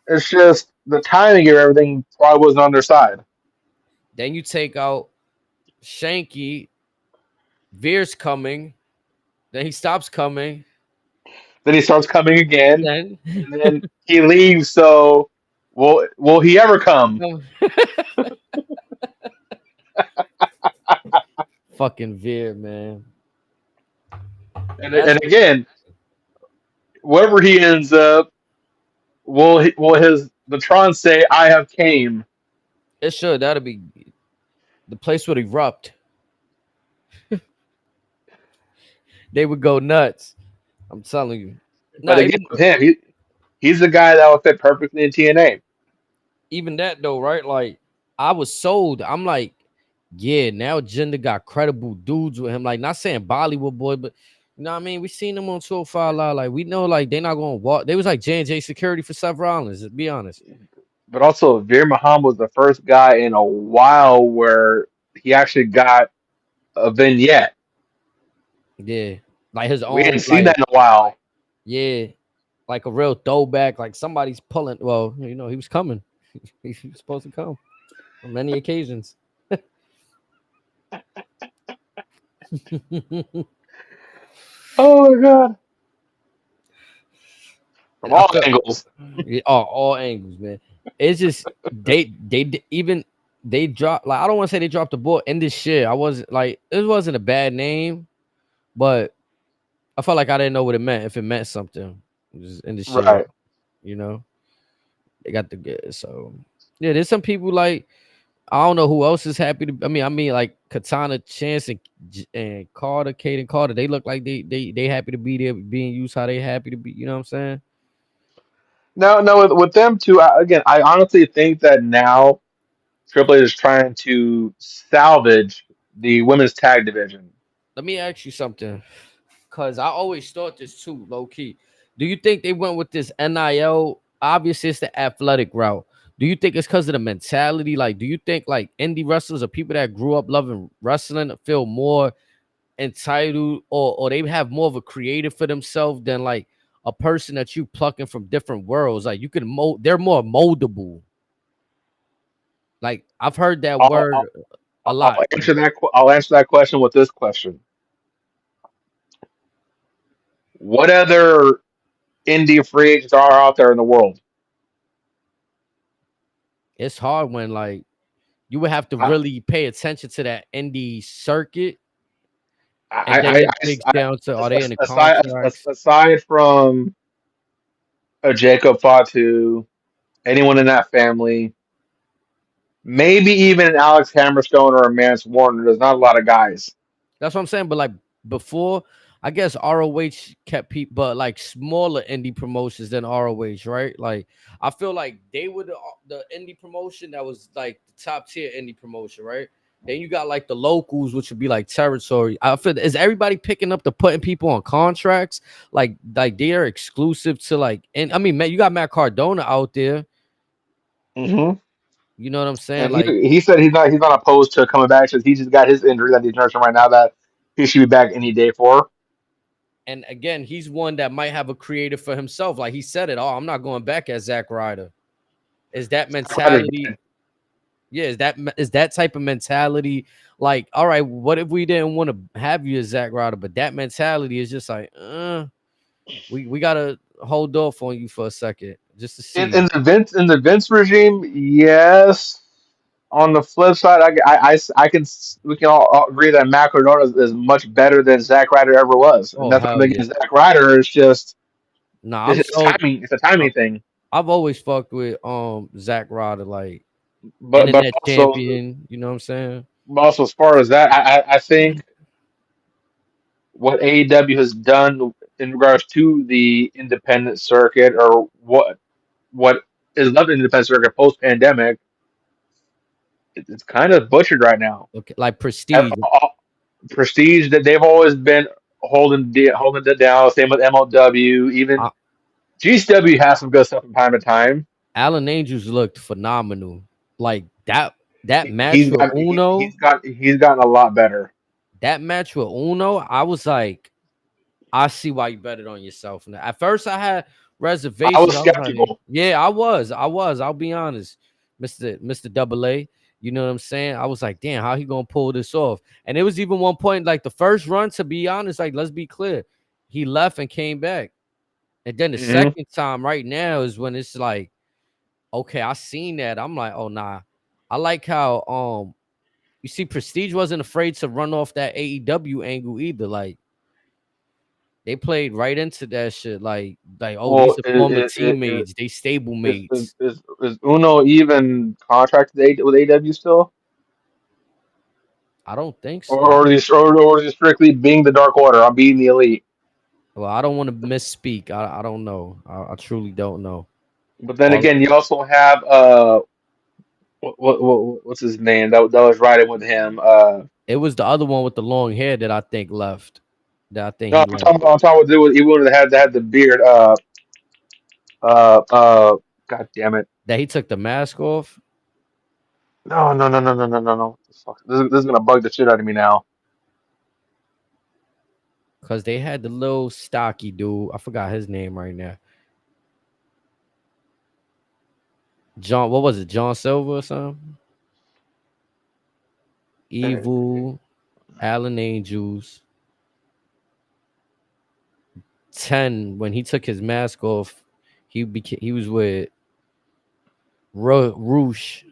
It's just the timing of everything probably wasn't on their side. Then you take out Shanky, Veer's coming, then he stops coming. Then he starts coming again, Then and then he leaves. So will he ever come? fucking Veer, man. And That's again, wherever he ends up, will his the Tron say, "I have came"? it should that'll be the place would erupt. They would go nuts. I'm telling you. But Nah, again, with him, he's the guy that would fit perfectly in TNA. even that though, right? Like I was sold. I'm like, yeah, now Jinder got credible dudes with him. Like not saying Bollywood boy, but you know what I mean? We seen them on 205 Live. Like we know like they're not gonna walk. They was like J&J security for Seth Rollins, to be honest. But also, Veer Mahan was the first guy in a while where he actually got a vignette. Yeah. Like his We hadn't own, seen like, that in a while. yeah, like a real throwback. Like somebody's pulling. Well, you know, he was coming. He was supposed to come on many occasions. Oh my god! From I all felt angles. yeah, all angles, man. It's just even. they dropped, like, I don't want to say they dropped the ball in this shit. I wasn't like, it wasn't a bad name, but I felt like I didn't know what it meant. If it meant something, it was in the shit, Right. you know. They got the good. So yeah, there's some people like, I don't know who else is happy to. I mean, like Katana Chance and Carter, Caden Carter. They look like they happy to be there, being used how they happy to be. You know what I'm saying? No, no, with them too. Again, I honestly think that now Triple H is trying to salvage the women's tag division. Let me ask you something, cause I always thought this too, low key. Do you think they went with this NIL? Obviously, it's the athletic route. Do you think it's because of the mentality? Like, do you think like indie wrestlers or people that grew up loving wrestling feel more entitled, or they have more of a creative for themselves than like a person that you plucking from different worlds? Like you can mold, they're more moldable. Like I've heard that I'll, word I'll, a I'll lot. answer that. I'll answer that question with this question: what other indie free agents are out there in the world? It's hard when like you would have to I, really pay attention to that indie circuit, and I, then I, it breaks I, down to, are they in the aside contracts? aside from a Jacob Fatu, anyone in that family, maybe even an Alex Hammerstone or a Mance Warner, there's not a lot of guys. That's what I'm saying. But like before, I guess ROH kept people, but like smaller indie promotions than ROH, right? Like I feel like they were the indie promotion that was like the top tier indie promotion, right? Then you got like the locals, which would be like territory. I feel, is everybody picking up the putting people on contracts? Like they're exclusive to like, and I mean, man, you got Matt Cardona out there. Hmm. You know what I'm saying? And Like, he said he's not opposed to coming back because he just got his injury that he's nursing right now that he should be back any day for. and again, he's one that might have a creative for himself. Like he said it, oh, I'm not going back as Zack Ryder. Is that Ryder's mentality? dead. Yeah, is that type of mentality? Like, all right, what if we didn't want to have you as Zack Ryder, but that mentality is just like, we gotta hold off on you for a second just to see. In the Vince regime, yes. On the flip side, I can we can all agree that Matt Cardona is much better than Zack Ryder ever was, and Oh that's hell nothing yeah! against Zack Ryder. It's just Nah, I'm it's so timing. It's a timing thing. I've always fucked with Zack Ryder, like But internet also champion. You know what I'm saying? as far as that, I think what AEW has done in regards to the independent circuit or what is left in the independent circuit post pandemic, it's kind of butchered right now. Okay, like Ev- prestige. Prestige that they've always been holding it down. Same with MLW. Even GCW has some good stuff from time to time. Alan Angels looked phenomenal. Like that He, match with Uno, he's gotten a lot better. that match with Uno, I was like, I see why you bet it on yourself. Now, at first, I had I reservations. was I was like, skeptical. yeah, I was. I'll be honest, Mister Double A. You know what I'm saying? I was like, damn, how he gonna pull this off? And it was even one point, like the first run. To be honest, like let's be clear, he left and came back. And then the Hmm. second time, right now, is when it's like, okay, I seen that. I'm like, oh nah. I like how you see Prestige wasn't afraid to run off that AEW angle either. Like they played right into that shit. Like oh, Well, these are former teammates. They stable mates. is Uno even contracted with AW still, I don't think or so. is he strictly being the Dark Order? I'm being the Elite. Well, I don't want to misspeak. I don't know. I truly don't know. But then All again, you also have what's his name that was riding with him. it was the other one with the long hair that I think left. That I think No, he left. I'm talking about he would have had the beard. Uh, uh, God damn it! That he took the mask off No, no, no, no, no, no, no, no. Fuck. This is gonna bug the shit out of me now. because they had the little stocky dude. I forgot his name right now. John, what was it? John Silver or something? Evil, Allen Angels, 10. When he took his mask off, he was with Roosh.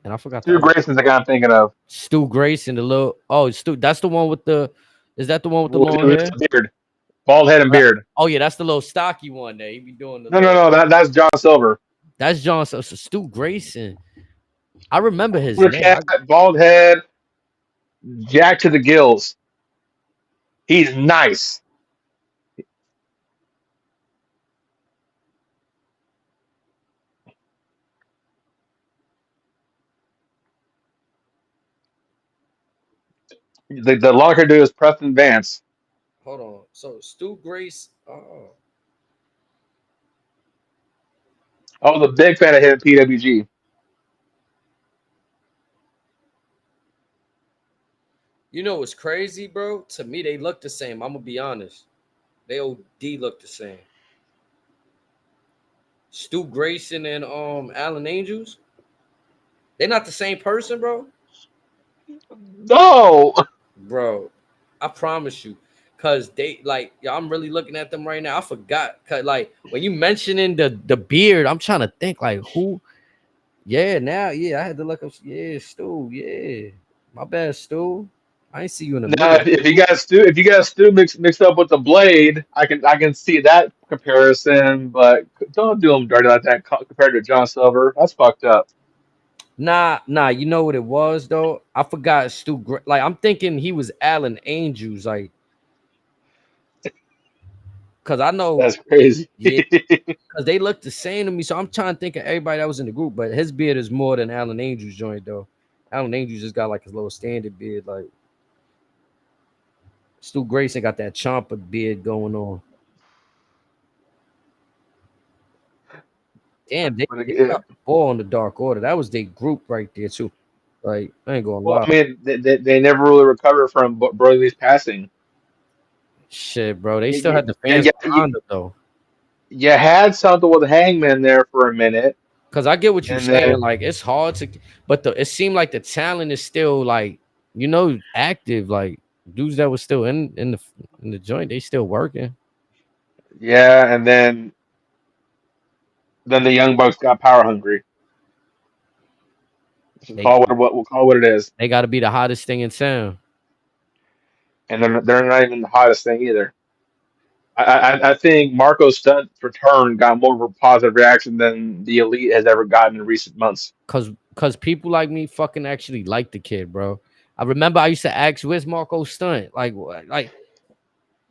and I forgot the Stu other Grayson's the guy I'm thinking of. Stu Grayson, the little Stu. That's the one with the. Is that the one with the With long with hair? the beard, bald head and Right. beard. Oh yeah, that's the little stocky one there. He be doing the No, no, little. no. That's John Silver. That's John. So Stu Grayson. I remember his Cooler name. cat, bald head, jacked to the gills. He's nice. The long hair dude is Preston Vance. Hold on. So Stu Grace. Oh, I was a big fan of him in PWG. you know what's crazy, bro? To me, they look the same. I'm gonna be honest. They OD look the same. Stu Grayson and Alan Angels. They're not the same person, bro. No, Bro, I promise you. Cause they like I'm really looking at them right now. I forgot. Cause like when you mentioning the beard, I'm trying to think like who. Yeah, now yeah, I had to look up. Yeah, Stu. Yeah, my bad, Stu. I ain't see you in a now minute. if you guys Stu mixed up with the Blade, I can see that comparison, but don't do him dirty like that compared to John Silver. That's fucked up. Nah. You know what it was though? I forgot Like I'm thinking he was Alan Angels. Like, cause I know. That's crazy. Yeah, cause they look the same to me. So I'm trying to think of everybody that was in the group, but his beard is more than Alan Angels joint though. Alan Angels just got like his little standard beard. Like Stu Grayson got that chomper beard going on. Damn, But they got the ball on the Dark Order. That was their group right there too. Like I ain't gonna well, lie. I mean, they never really recovered from Broly's passing. Shit, bro. They You, still you, had the yeah, fans yeah, behind them though. you had something with Hangman there for a minute, Cause I get what you and saying. then Like it's hard to, but it seemed like the talent is still like active. Like dudes that was still in the joint, they still working. yeah, and then the Young Bucks got power hungry. We'll They call what we'll call what it is, they got to be the hottest thing in town. and they're not even the hottest thing either. I think Marco Stunt's return got more of a positive reaction than the Elite has ever gotten in recent months. Cause people like me fucking actually like the kid, bro. I remember I used to ask, "Where's Marco Stunt?" Like, like,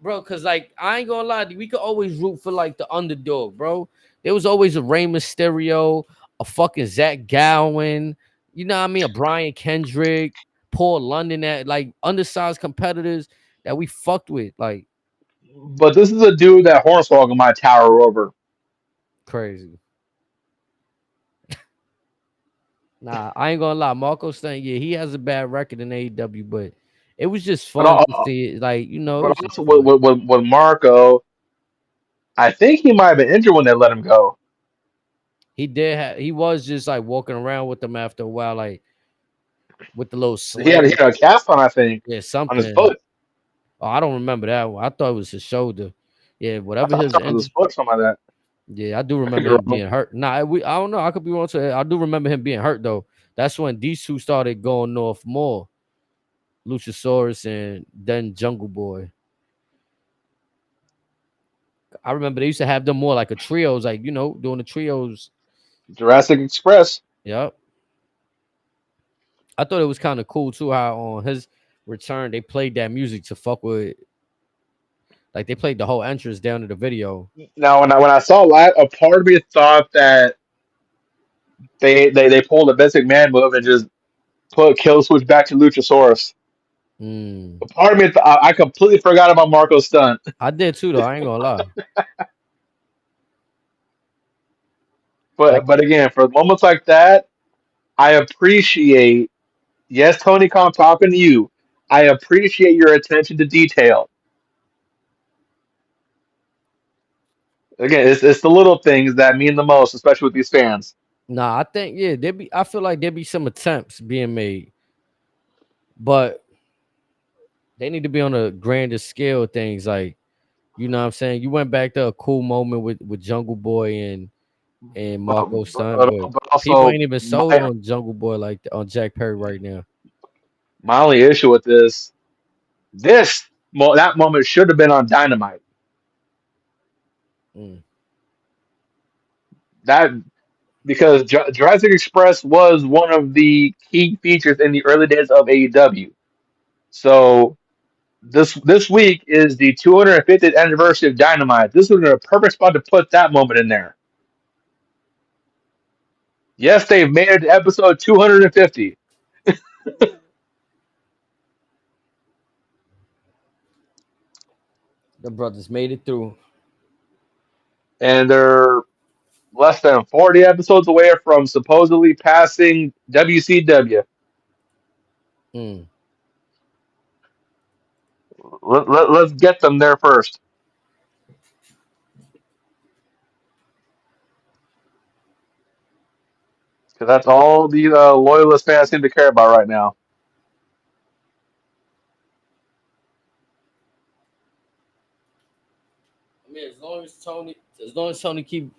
bro, cause like I ain't gonna lie, we could always root for like the underdog, bro. There was always a Rey Mysterio, a fucking Zach Gowen, you know what I mean, a Brian Kendrick, Paul London, that like undersized competitors that we fucked with, like But this is a dude that Hornswoggle might tower over. crazy. Nah, I ain't gonna lie, Marco Stunt, yeah, he has a bad record in AEW, but it was just But fun to see it, like it but was just also fun. with Marco, I think he might have been injured when they let him go. He was just like walking around with them after a while, like with the little He sling. had a cast on, I think, Yeah, on his something. foot. Oh, I don't remember that one. I thought it was his shoulder. Yeah, whatever I his thought it was his injury. foot, something like that. Yeah, I do I could remember be him wrong. being hurt. Nah, I don't know. I could be wrong. I do remember him being hurt though. That's when these two started going north more. Luchasaurus and then Jungle Boy. I remember they used to have them more like a trios, like doing the trios. Jurassic Express. Yep. I thought it was kind of cool too how on his return they played that music to fuck with, like they played the whole entrance down to the video. Now, when I saw that, a part of me thought that they pulled a Vince McMahon move and just put Kill Switch back to Luchasaurus. Mm. A part of me, I completely forgot about Marco Stunt. I did too though. I ain't gonna lie. Like But again, for moments like that, I appreciate. Yes, Tony Khan talking to you. I appreciate your attention to detail. Again, it's the little things that mean the most, especially with these fans. nah, I think yeah, there be. I feel like there be some attempts being made, but they need to be on a grander scale of things. Like you know what I'm saying. You went back to a cool moment with Jungle Boy and and but, Marco's son, but, but but people also ain't even sold on Jungle Boy like on Jack Perry right now. my only issue with that moment should have been on Dynamite. Mm. That because Jurassic Express was one of the key features in the early days of AEW. So this week is the 250th anniversary of Dynamite. This was a perfect spot to put that moment in there. Yes, they've made it to episode 250, The brothers made it through. and they're less than 40 episodes away from supposedly passing WCW. Mm. Let's get them there first, because that's all the loyalist fans seem to care about right now. I mean, as long as Tony keep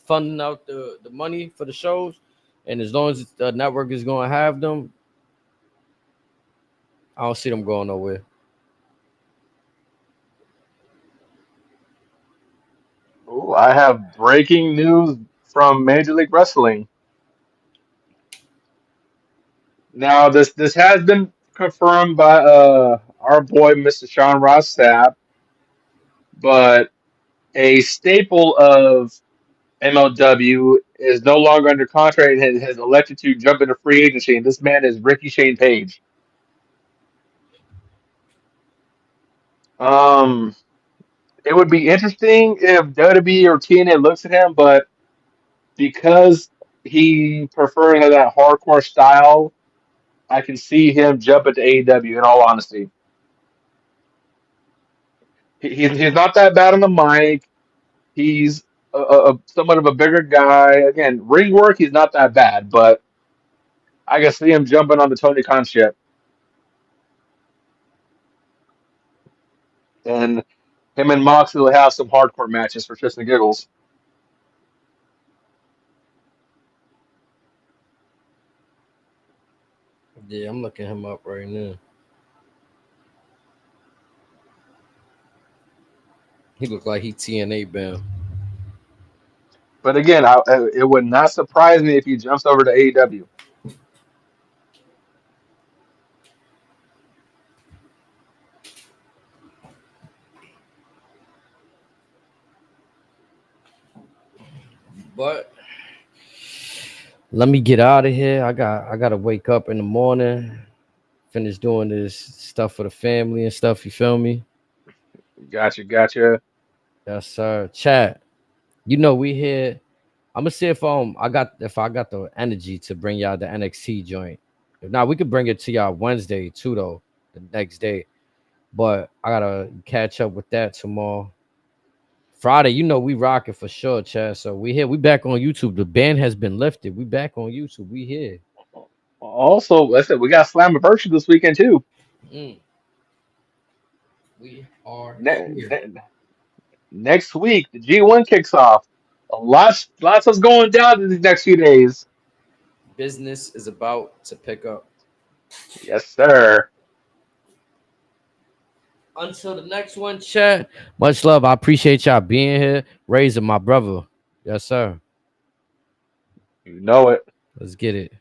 funding out the money for the shows, and as long as the network is going to have them, I don't see them going nowhere. Ooh, I have breaking news from Major League Wrestling. Now, this has been confirmed by our boy Mr. Sean Ross Sapp, but a staple of MLW is no longer under contract and has elected to jump into free agency. And this man is Ricky Shane Page. Um, it would be interesting if WWE or TNA looks at him, but because he prefers that hardcore style, I can see him jump into AEW. In all honesty, he's not that bad on the mic. He's somewhat of a bigger guy. Again, ring work, he's not that bad, but I can see him jumping on the Tony Khan ship. And him and Moxley will have some hardcore matches for shits and giggles. Yeah, I'm looking him up right now. He look like he TNA bound. But again, it would not surprise me if he jumps over to AEW. But let me get out of here. I gotta wake up in the morning, finish doing this stuff for the family and stuff. You feel me? Gotcha, gotcha. Yes, sir. Chat. You know we here. I'm gonna see if I got the energy to bring y'all the NXT joint. If not, we could bring it to y'all Wednesday too, though, the next day. But I gotta catch up with that tomorrow. Friday, you know we rocking for sure, Chad. So we here. We back on YouTube. The ban has been lifted. We back on YouTube. We here. Also, I said we got Slammiversary this weekend too. Mm, we are Ne- here. ne- Next week, the G1 kicks off. Lots of going down in these next few days. Business is about to pick up. Yes, sir. Until the next one, chat. Much love. I appreciate y'all being here, raising my brother. Yes, sir. You know it. Let's get it.